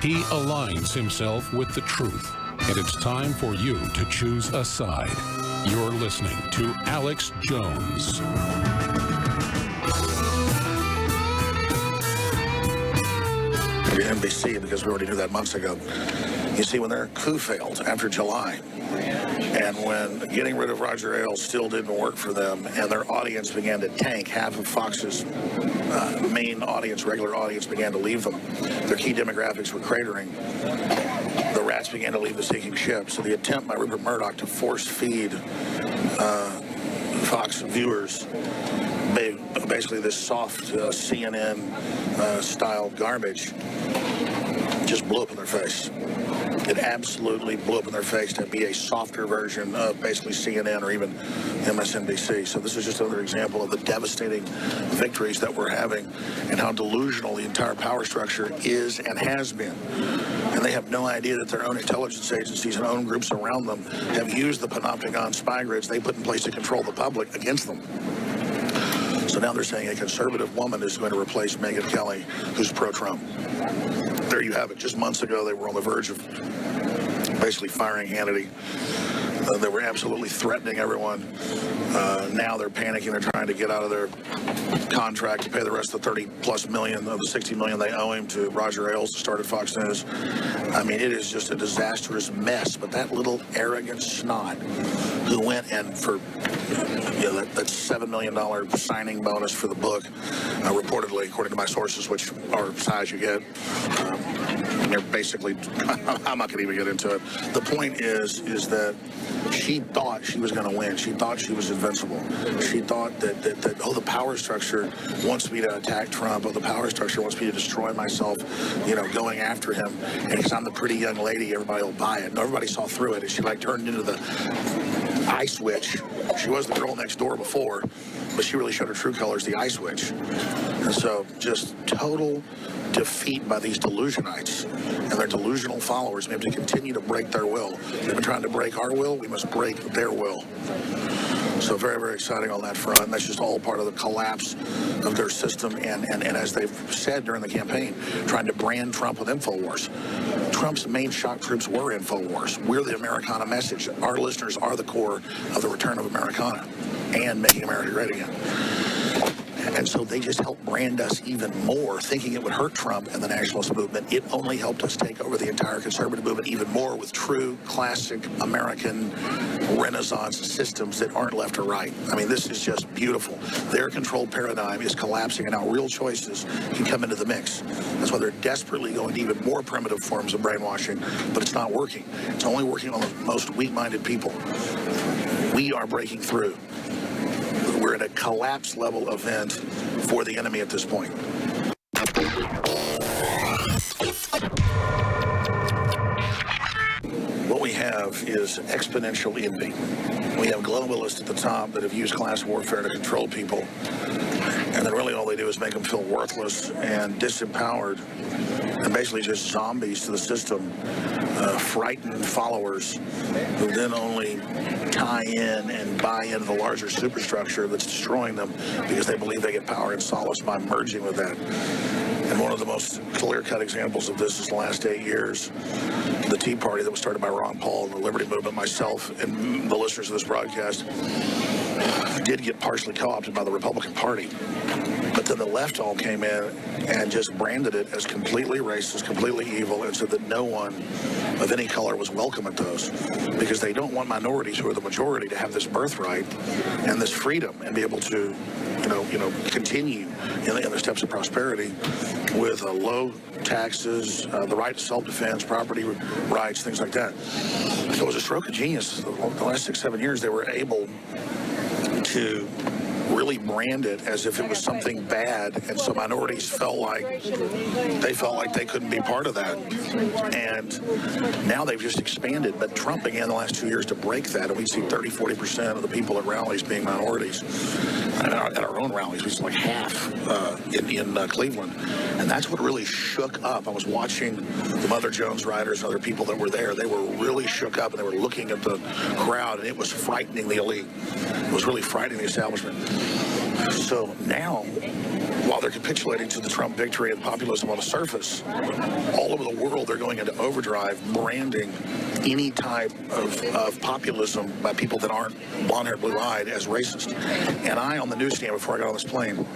He aligns himself with the truth, and it's time for you to choose a side. You're listening to Alex Jones. NBC, because we already knew that months ago. You see, when their coup failed after July, and when getting rid of Roger Ailes still didn't work for them, and their audience began to tank, half of Fox's main audience, regular audience, began to leave them. Their key demographics were cratering. The rats began to leave the sinking ship. So the attempt by Rupert Murdoch to force feed Fox viewers basically this soft CNN-style garbage just blew up in their face. It absolutely blew up in their face to be a softer version of basically CNN or even MSNBC. So this is just another example of the devastating victories that we're having and how delusional the entire power structure is and has been. And they have no idea that their own intelligence agencies and own groups around them have used the Panopticon spy grids they put in place to control the public against them. So now they're saying a conservative woman is going to replace Megyn Kelly, who's pro-Trump. There you have it. Just months ago, they were on the verge of basically firing Hannity. They were absolutely threatening everyone. Now they're panicking. They're trying to get out of their contract to pay the rest of the $30+ million of the $60 million they owe him to Roger Ailes, who started Fox News. I mean, it is just a disastrous mess. But that little arrogant snot who went and for that $7 million signing bonus for the book, reportedly, according to my sources, which are as high as you get. They're basically, I'm not going to even get into it. The point is that she thought she was going to win. She thought she was invincible. She thought that the power structure wants me to attack Trump. Oh, the power structure wants me to destroy myself, going after him. And because I'm the pretty young lady, everybody will buy it. And everybody saw through it. And she turned into the ice witch. She was the girl next door before, but she really showed her true colors, the ice witch. And so just total defeat by these delusionites and their delusional followers. We have to continue to break their will. They've been trying to break our will. We must break their will. So very, very exciting on that front. That's just all part of the collapse of their system. And as they've said during the campaign, trying to brand Trump with InfoWars. Trump's main shock troops were InfoWars. We're the Americana message. Our listeners are the core of the return of Americana and making America great again. And so they just helped brand us even more, thinking it would hurt Trump and the nationalist movement. It only helped us take over the entire conservative movement even more with true, classic American Renaissance systems that aren't left or right. I mean, this is just beautiful. Their controlled paradigm is collapsing, and now real choices can come into the mix. That's why they're desperately going to even more primitive forms of brainwashing, but it's not working. It's only working on the most weak-minded people. We are breaking through. We're in a collapse level event for the enemy at this point. What we have is exponential envy. We have globalists at the top that have used class warfare to control people. And then really all they do is make them feel worthless and disempowered and basically just zombies to the system, frightened followers who then only tie in and buy into the larger superstructure that's destroying them because they believe they get power and solace by merging with that. And one of the most clear-cut examples of this is the last 8 years. The Tea Party that was started by Ron Paul and the Liberty Movement, myself, and the listeners of this broadcast did get partially co-opted by the Republican Party. But then the left all came in and just branded it as completely racist, completely evil, and said that no one of any color was welcome at those because they don't want minorities who are the majority to have this birthright and this freedom and be able to, continue in the steps of prosperity with low taxes, the right to self-defense, property rights, things like that. So it was a stroke of genius. The last 6-7 years, they were able to really brand it as if it was something bad, and so minorities felt like they couldn't be part of that. And now they've just expanded. But Trump began the last 2 years to break that, and we see 30-40% of the people at rallies being minorities. At our own rallies, we see like half in Cleveland, and that's what really shook up. I was watching the Mother Jones riders and other people that were there. They were really shook up, and they were looking at the crowd, and it was frightening the elite. It was really frightening the establishment. So now, while they're capitulating to the Trump victory and populism on the surface, all over the world they're going into overdrive, branding any type of populism by people that aren't blonde-haired, blue-eyed as racist. And I, on the newsstand before I got on this plane,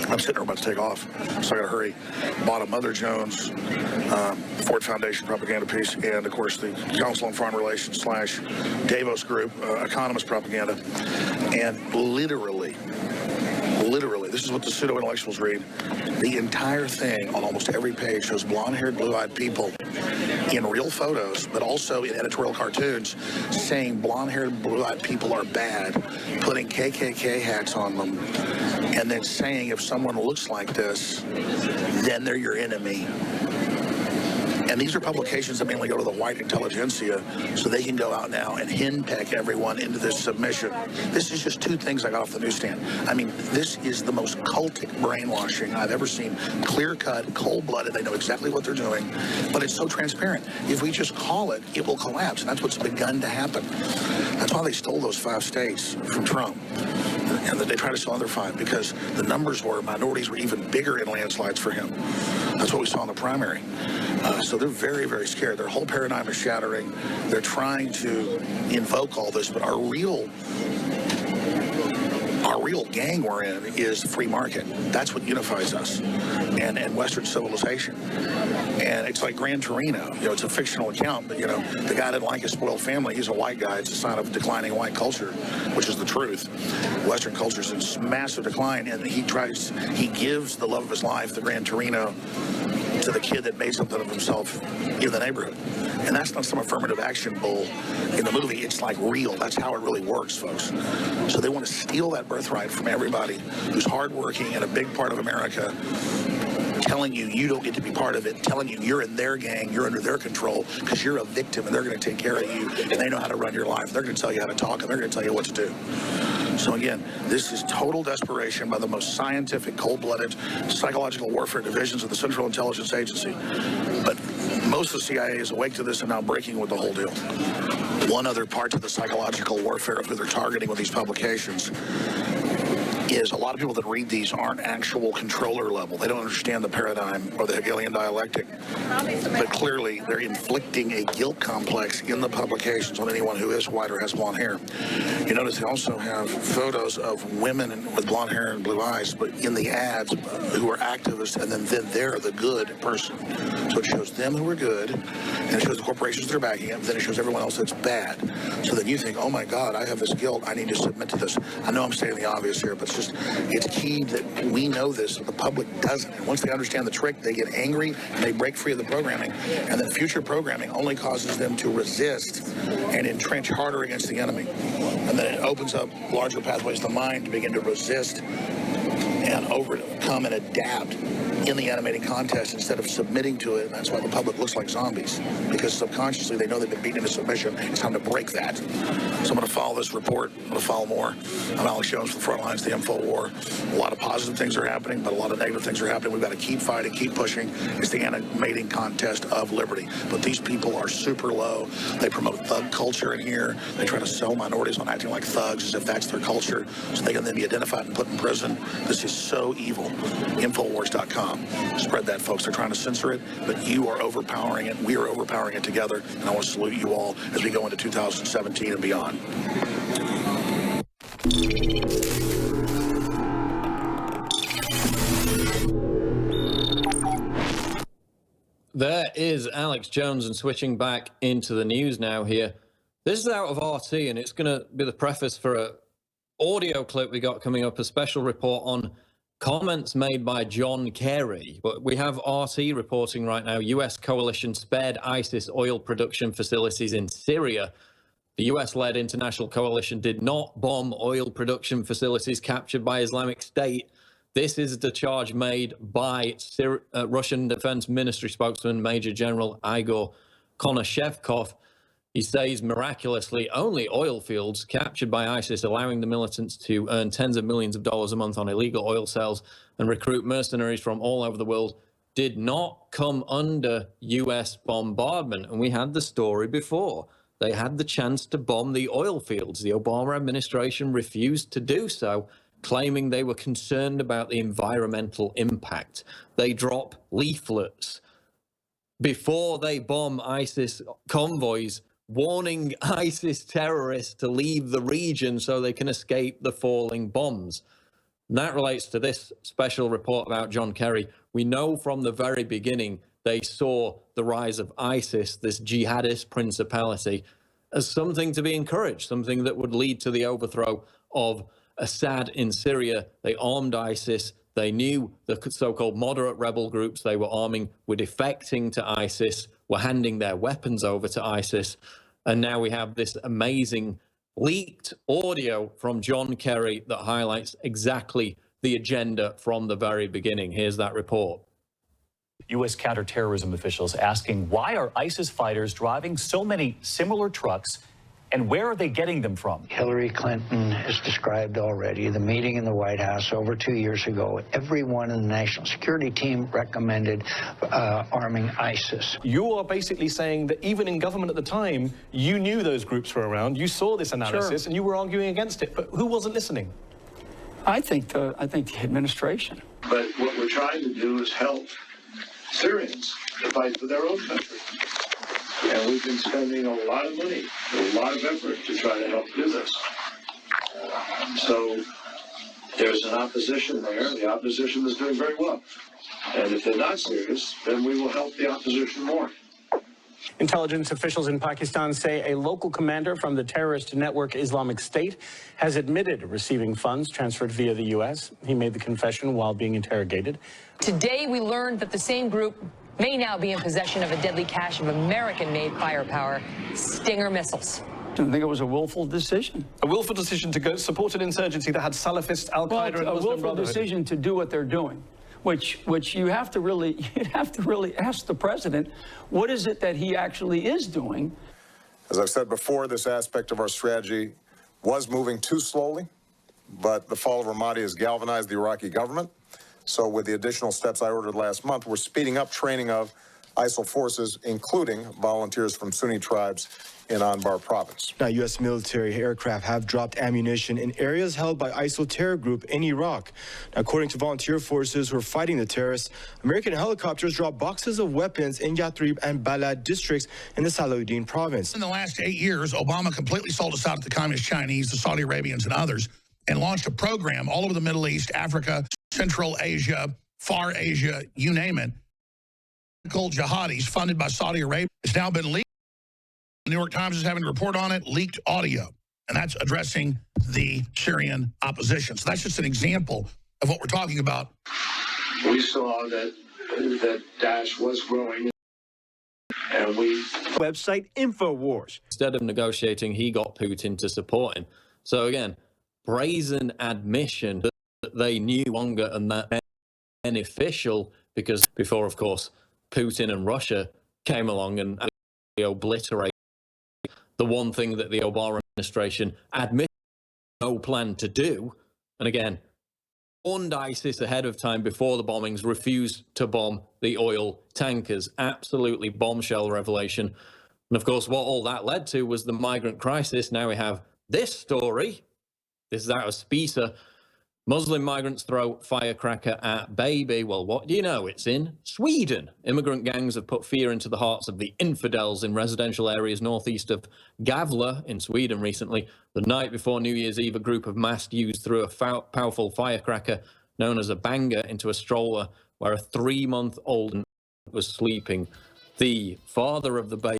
I'm sitting there about to take off, so I got to hurry, bought a Mother Jones Ford Foundation propaganda piece, and of course the Council on Foreign Relations / Davos Group economist propaganda, and literally, this is what the pseudo-intellectuals read. The entire thing on almost every page shows blonde-haired, blue-eyed people in real photos, but also in editorial cartoons, saying blonde-haired, blue-eyed people are bad, putting KKK hats on them, and then saying if someone looks like this, then they're your enemy. And these are publications that mainly go to the white intelligentsia, so they can go out now and henpeck everyone into this submission. This is just two things I got off the newsstand. I mean, this is the most cultic brainwashing I've ever seen. Clear-cut, cold-blooded. They know exactly what they're doing, but it's so transparent. If we just call it, it will collapse, and that's what's begun to happen. That's why they stole those 5 states from Trump. and that they tried to sell another 5 because the numbers were minorities were even bigger in landslides for him. That's what we saw in the primary. So they're very, very scared. Their whole paradigm is shattering. They're trying to invoke all this, but our real gang we're in is free market. That's what unifies us and Western civilization. And it's like Gran Torino. You know, it's a fictional account, but, you know, the guy didn't like his spoiled family. He's a white guy. It's a sign of declining white culture, which is the truth. Western culture is in massive decline, and he gives the love of his life, the Gran Torino, to the kid that made something of himself in the neighborhood. And that's not some affirmative action bull in the movie. It's like real. That's how it really works, folks. So they want to steal that birthright from everybody who's hardworking and a big part of America, telling you you don't get to be part of it, telling you you're in their gang, you're under their control because you're a victim and they're going to take care of you and they know how to run your life. They're going to tell you how to talk and they're going to tell you what to do. So again, this is total desperation by the most scientific, cold-blooded psychological warfare divisions of the Central Intelligence Agency. But most of the CIA is awake to this and now breaking with the whole deal. One other part to the psychological warfare of who they're targeting with these publications is a lot of people that read these aren't actual controller level. They don't understand the paradigm or the Hegelian dialectic. But clearly, they're inflicting a guilt complex in the publications on anyone who is white or has blonde hair. You notice they also have photos of women with blonde hair and blue eyes, but in the ads who are activists, and then they're the good person. So it shows them who are good, and it shows the corporations that are backing it, then it shows everyone else that's bad. So then you think, oh my God, I have this guilt, I need to submit to this. I know I'm stating the obvious here, but it's key that we know this, but the public doesn't. And once they understand the trick, they get angry and they break free of the programming. And then future programming only causes them to resist and entrench harder against the enemy. And then it opens up larger pathways to the mind to begin to resist and overcome and adapt in the animating contest instead of submitting to it. And that's why the public looks like zombies, because subconsciously they know they've been beaten into submission. It's time to break that. So I'm going to follow this report. I'm going to follow more. I'm Alex Jones from the front lines, the info war. A lot of positive things are happening, but a lot of negative things are happening. We've got to keep fighting, keep pushing. It's the animating contest of liberty. But these people are super low. They promote thug culture in here. They try to sell minorities on acting like thugs as if that's their culture, so they can then be identified and put in prison. This is so evil. Infowars.com. Spread that, folks. They're trying to censor it, but you are overpowering it. We are overpowering it together, and I want to salute you all as we go into 2017 and beyond. There is Alex Jones, and switching back into the news now here. This is out of RT, and it's going to be the preface for an audio clip we got coming up, a special report on comments made by John Kerry. But we have RT reporting right now, U.S. coalition spared ISIS oil production facilities in Syria. The US-led international coalition did not bomb oil production facilities captured by Islamic State. This is the charge made by Russian Defense Ministry spokesman Major General Igor Konashevkov. He says, miraculously, only oil fields captured by ISIS, allowing the militants to earn tens of millions of dollars a month on illegal oil sales and recruit mercenaries from all over the world, did not come under US bombardment. And we had the story before. They had the chance to bomb the oil fields. The Obama administration refused to do so, claiming they were concerned about the environmental impact. They drop leaflets before they bomb ISIS convoys, warning ISIS terrorists to leave the region so they can escape the falling bombs. And that relates to this special report about John Kerry. We know from the very beginning they saw the rise of ISIS, this jihadist principality, as something to be encouraged, something that would lead to the overthrow of Assad in Syria. They armed ISIS. They knew the so-called moderate rebel groups they were arming were defecting to ISIS, were handing their weapons over to ISIS. And now we have this amazing leaked audio from John Kerry that highlights exactly the agenda from the very beginning. Here's that report. U.S. counterterrorism officials asking, why are ISIS fighters driving so many similar trucks, and where are they getting them from? Hillary Clinton has described already the meeting in the White House over 2 years ago. Everyone in the national security team recommended arming ISIS. You are basically saying that even in government at the time, you knew those groups were around, you saw this analysis, and you were arguing against it. But who wasn't listening? I think the administration. But what we're trying to do is help Syrians to fight for their own country. And we've been spending a lot of money, a lot of effort to try to help do this. So there's an opposition there. The opposition is doing very well. And if they're not serious, then we will help the opposition more. Intelligence officials in Pakistan say a local commander from the terrorist network Islamic State has admitted receiving funds transferred via the U.S. He made the confession while being interrogated. Today, we learned that the same group may now be in possession of a deadly cache of American-made firepower Stinger missiles. I think it was a willful decision. A willful decision to go support an insurgency that had Salafist, Al-Qaeda, and Muslim a willful Brotherhood. decision to do what they're doing, which you have to really ask the president, what is it that he actually is doing? As I've said before, this aspect of our strategy was moving too slowly, but the fall of Ramadi has galvanized the Iraqi government. So with the additional steps I ordered last month, we're speeding up training of ISIL forces, including volunteers from Sunni tribes in Anbar province. Now, U.S. military aircraft have dropped ammunition in areas held by ISIL terror group in Iraq. Now, according to volunteer forces who are fighting the terrorists, American helicopters dropped boxes of weapons in Yathrib and Balad districts in the Salahuddin province. In the last 8 years, Obama completely sold us out to the Communist Chinese, the Saudi Arabians, and others, and launched a program all over the Middle East, Africa, Central Asia, Far Asia, you name it. Jihadis funded by Saudi Arabia. It's now been leaked. The New York Times is having to report on it, leaked audio, and that's addressing the Syrian opposition. So that's just an example of what we're talking about. We saw that Daesh was growing, and we... Website InfoWars. Instead of negotiating, he got Putin to support him. So again, brazen admission that they knew longer and that beneficial, because before, of course, Putin and Russia came along and obliterated the one thing that the Obama administration admitted no plan to do. And again, warned ISIS ahead of time before the bombings, refused to bomb the oil tankers. Absolutely bombshell revelation. And of course, what all that led to was the migrant crisis. Now we have this story. This is out of Spisa. Muslim migrants throw firecracker at baby. Well, what do you know? It's in Sweden. Immigrant gangs have put fear into the hearts of the infidels in residential areas northeast of Gavle in Sweden recently. The night before New Year's Eve, a group of masked youths threw a powerful firecracker known as a banger into a stroller where a 3-month-old was sleeping. The father of the baby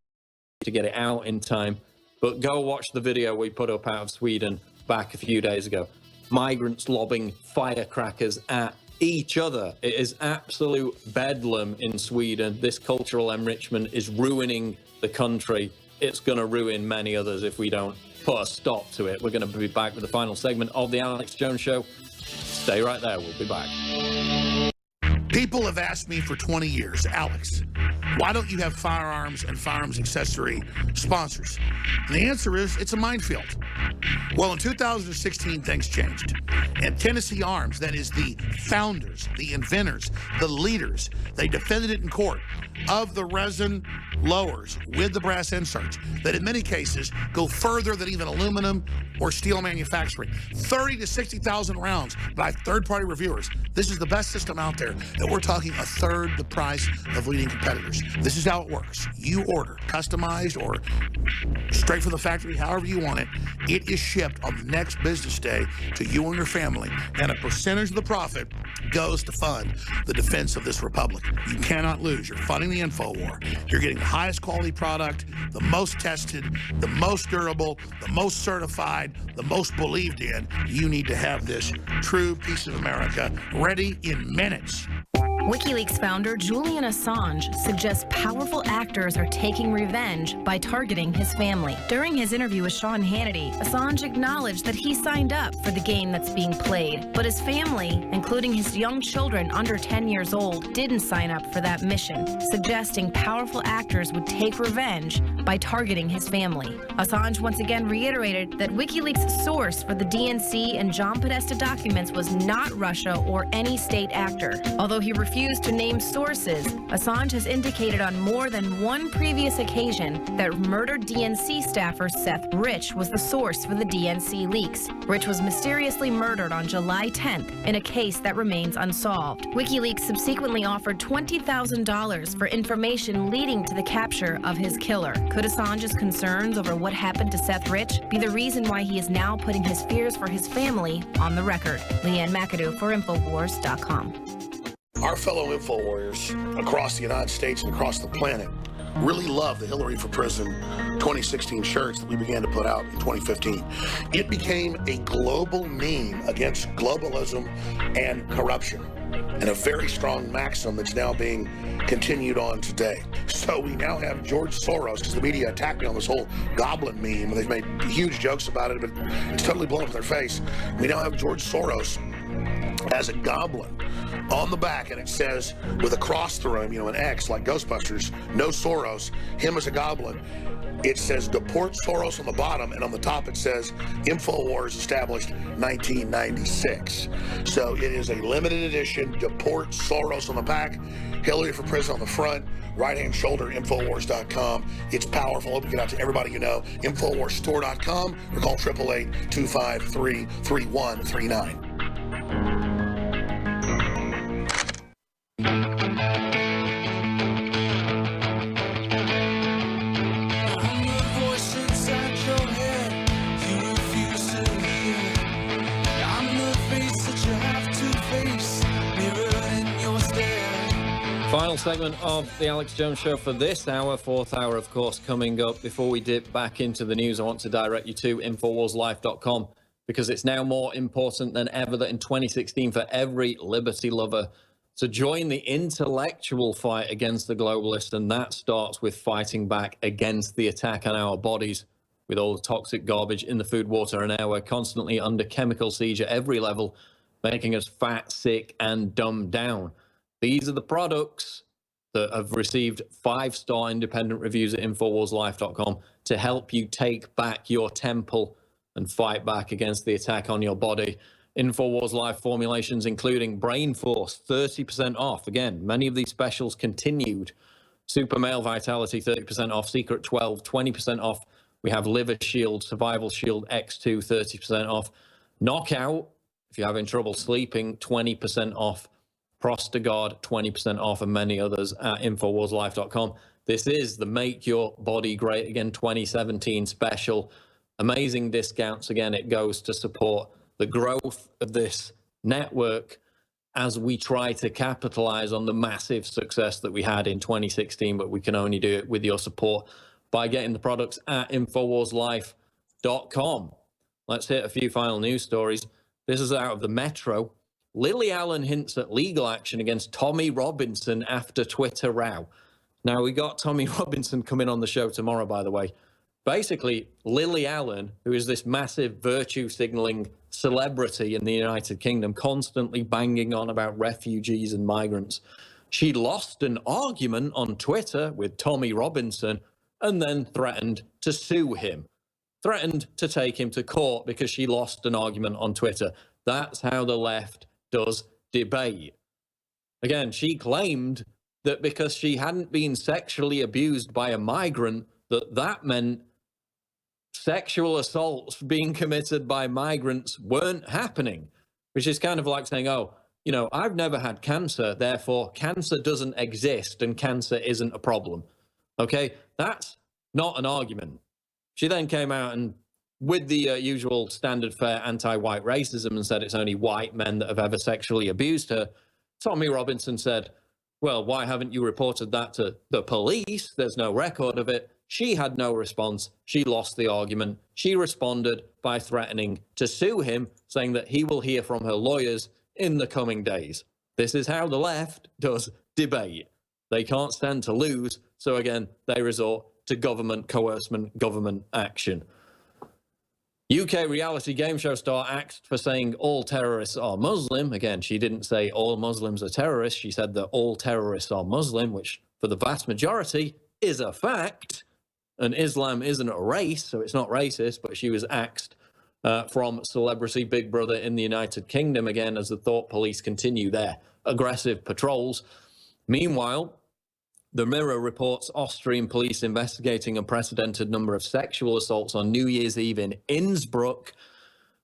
to get it out in time. But go watch the video we put up out of Sweden back a few days ago. Migrants lobbing firecrackers at each other. It is absolute bedlam in Sweden. This cultural enrichment is ruining the country. It's going to ruin many others if we don't put a stop to it. We're going to be back with the final segment of the Alex Jones Show. Stay right there. We'll be back. People have asked me for 20 years, Alex, why don't you have firearms and firearms accessory sponsors? And the answer is, it's a minefield. Well, in 2016, things changed. And Tennessee Arms, that is the founders, the inventors, the leaders, they defended it in court of the resin lowers with the brass inserts that in many cases go further than even aluminum or steel manufacturing. 30 to 60,000 rounds by third-party reviewers. This is the best system out there, and we're talking a third the price of leading competitors. This is how it works. You order customized or straight from the factory, however you want it. It is shipped on the next business day to you and your family, and a percentage of the profit goes to fund the defense of this republic. You cannot lose. You're funding the info war. You're getting the highest quality product, the most tested, the most durable, the most certified, the most believed in. You need to have this true piece of America ready in minutes. WikiLeaks founder Julian Assange suggests powerful actors are taking revenge by targeting his family. During his interview with Sean Hannity, Assange acknowledged that he signed up for the game that's being played, but his family, including his young children under 10 years old, didn't sign up for that mission, suggesting powerful actors would take revenge by targeting his family. Assange once again reiterated that WikiLeaks' source for the DNC and John Podesta documents was not Russia or any state actor. Although he refused to name sources, Assange has indicated on more than one previous occasion that murdered DNC staffer Seth Rich was the source for the DNC leaks. Rich was mysteriously murdered on July 10th in a case that remains unsolved. WikiLeaks subsequently offered $20,000 for information leading to the capture of his killer. Could Assange's concerns over what happened to Seth Rich be the reason why he is now putting his fears for his family on the record? Leanne McAdoo for Infowars.com. Our fellow info warriors across the United States and across the planet really love the Hillary for Prison 2016 shirts that we began to put out in 2015. It became a global meme against globalism and corruption, and a very strong maxim that's now being continued on today. So we now have George Soros, because the media attacked me on this whole goblin meme, and they've made huge jokes about it, but it's totally blown up in their face. We now have George Soros as a goblin on the back, and it says, with a cross through him, an X like Ghostbusters, no Soros, him as a goblin. It says deport Soros on the bottom, and on the top it says InfoWars established 1996. So it is a limited edition, deport Soros on the back, Hillary for Prison on the front, right-hand shoulder, Infowars.com. It's powerful. Hope you get out to everybody you know. InfoWarsStore.com, or call 888-253-3139. Final segment of the Alex Jones Show for this hour, fourth hour, of course, coming up. Before we dip back into the news, I want to direct you to InfoWarsLife.com, because it's now more important than ever that in 2016 for every liberty lover to join the intellectual fight against the globalists, and that starts with fighting back against the attack on our bodies with all the toxic garbage in the food, water, and air. We're constantly under chemical siege at every level, making us fat, sick, and dumbed down. These are the products that have received 5-star independent reviews at InfoWarsLife.com to help you take back your temple and fight back against the attack on your body. InfoWars Life formulations, including Brain Force, 30% off. Again, many of these specials continued. Super Male Vitality, 30% off. Secret 12, 20% off. We have Liver Shield, Survival Shield X2, 30% off. Knockout, if you're having trouble sleeping, 20% off. Prostagard, 20% off, and many others at InfoWarsLife.com. This is the Make Your Body Great Again 2017 special. Amazing discounts. Again, it goes to support the growth of this network as we try to capitalize on the massive success that we had in 2016, but we can only do it with your support by getting the products at InfoWarsLife.com. Let's hit a few final news stories. This is out of the Metro. Lily Allen hints at legal action against Tommy Robinson after Twitter row. Now, we got Tommy Robinson coming on the show tomorrow, by the way. Basically, Lily Allen, who is this massive virtue signaling celebrity in the United Kingdom, constantly banging on about refugees and migrants. She lost an argument on Twitter with Tommy Robinson and then threatened to sue him. Threatened to take him to court because she lost an argument on Twitter. That's how the left does debate. Again, she claimed that because she hadn't been sexually abused by a migrant, that meant sexual assaults being committed by migrants weren't happening, which is kind of like saying, oh, I've never had cancer, therefore cancer doesn't exist and cancer isn't a problem. Okay, that's not an argument. She then came out and with the usual standard fare anti-white racism and said it's only white men that have ever sexually abused her. Tommy Robinson said, well, why haven't you reported that to the police? There's no record of it. She had no response. She lost the argument. She responded by threatening to sue him, saying that he will hear from her lawyers in the coming days. This is how the left does debate. They can't stand to lose, so again, they resort to government coercion, government action. UK reality game show star axed for saying all terrorists are Muslim. Again, she didn't say all Muslims are terrorists. She said that all terrorists are Muslim, which for the vast majority is a fact. And Islam isn't a race, so it's not racist, but she was axed from Celebrity Big Brother in the United Kingdom again as the thought police continue their aggressive patrols. Meanwhile, the Mirror reports Austrian police investigating a unprecedented number of sexual assaults on New Year's Eve in Innsbruck.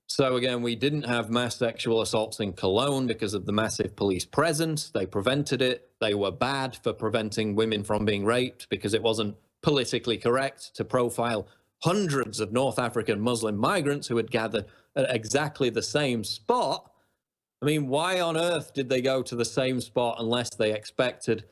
So again, we didn't have mass sexual assaults in Cologne because of the massive police presence. They prevented it. They were bad for preventing women from being raped because it wasn't politically correct to profile hundreds of North African Muslim migrants who had gathered at exactly the same spot. I mean, why on earth did they go to the same spot unless they expected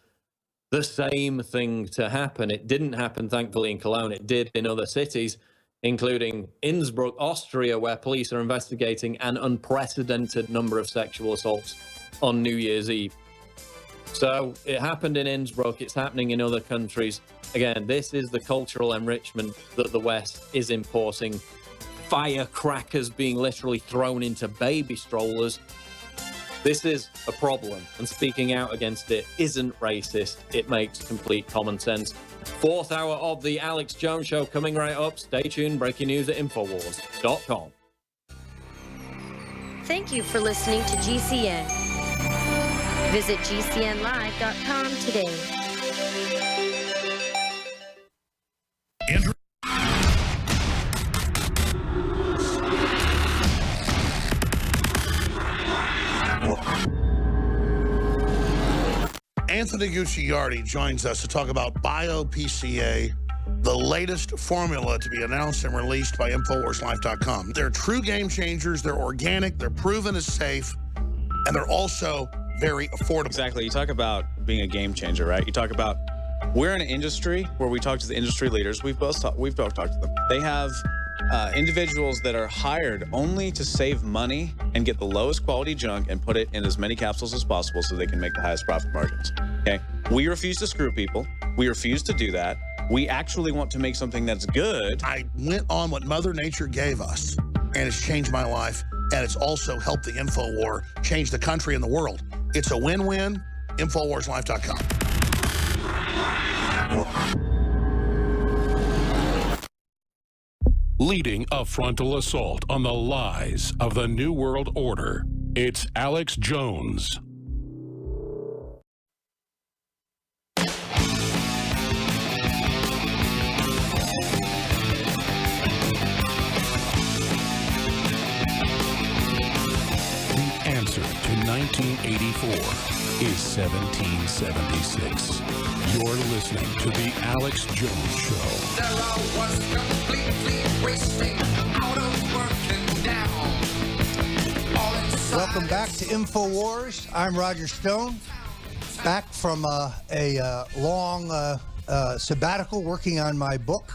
the same thing to happen? It didn't happen, thankfully, in Cologne. It did in other cities, including Innsbruck, Austria, where police are investigating an unprecedented number of sexual assaults on New Year's Eve. So it happened in Innsbruck. It's happening in other countries. Again, this is the cultural enrichment that the West is importing. Firecrackers being literally thrown into baby strollers. This is a problem, and speaking out against it isn't racist. It makes complete common sense. Fourth hour of the Alex Jones Show coming right up. Stay tuned. Breaking news at Infowars.com. Thank you for listening to GCN. Visit GCNlive.com today. Anthony Gucciardi joins us to talk about BioPCA, the latest formula to be announced and released by InfoWarsLife.com. They're true game changers, they're organic, they're proven as safe, and they're also very affordable. Exactly. You talk about being a game changer, right? You talk about, we're in an industry where we talk to the industry leaders. We've both talked to them. They have individuals that are hired only to save money and get the lowest quality junk and put it in as many capsules as possible so they can make the highest profit margins. Okay. We refuse to screw people. We refuse to do that. We actually want to make something that's good. I went on what Mother Nature gave us, and it's changed my life, and it's also helped the InfoWar change the country and the world. It's a win-win. InfoWarsLife.com. Leading a frontal assault on the lies of the New World Order, it's Alex Jones. The answer to 1984 is 1776. You're listening to The Alex Jones Show. There I was completely wasting, out of work and down. Welcome back to InfoWars. I'm Roger Stone, back from a long sabbatical working on my book,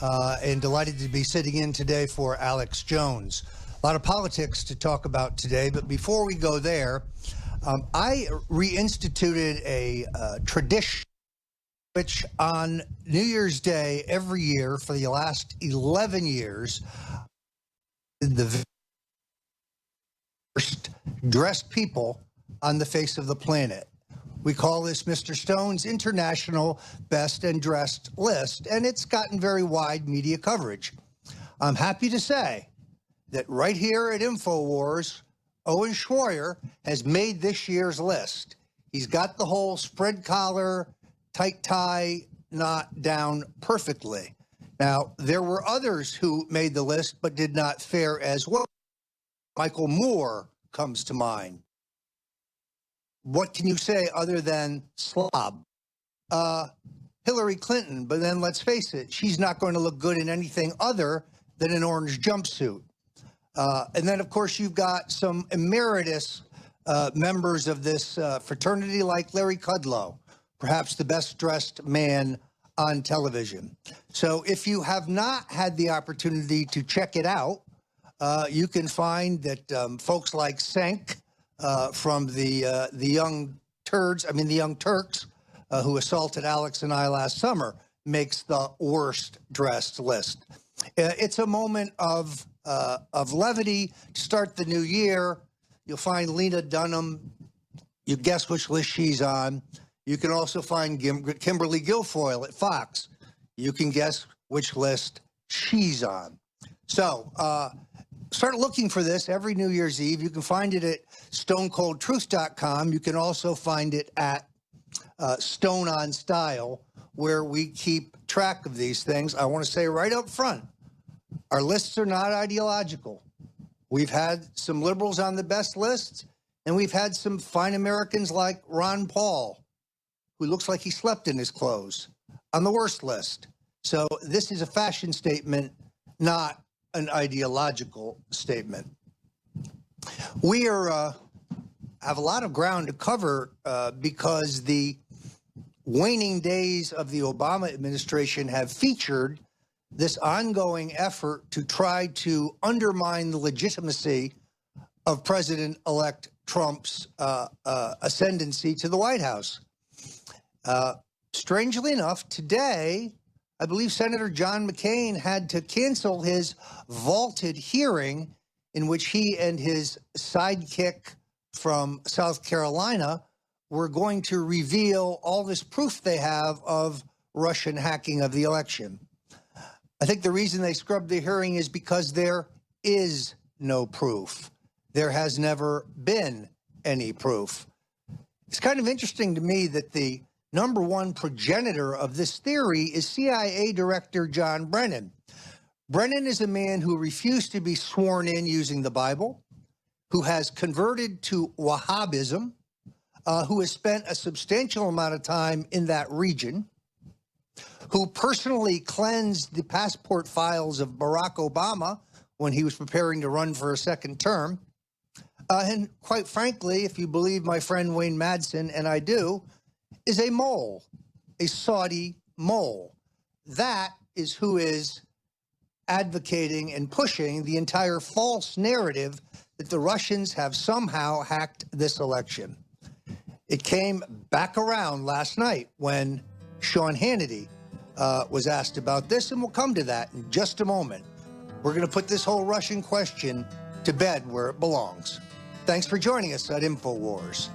and delighted to be sitting in today for Alex Jones. A lot of politics to talk about today, but before we go there, I reinstituted a tradition which on New Year's Day every year for the last 11 years, the worst dressed people on the face of the planet. We call this Mr. Stone's International Best and Dressed List, and it's gotten very wide media coverage. I'm happy to say that right here at InfoWars, Owen Schroyer has made this year's list. He's got the whole spread collar, tight tie knot down perfectly. Now, there were others who made the list but did not fare as well. Michael Moore comes to mind. What can you say other than slob? Hillary Clinton, but then let's face it, she's not going to look good in anything other than an orange jumpsuit. And then, of course, you've got some emeritus members of this fraternity like Larry Kudlow, perhaps the best dressed man on television. So if you have not had the opportunity to check it out, you can find that folks like Cenk from the Young Turks, who assaulted Alex and I last summer, makes the worst dressed list. It's a moment of levity to start the new year. You'll find Lena Dunham. You guess which list she's on. You can also find Kimberly Guilfoyle at Fox. You can guess which list she's on. So start looking for this every New Year's Eve. You can find it at stonecoldtruth.com. You can also find it at Stone on Style, where we keep track of these things. I want to say right up front, our lists are not ideological. We've had some liberals on the best lists, and we've had some fine Americans like Ron Paul, who looks like he slept in his clothes, on the worst list. So this is a fashion statement, not an ideological statement. We have a lot of ground to cover because the waning days of the Obama administration have featured this ongoing effort to try to undermine the legitimacy of President-elect Trump's ascendancy to the White House. Strangely enough, today, I believe Senator John McCain had to cancel his vaulted hearing in which he and his sidekick from South Carolina were going to reveal all this proof they have of Russian hacking of the election. I think the reason they scrubbed the hearing is because there is no proof. There has never been any proof. It's kind of interesting to me that the number one progenitor of this theory is CIA Director John Brennan. Brennan is a man who refused to be sworn in using the Bible, who has converted to Wahhabism, who has spent a substantial amount of time in that region, who personally cleansed the passport files of Barack Obama when he was preparing to run for a second term. And quite frankly, if you believe my friend Wayne Madsen, and I do, is a mole, a Saudi mole. That is who is advocating and pushing the entire false narrative that the Russians have somehow hacked this election. It came back around last night when Sean Hannity was asked about this, and we'll come to that in just a moment. We're going to put this whole Russian question to bed where it belongs. Thanks for joining us at InfoWars.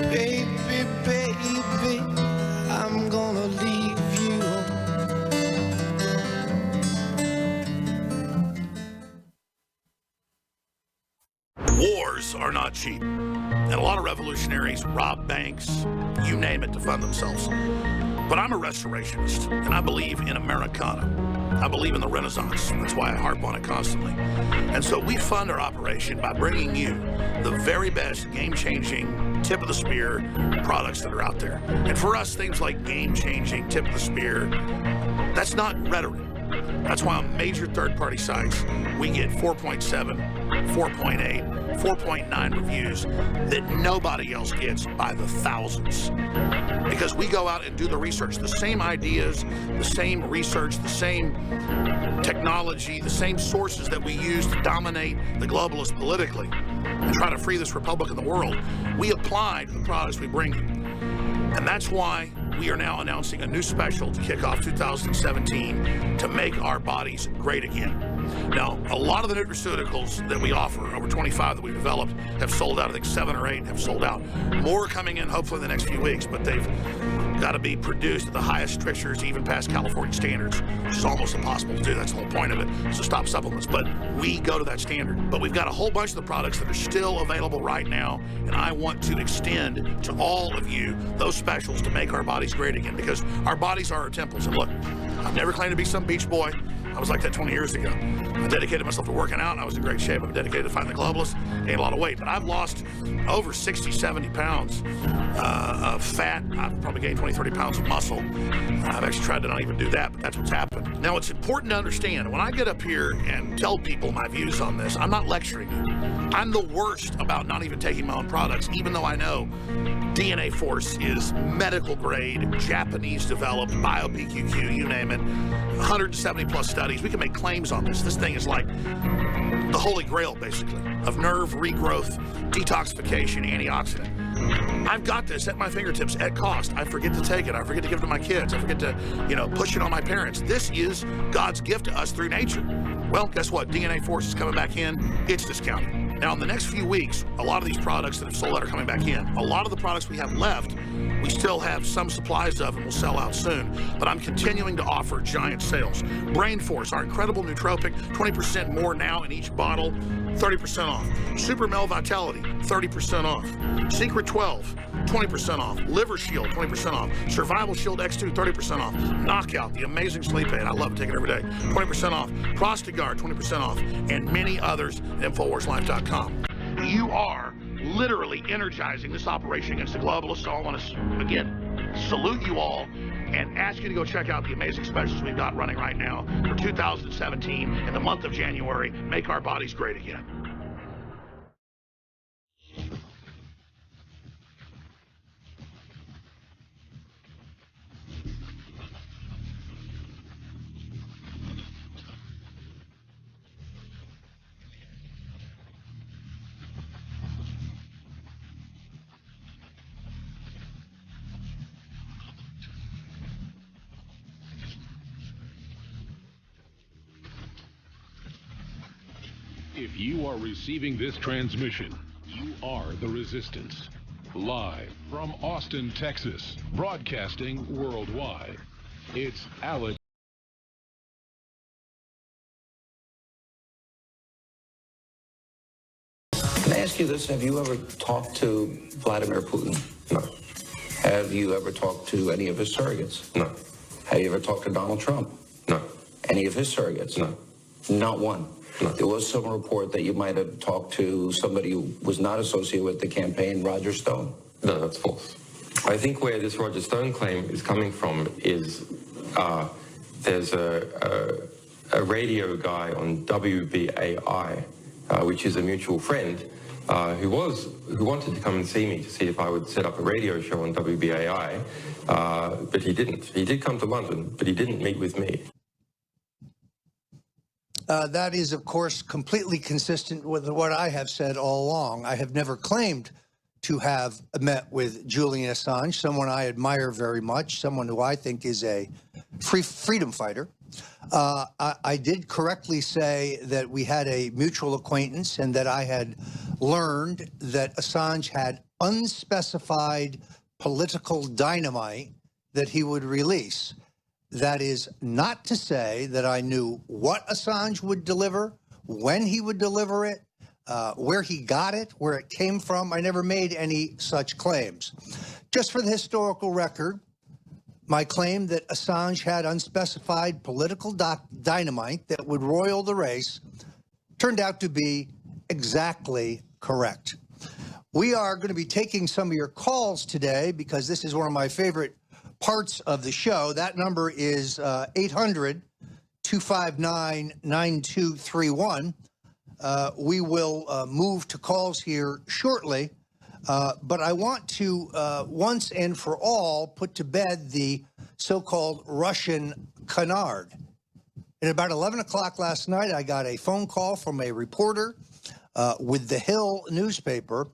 Baby, I'm gonna leave you. Wars are not cheap. And a lot of revolutionaries rob banks, you name it, to fund themselves. But I'm a restorationist, and I believe in Americana. I believe in the Renaissance. That's why I harp on it constantly. And so we fund our operation by bringing you the very best game-changing, tip-of-the-spear products that are out there. And for us, things like game-changing, tip-of-the-spear, that's not rhetoric. That's why on major third-party sites, we get 4.7, 4.8, 4.9 reviews that nobody else gets by the thousands. Because we go out and do the research, the same ideas, the same research, the same technology, the same sources that we use to dominate the globalists politically and try to free this republic of the world, we apply to the products we bring you. And that's why we are now announcing a new special to kick off 2017 to make our bodies great again. Now, a lot of the nutraceuticals that we offer, over 25 that we've developed, have sold out. I think 7 or 8 have sold out. More coming in hopefully in the next few weeks, but they've got to be produced at the highest strictures, even past California standards, which is almost impossible to do. That's the whole point of it, is to stop supplements. But we go to that standard. But we've got a whole bunch of the products that are still available right now, and I want to extend to all of you those specials to make our bodies great again, because our bodies are our temples. And look, I've never claimed to be some beach boy. I was like that 20 years ago. I dedicated myself to working out, and I was in great shape. I'm dedicated to fighting the globalists, gained a lot of weight. But I've lost over 60, 70 pounds of fat. I've probably gained 20, 30 pounds of muscle. I've actually tried to not even do that, but that's what's happened. Now, it's important to understand, when I get up here and tell people my views on this, I'm not lecturing you. I'm the worst about not even taking my own products, even though I know DNA Force is medical grade, Japanese developed, bio-PQQ, you name it, 170 plus studies. We can make claims on this. This thing is like the holy grail, basically, of nerve regrowth, detoxification, antioxidant. I've got this at my fingertips at cost. I forget to take it. I forget to give it to my kids. I forget to, push it on my parents. This is God's gift to us through nature. Well, guess what? DNA Force is coming back in. It's discounted. Now, in the next few weeks, a lot of these products that have sold out are coming back in. A lot of the products we have left, we still have some supplies of and will sell out soon. But I'm continuing to offer giant sales. Brain Force, our incredible nootropic, 20% more now in each bottle, 30% off. Super Mel Vitality, 30% off. Secret 12, 20% off. Liver Shield, 20% off. Survival Shield X2, 30% off. Knockout, the amazing sleep aid. I love it, take it every day. 20% off. Prostagard, 20% off. And many others at InfoWarsLife.com. You are literally energizing this operation against the globalists. So I want to, again, salute you all and ask you to go check out the amazing specials we've got running right now for 2017 in the month of January. Make our bodies great again. If you are receiving this transmission, you are the Resistance. Live from Austin, Texas, broadcasting worldwide, it's Alex. Can I ask you this? Have you ever talked to Vladimir Putin? No. Have you ever talked to any of his surrogates? No. Have you ever talked to Donald Trump? No. Any of his surrogates? No. Not one? No. There was some report that you might have talked to somebody who was not associated with the campaign, Roger Stone. No, that's false. I think where this Roger Stone claim is coming from is there's a radio guy on WBAI, which is a mutual friend, who wanted to come and see me to see if I would set up a radio show on WBAI, but he didn't. He did come to London, but he didn't meet with me. That is, of course, completely consistent with what I have said all along. I have never claimed to have met with Julian Assange, someone I admire very much, someone who I think is a freedom fighter. I did correctly say that we had a mutual acquaintance and that I had learned that Assange had unspecified political dynamite that he would release. That is not to say that I knew what Assange would deliver, when he would deliver it, where he got it, where it came from. I never made any such claims. Just for the historical record, my claim that Assange had unspecified political dynamite that would roil the race turned out to be exactly correct. We are going to be taking some of your calls today because this is one of my favorite parts of the show. That number is 800-259-9231. We will move to calls here shortly, but I want to once and for all put to bed the so-called Russian canard. At about 11 o'clock last night, I got a phone call from a reporter with the Hill newspaper.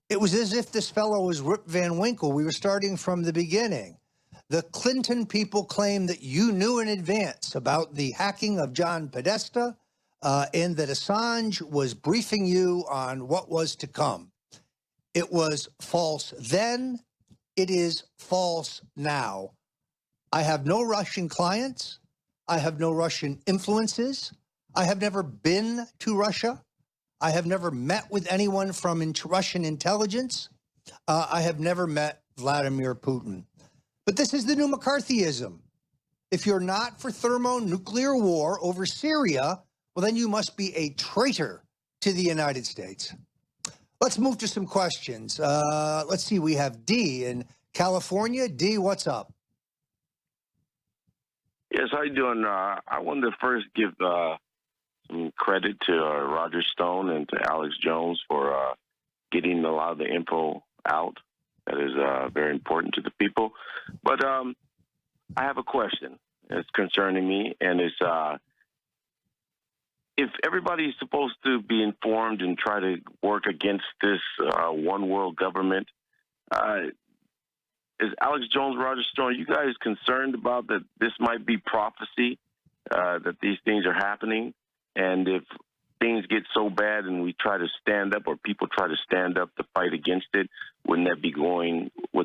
It was as if this fellow was Rip Van Winkle. We were starting from the beginning. The Clinton people claim that you knew in advance about the hacking of John Podesta and that Assange was briefing you on what was to come. It was false then. It is false now. I have no Russian clients. I have no Russian influences. I have never been to Russia. I have never met with anyone from Russian intelligence. I have never met Vladimir Putin. But this is the new McCarthyism. If you're not for thermonuclear war over Syria, well, then you must be a traitor to the United States. Let's move to some questions. Let's see. We have D in California. D, what's up? Yes, how you doing? I wanted to first give some credit to Roger Stone and to Alex Jones for getting a lot of the info out. That is very important to the people. But I have a question. It's concerning me, and it's if everybody's supposed to be informed and try to work against this one world government, is Alex Jones, Roger Stone, are you guys concerned about that this might be prophecy, that these things are happening? And if things get so bad and we try to stand up, or people try to stand up to fight against it, would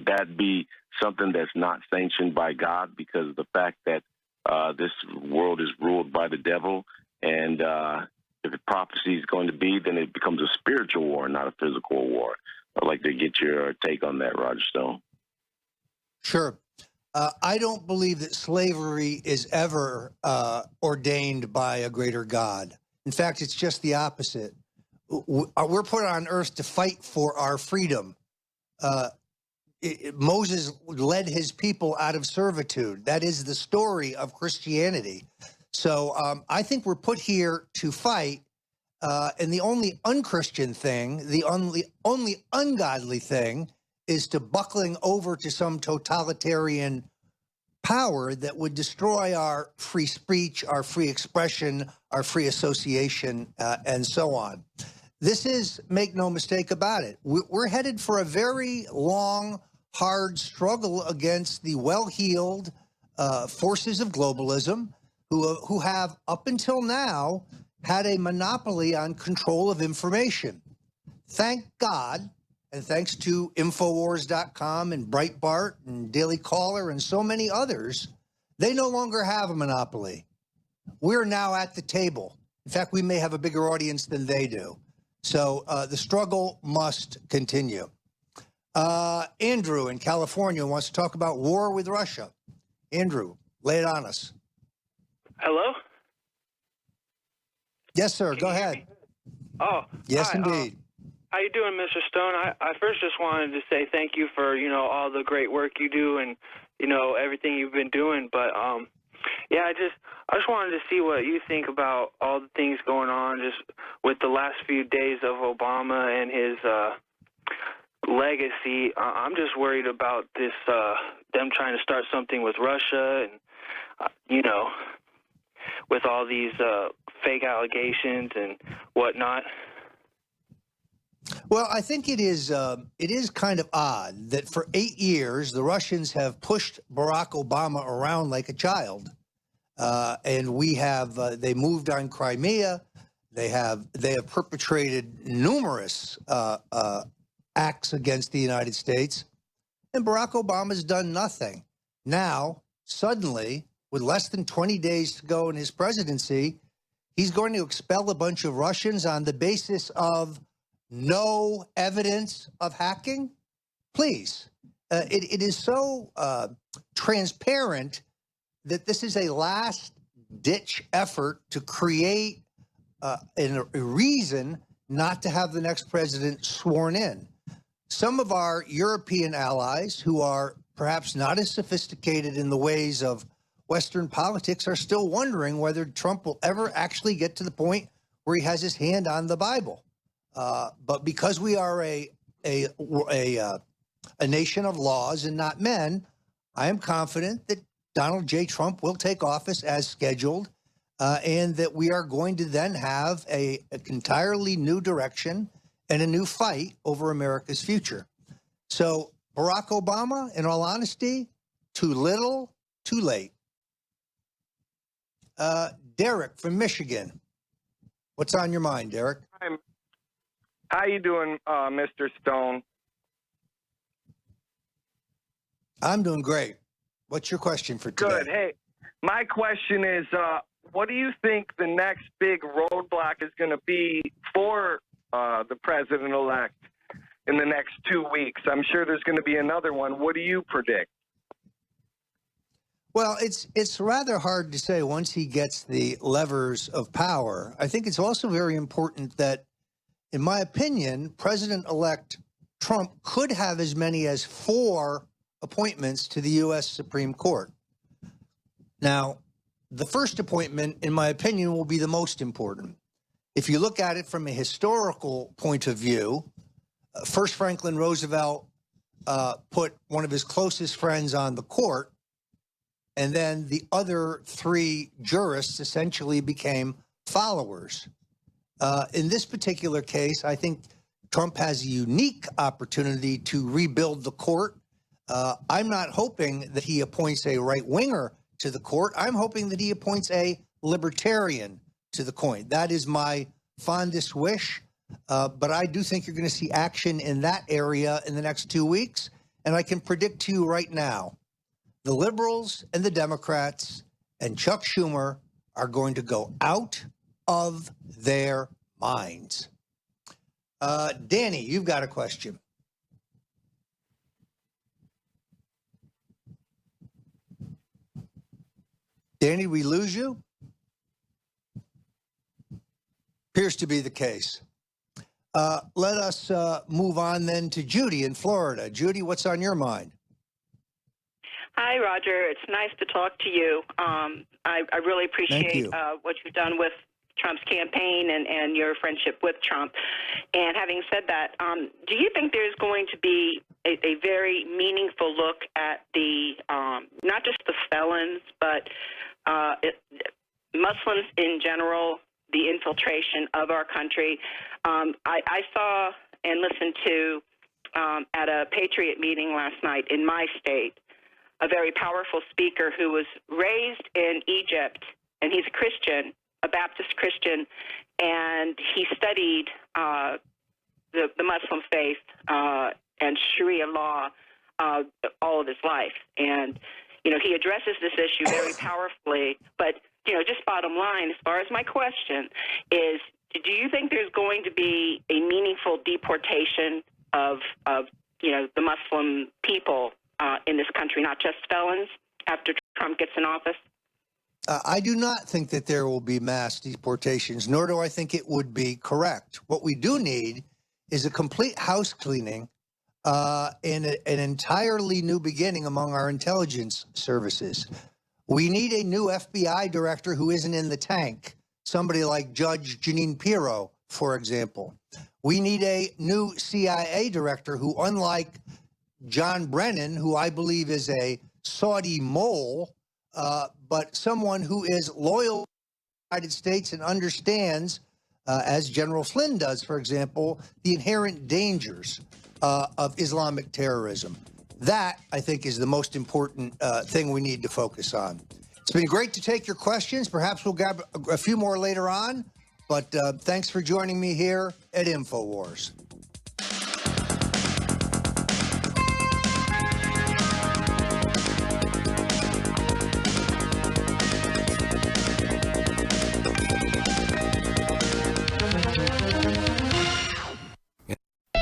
that be something that's not sanctioned by God, because of the fact that this world is ruled by the devil, and if the prophecy is going to be, then it becomes a spiritual war, not a physical war. I'd like to get your take on that, Roger Stone. Sure. I don't believe that slavery is ever ordained by a greater God. In fact, it's just the opposite. We're put on earth to fight for our freedom. Moses led his people out of servitude. That is the story of Christianity. So I think we're put here to fight. And the only unchristian thing, the only ungodly thing, is to buckling over to some totalitarian power that would destroy our free speech, our free expression, our free association, and so on. This is, make no mistake about it, we're headed for a very long, hard struggle against the well-heeled forces of globalism who have, up until now, had a monopoly on control of information. Thank God, and thanks to Infowars.com and Breitbart and Daily Caller and so many others, they no longer have a monopoly. We're now at the table. In fact, we may have a bigger audience than they do. So the struggle must continue. Andrew in California wants to talk about war with Russia. Andrew, lay it on us. Hello? Yes, sir. Go ahead. Oh, yes, hi, indeed. How you doing, Mr. Stone? I first just wanted to say thank you for, all the great work you do and, everything you've been doing. But, yeah, I just wanted to see what you think about all the things going on just with the last few days of Obama and his legacy. I'm just worried about this, them trying to start something with Russia and, with all these fake allegations and whatnot. Well, I think it is kind of odd that for 8 years the Russians have pushed Barack Obama around like a child, and they moved on Crimea. They have perpetrated numerous acts against the United States, and Barack Obama's done nothing. Now, suddenly, with less than 20 days to go in his presidency, he's going to expel a bunch of Russians on the basis of no evidence of hacking? Please. It is so transparent that this is a last-ditch effort to create a reason not to have the next president sworn in. Some of our European allies, who are perhaps not as sophisticated in the ways of Western politics, are still wondering whether Trump will ever actually get to the point where he has his hand on the Bible. But because we are a nation of laws and not men, I am confident that Donald J. Trump will take office as scheduled, and that we are going to then have an entirely new direction and a new fight over America's future. So Barack Obama, in all honesty, too little, too late. Derek from Michigan. What's on your mind, Derek? How you doing, Mr. Stone? I'm doing great. What's your question for today? Good. Hey, my question is, what do you think the next big roadblock is going to be for the president-elect in the next 2 weeks? I'm sure there's going to be another one. What do you predict? Well, it's rather hard to say once he gets the levers of power. I think it's also very important that, in my opinion, President-elect Trump could have as many as 4 appointments to the U.S. Supreme Court. Now, the first appointment, in my opinion, will be the most important. If you look at it from a historical point of view, first Franklin Roosevelt put one of his closest friends on the court, and then the other 3 jurists essentially became followers. In this particular case, I think Trump has a unique opportunity to rebuild the court. I'm not hoping that he appoints a right-winger to the court. I'm hoping that he appoints a libertarian to the court. That is my fondest wish, but I do think you're going to see action in that area in the next 2 weeks. And I can predict to you right now, the liberals and the Democrats and Chuck Schumer are going to go out of their minds. Danny, you've got a question. Danny, we lose you? Appears to be the case. Let us move on then to Judy in Florida. Judy, what's on your mind? Hi, Roger. It's nice to talk to you. I really appreciate what you've done with Trump's campaign and your friendship with Trump. And having said that, do you think there's going to be a very meaningful look at the not just the felons, but Muslims in general, the infiltration of our country? I saw and listened to at a Patriot meeting last night in my state a very powerful speaker who was raised in Egypt, and he's a Christian, a Baptist Christian, and he studied the Muslim faith and Sharia law all of his life. And, you know, he addresses this issue very powerfully. But, you know, just bottom line, as far as my question is, do you think there's going to be a meaningful deportation of you know, the Muslim people in this country, not just felons, after Trump gets in office? I do not think that there will be mass deportations, nor do I think it would be correct. What we do need is a complete house cleaning and an entirely new beginning among our intelligence services. We need a new FBI director who isn't in the tank, somebody like Judge Jeanine Pirro, for example. We need a new CIA director who, unlike John Brennan, who I believe is a Saudi mole, but someone who is loyal to the United States and understands, as General Flynn does, for example, the inherent dangers of Islamic terrorism. That, I think, is the most important thing we need to focus on. It's been great to take your questions. Perhaps we'll grab a few more later on, but thanks for joining me here at InfoWars.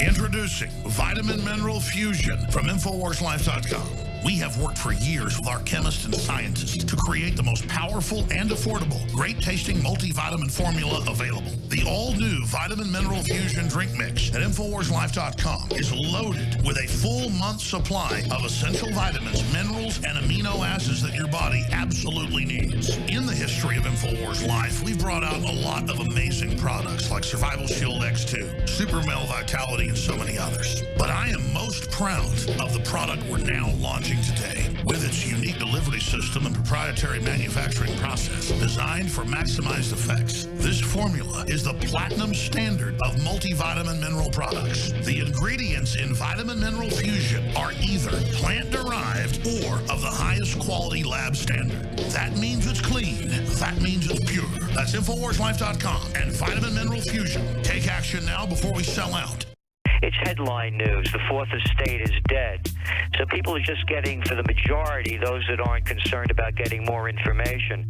Introducing Vitamin Mineral Fusion from InfoWarsLife.com. We have worked for years with our chemists and scientists to create the most powerful and affordable, great-tasting multivitamin formula available. The all-new Vitamin Mineral Fusion drink mix at InfoWarsLife.com is loaded with a full month's supply of essential vitamins, minerals, and amino acids that your body absolutely needs. In the history of InfoWars Life, we've brought out a lot of amazing products like Survival Shield X2, Super Male Vitality, and so many others. But I am most proud of the product we're now launching today. With its unique delivery system and proprietary manufacturing process designed for maximized effects, this formula is the platinum standard of multivitamin mineral products. The ingredients in Vitamin Mineral Fusion are either plant-derived or of the highest quality lab standard. That means it's clean. That means it's pure. That's InfoWarsLife.com and Vitamin Mineral Fusion. Take action now before we sell out. It's headline news. The fourth estate is dead. So people are just getting, for the majority, those that aren't concerned about getting more information.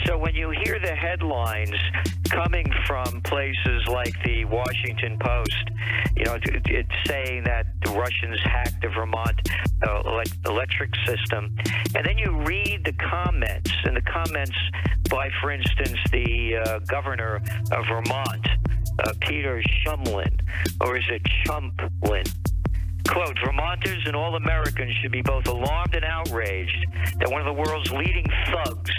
So when you hear the headlines coming from places like the Washington Post, you know, it's saying that the Russians hacked the Vermont electric system, and then you read the comments, and the comments by, for instance, the governor of Vermont, Peter Shumlin, or is it Chumplin? Quote, Vermonters and all Americans should be both alarmed and outraged that one of the world's leading thugs,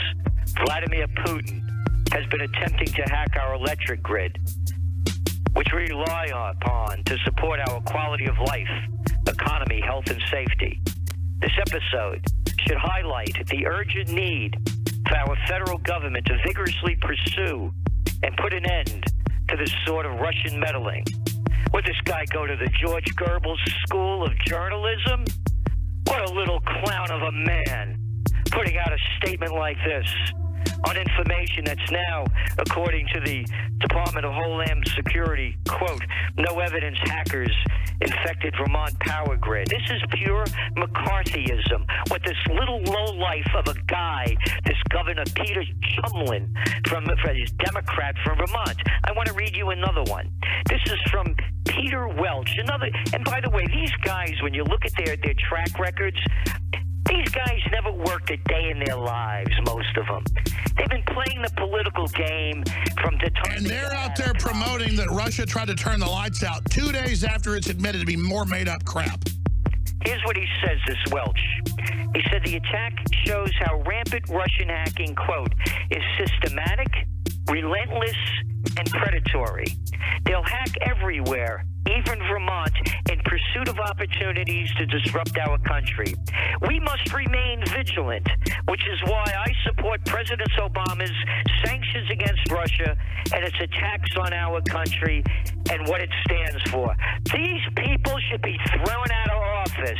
Vladimir Putin, has been attempting to hack our electric grid, which we rely upon to support our quality of life, economy, health, and safety. This episode should highlight the urgent need for our federal government to vigorously pursue and put an end to this sort of Russian meddling. Would this guy go to the George Goebbels School of Journalism? What a little clown of a man, putting out a statement like this. on information that's now, according to the Department of Homeland Security, quote, no evidence hackers infected Vermont power grid. This is pure McCarthyism. What this little lowlife of a guy, this Governor Peter Chumlin, he's Democrat from Vermont. I want to read you another one. This is from Peter Welch. And by the way, these guys, when you look at their track records, these guys never worked a day in their lives, most of them. They've been playing the political game from the time. And they're out there promoting that Russia tried to turn the lights out 2 days after it's admitted to be more made-up crap. Here's what he says, this Welch. He said the attack shows how rampant Russian hacking, quote, is systematic, relentless, and predatory. They'll hack everywhere, even Vermont, in pursuit of opportunities to disrupt our country. We must remain vigilant, which is why I support President Obama's sanctions against Russia and its attacks on our country and what it stands for. These people should be thrown out of office.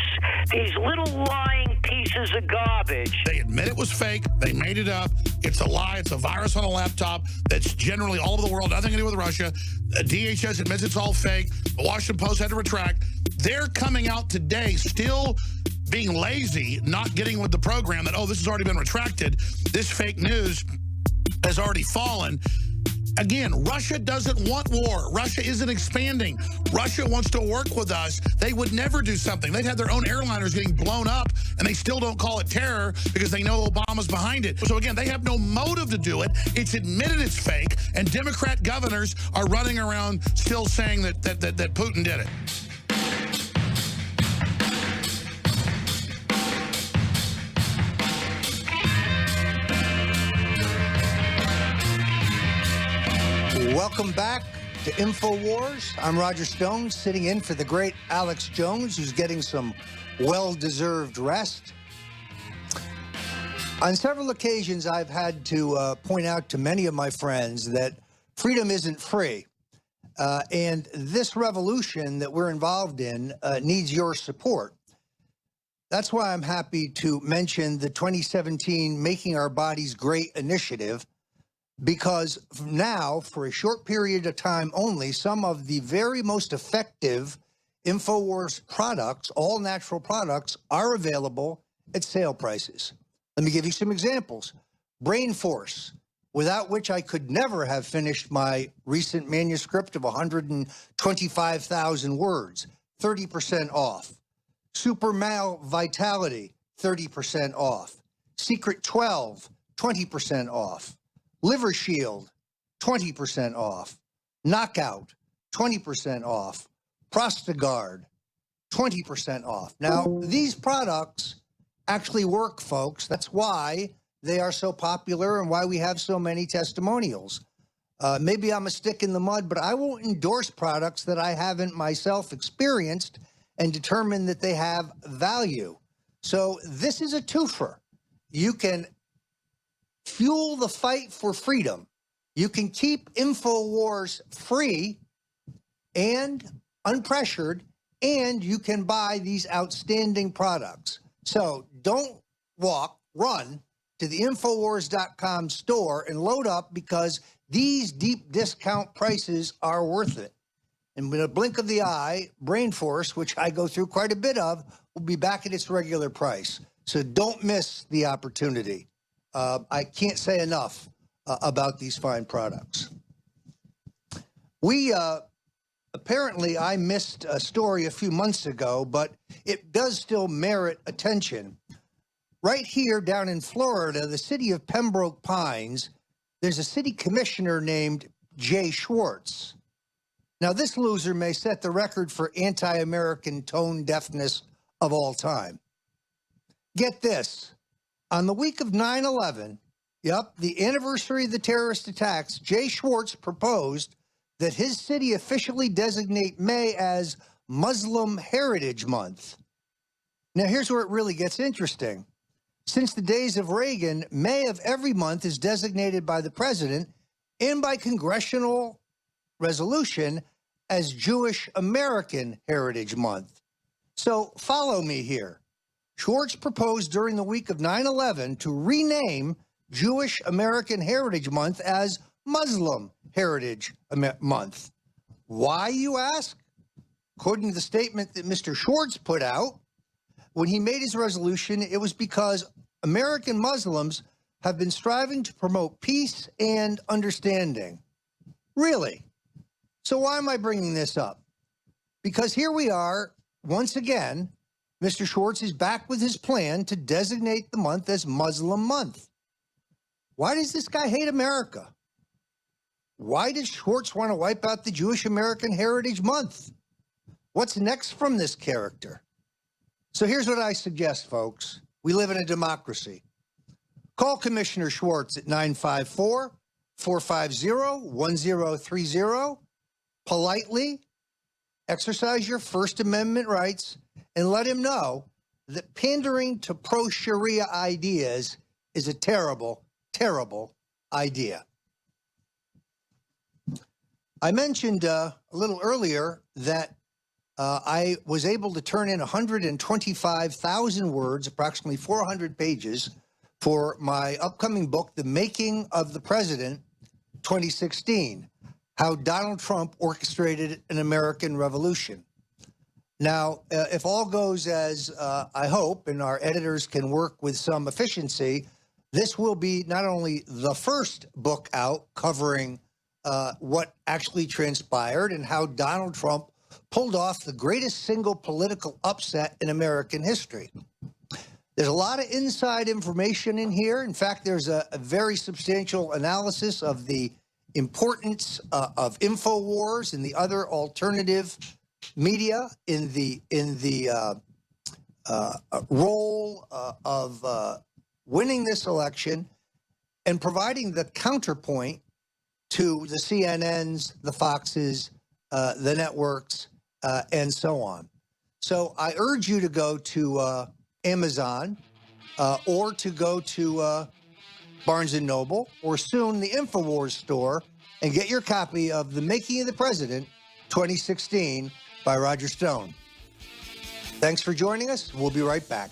These little lying pieces of garbage. They admit it was fake. They made it up. It's a lie. It's a virus on a laptop that's generally all over the world, nothing to do with Russia. DHS admits it's all fake. The Washington Post had to retract. They're coming out today still being lazy, not getting with the program that, oh, this has already been retracted. This fake news has already fallen. Again, Russia doesn't want war. Russia isn't expanding. Russia wants to work with us. They would never do something. They've had their own airliners getting blown up, and they still don't call it terror because they know Obama's behind it. So again, they have no motive to do it. It's admitted it's fake, and Democrat governors are running around still saying that Putin did it. Welcome back to InfoWars. I'm Roger Stone, sitting in for the great Alex Jones, who's getting some well-deserved rest. On several occasions, I've had to point out to many of my friends that freedom isn't free. And this revolution that we're involved in needs your support. That's why I'm happy to mention the 2017 Making Our Bodies Great initiative, because now, for a short period of time only, some of the very most effective InfoWars products, all natural products, are available at sale prices. Let me give you some examples. Brain Force, without which I could never have finished my recent manuscript of 125,000 words, 30% off. Super Male Vitality, 30% off. Secret 12, 20% off. Liver Shield, 20% off. Knockout, 20% off. Prostagard, 20% off. Now, these products actually work, folks. That's why they are so popular and why we have so many testimonials. Maybe I'm a stick in the mud, but I won't endorse products that I haven't myself experienced and determined that they have value. So this is a twofer. You can fuel the fight for freedom. You can keep InfoWars free and unpressured, and you can buy these outstanding products. So don't walk, run to the Infowars.com store and load up, because these deep discount prices are worth it. And in a blink of the eye, Brain Force, which I go through quite a bit of, will be back at its regular price. So don't miss the opportunity. I can't say enough about these fine products. Apparently I missed a story a few months ago, but it does still merit attention. Right here down in Florida, the city of Pembroke Pines, there's a city commissioner named Jay Schwartz. Now, this loser may set the record for anti-American tone deafness of all time. Get this. On the week of 9/11, the anniversary of the terrorist attacks, Jay Schwartz proposed that his city officially designate May as Muslim Heritage Month. Now, here's where it really gets interesting. Since the days of Reagan, May of every month is designated by the president and by congressional resolution as Jewish American Heritage Month. So follow me here. Schwartz proposed during the week of 9/11 to rename Jewish American Heritage Month as Muslim Heritage Month. Why, you ask? According to the statement that Mr. Schwartz put out, when he made his resolution, it was because American Muslims have been striving to promote peace and understanding. Really? So why am I bringing this up? Because here we are, once again, Mr. Schwartz is back with his plan to designate the month as Muslim Month. Why does this guy hate America? Why does Schwartz want to wipe out the Jewish American Heritage Month? What's next from this character? So here's what I suggest, folks. We live in a democracy. Call Commissioner Schwartz at 954-450-1030. Politely exercise your First Amendment rights and let him know that pandering to pro-Sharia ideas is a terrible, terrible idea. I mentioned a little earlier that I was able to turn in 125,000 words, approximately 400 pages, for my upcoming book, The Making of the President, 2016, How Donald Trump Orchestrated an American Revolution. Now, if all goes as I hope, and our editors can work with some efficiency, this will be not only the first book out covering what actually transpired and how Donald Trump pulled off the greatest single political upset in American history. There's a lot of inside information in here. In fact, there's a very substantial analysis of the importance of InfoWars and the other alternative media in the role of winning this election and providing the counterpoint to the CNNs, the Foxes, the networks, and so on. So I urge you to go to Amazon or to go to Barnes & Noble or soon the InfoWars store and get your copy of The Making of the President 2016 by Roger Stone. Thanks for joining us. We'll be right back.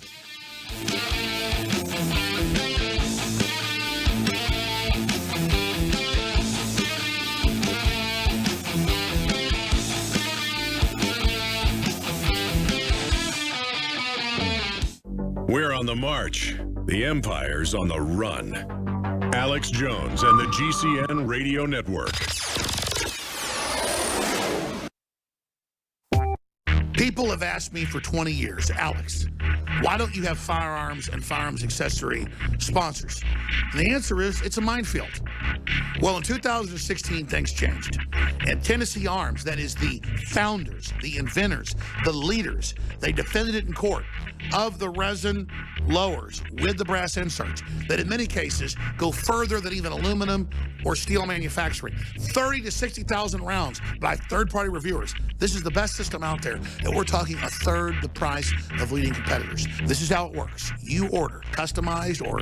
We're on the march. The empire's on the run. Alex Jones and the GCN Radio Network. People have asked me for 20 years, Alex, why don't you have firearms and firearms accessory sponsors? And the answer is, it's a minefield. Well, in 2016, things changed. And Tennessee Arms, that is the founders, the inventors, the leaders, they defended it in court of the resin lowers with the brass inserts that in many cases go further than even aluminum or steel manufacturing. 30 to 60,000 rounds by third-party reviewers. This is the best system out there, and we're talking a third the price of leading competitors. This is how it works. You order, customized or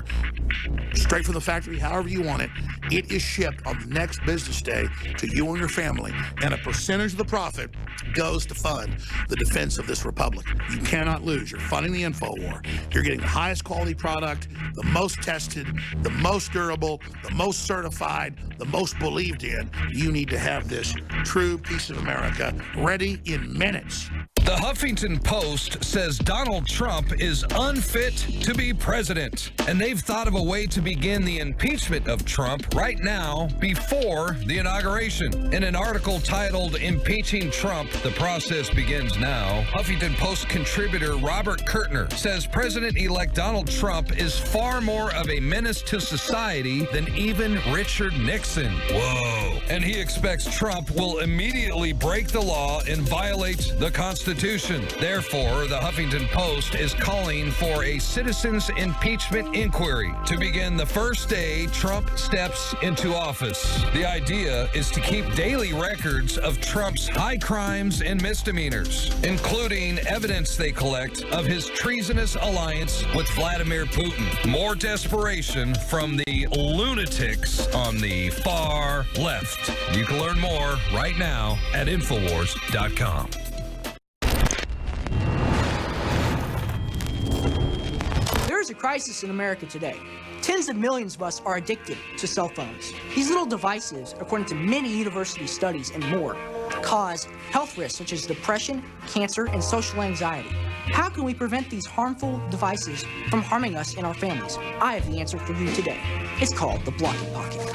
straight from the factory, however you want it. It is shipped on the next business day to you and your family, and a percentage of the profit goes to fund the defense of this republic. You cannot lose. You're funding the info war. You're getting the highest quality product, the most tested, the most durable, the most certified, the most believed in. You need to have this true piece of America ready in minutes. The Huffington Post says Donald Trump is unfit to be president, and they've thought of a way to begin the impeachment of Trump right now before the inauguration. In an article titled Impeaching Trump, the process begins now, Huffington Post contributor Robert Kurtner says President-elect Donald Trump is far more of a menace to society than even Richard Nixon. Whoa. And he expects Trump will immediately break the law and violate the Constitution. Therefore, the Huffington Post is calling for a citizens' impeachment inquiry to begin the first day Trump steps into office. The idea is to keep daily records of Trump's high crimes and misdemeanors, including evidence they collect of his treasonous alliance with Vladimir Putin. More desperation from the lunatics on the far left. You can learn more right now at Infowars.com. There's a crisis in America today. Tens of millions of us are addicted to cell phones. These little devices, according to many university studies and more, cause health risks such as depression, cancer, and social anxiety. How can we prevent these harmful devices from harming us and our families? I have the answer for you today. It's called the Block It Pocket.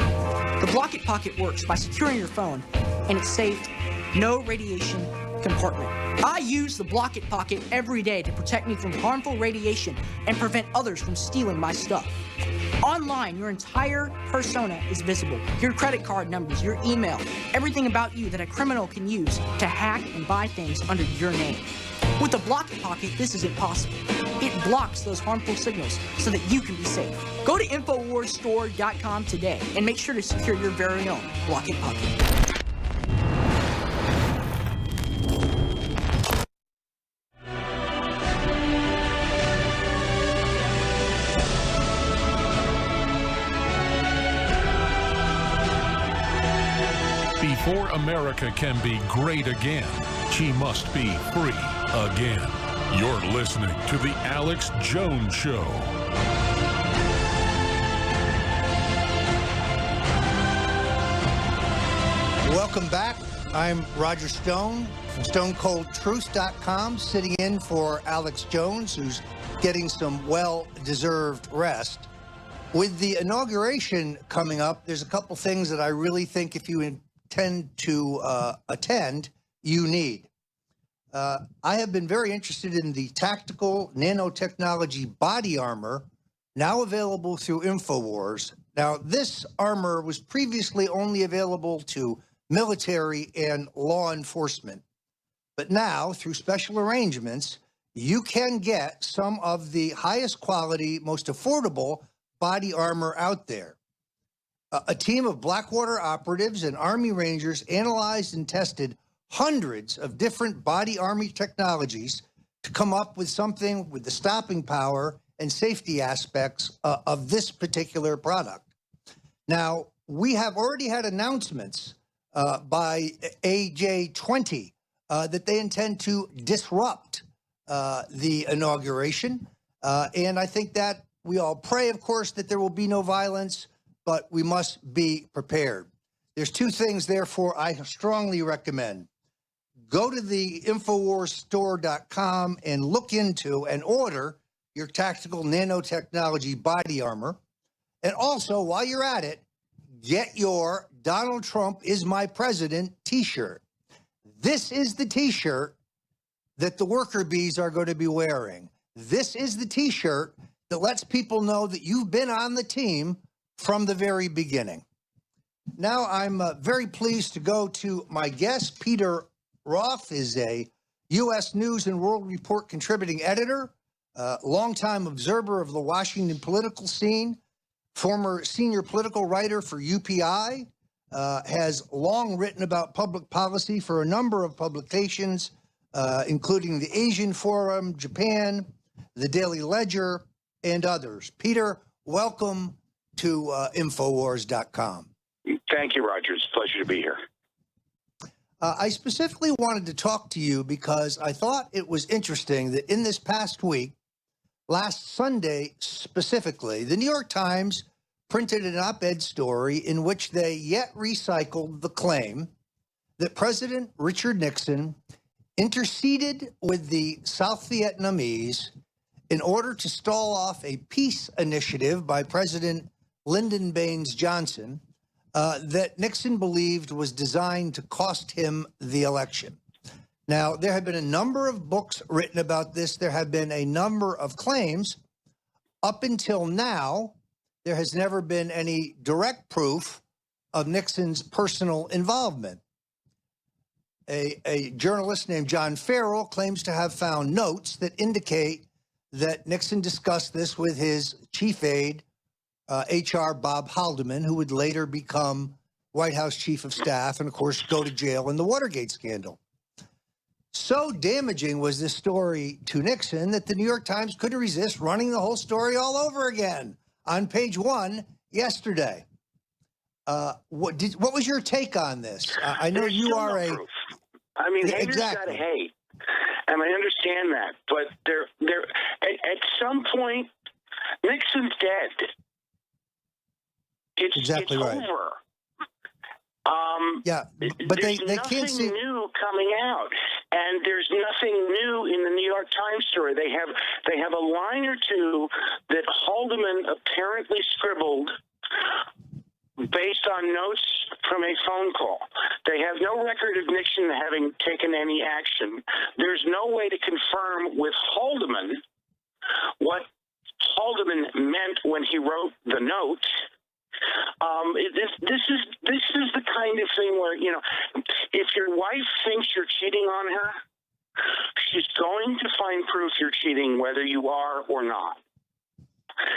The Block It Pocket works by securing your phone in its safe, no radiation compartment. I use the Block It Pocket every day to protect me from harmful radiation and prevent others from stealing my stuff. Online, your entire persona is visible. Your credit card numbers, your email, everything about you that a criminal can use to hack and buy things under your name. With the Block It Pocket, this isn't possible. It blocks those harmful signals so that you can be safe. Go to InfoWarsStore.com today and make sure to secure your very own Block It Pocket. Before America can be great again, she must be free again. You're listening to The Alex Jones Show. Welcome back. I'm Roger Stone from StoneColdTruth.com, sitting in for Alex Jones, who's getting some well-deserved rest. With the inauguration coming up, there's a couple things that I really think if you intend to attend, you need. I have been very interested in the tactical nanotechnology body armor, now available through InfoWars. Now, this armor was previously only available to military and law enforcement. But now, through special arrangements, you can get some of the highest quality, most affordable body armor out there. A team of Blackwater operatives and Army Rangers analyzed and tested hundreds of different body armor technologies to come up with something with the stopping power and safety aspects of this particular product. Now, we have already had announcements by AJ20 that they intend to disrupt the inauguration. And I think that we all pray, of course, that there will be no violence, but we must be prepared. There's two things, therefore, I strongly recommend. Go to the InfoWarsStore.com and look into and order your tactical nanotechnology body armor. And also, while you're at it, get your Donald Trump is my president t-shirt. This is the t-shirt that the worker bees are going to be wearing. This is the t-shirt that lets people know that you've been on the team from the very beginning. Now, I'm very pleased to go to my guest. Peter Roth is a U.S. News and World Report contributing editor, longtime observer of the Washington political scene, former senior political writer for UPI, has long written about public policy for a number of publications, including the Asian Forum, Japan, the Daily Ledger, and others. Peter, welcome to Infowars.com. Thank you, Roger. It's a pleasure to be here. I specifically wanted to talk to you because I thought it was interesting that in this past week, last Sunday specifically, the New York Times printed an op-ed story in which they yet recycled the claim that President Richard Nixon interceded with the South Vietnamese in order to stall off a peace initiative by President Lyndon Baines Johnson that Nixon believed was designed to cost him the election. Now, there have been a number of books written about this. There have been a number of claims. Up until now, there has never been any direct proof of Nixon's personal involvement. A journalist named John Farrell claims to have found notes that indicate that Nixon discussed this with his chief aide, H.R. Bob Haldeman, who would later become White House chief of staff and, of course, go to jail in the Watergate scandal. So damaging was this story to Nixon that the New York Times couldn't resist running the whole story all over again on page 1 yesterday. What was your take on this? I know you are a... Proof. I mean, haters exactly. gotta hate, and I understand that. But there, at some point, Nixon's dead. It's Exactly right. over. Yeah, but there's they can't see. nothing new coming out, and there's nothing new in the New York Times story. They have a line or two that Haldeman apparently scribbled based on notes from a phone call. They have no record of Nixon having taken any action. There's no way to confirm with Haldeman what Haldeman meant when he wrote the note. This is the kind of thing where, you know, if your wife thinks you're cheating on her, she's going to find proof you're cheating, whether you are or not.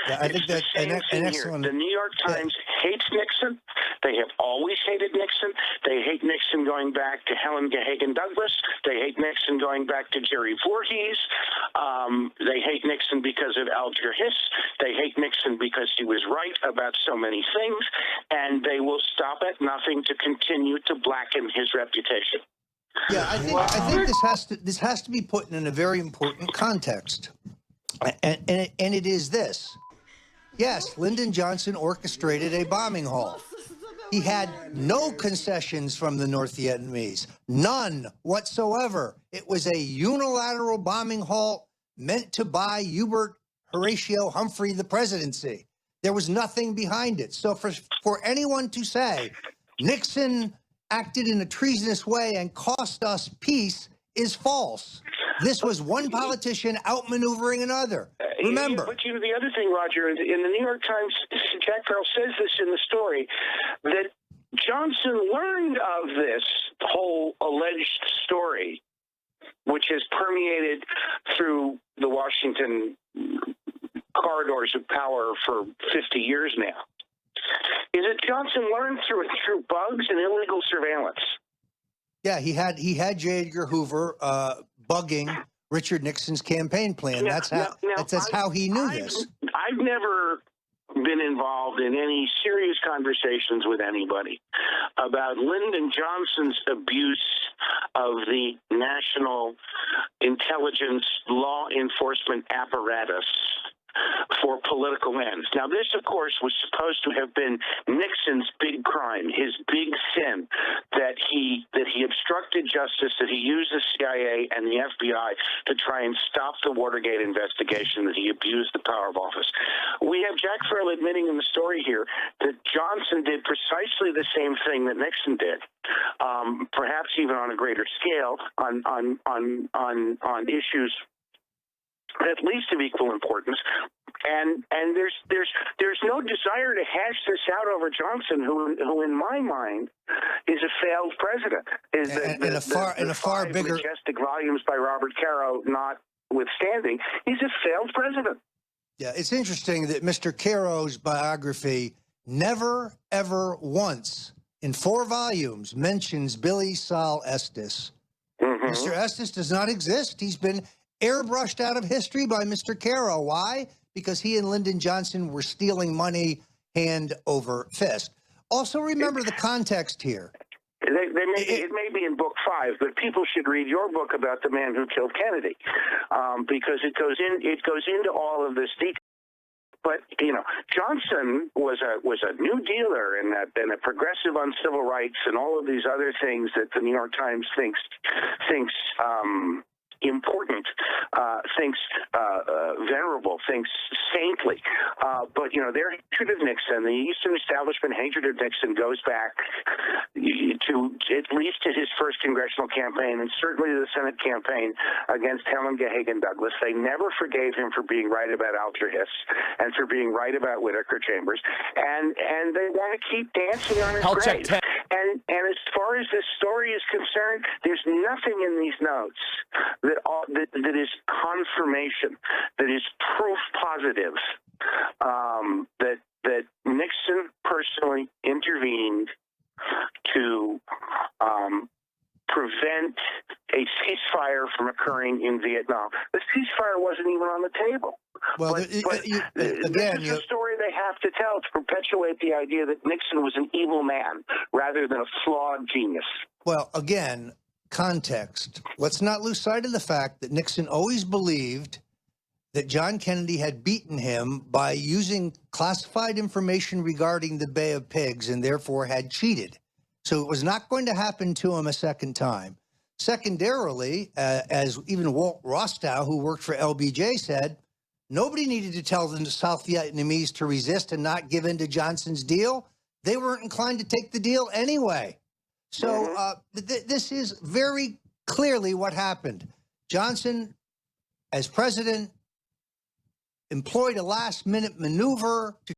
Yeah, I think that's an excellent. The New York Times hates Nixon. They have always hated Nixon. They hate Nixon going back to Helen Gahagan Douglas. They hate Nixon going back to Jerry Voorhees. They hate Nixon because of Alger Hiss. They hate Nixon because he was right about so many things, and they will stop at nothing to continue to blacken his reputation. Yeah, I think this has to be put in a very important context. And it is this. Yes, Lyndon Johnson orchestrated a bombing haul. He had no concessions from the North Vietnamese, none whatsoever. It was a unilateral bombing haul meant to buy Hubert Horatio Humphrey the presidency. There was nothing behind it. So for anyone to say Nixon acted in a treasonous way and cost us peace is false. This was one politician outmaneuvering another. Remember. But you know, the other thing, Roger, in the New York Times, Jack Farrell says this in the story, that Johnson learned of this whole alleged story, which has permeated through the Washington corridors of power for 50 years now, is that Johnson learned through bugs and illegal surveillance. Yeah, he had J. Edgar Hoover bugging Richard Nixon's campaign plan. That's how he knew this. I've never been involved in any serious conversations with anybody about Lyndon Johnson's abuse of the national intelligence law enforcement apparatus for political ends. Now, this, of course, was supposed to have been Nixon's big crime, his big sin, that he obstructed justice, that he used the CIA and the FBI to try and stop the Watergate investigation, that he abused the power of office. We have Jack Farrell admitting in the story here that Johnson did precisely the same thing that Nixon did, perhaps even on a greater scale, on issues at least of equal importance, and there's no desire to hash this out over Johnson, who in my mind is a failed president. In a far bigger majestic volumes by Robert Caro notwithstanding, he's a failed president. Yeah, it's interesting that Mr. Caro's biography never ever once in 4 volumes mentions Billy Sol Estes. Mr. Estes does not exist. He's been airbrushed out of history by Mr. Caro. Why? Because he and Lyndon Johnson were stealing money hand over fist. Also, remember the context here. It may be in book 5, but people should read your book about the man who killed Kennedy, because it goes into all of this detail. But you know, Johnson was a New Dealer and a progressive on civil rights and all of these other things that the New York Times thinks important, thinks venerable, thinks saintly. But, you know, their hatred of Nixon, the Eastern establishment hatred of Nixon goes back to at least to his first congressional campaign and certainly the Senate campaign against Helen Gahagan Douglas. They never forgave him for being right about Alger Hiss and for being right about Whittaker Chambers. And they want to keep dancing on his grave. And as far as this story is concerned, there's nothing in these notes that is confirmation, that is proof positive that Nixon personally intervened to prevent a ceasefire from occurring in Vietnam. The ceasefire wasn't even on the table. Well, this is a story they have to tell to perpetuate the idea that Nixon was an evil man rather than a flawed genius. Well, again, context. Let's not lose sight of the fact that Nixon always believed that John Kennedy had beaten him by using classified information regarding the Bay of Pigs and therefore had cheated. So it was not going to happen to him a second time. Secondarily, as even Walt Rostow, who worked for LBJ, said, nobody needed to tell the South Vietnamese to resist and not give in to Johnson's deal. They weren't inclined to take the deal anyway. So this is very clearly what happened. Johnson, as president, employed a last-minute maneuver to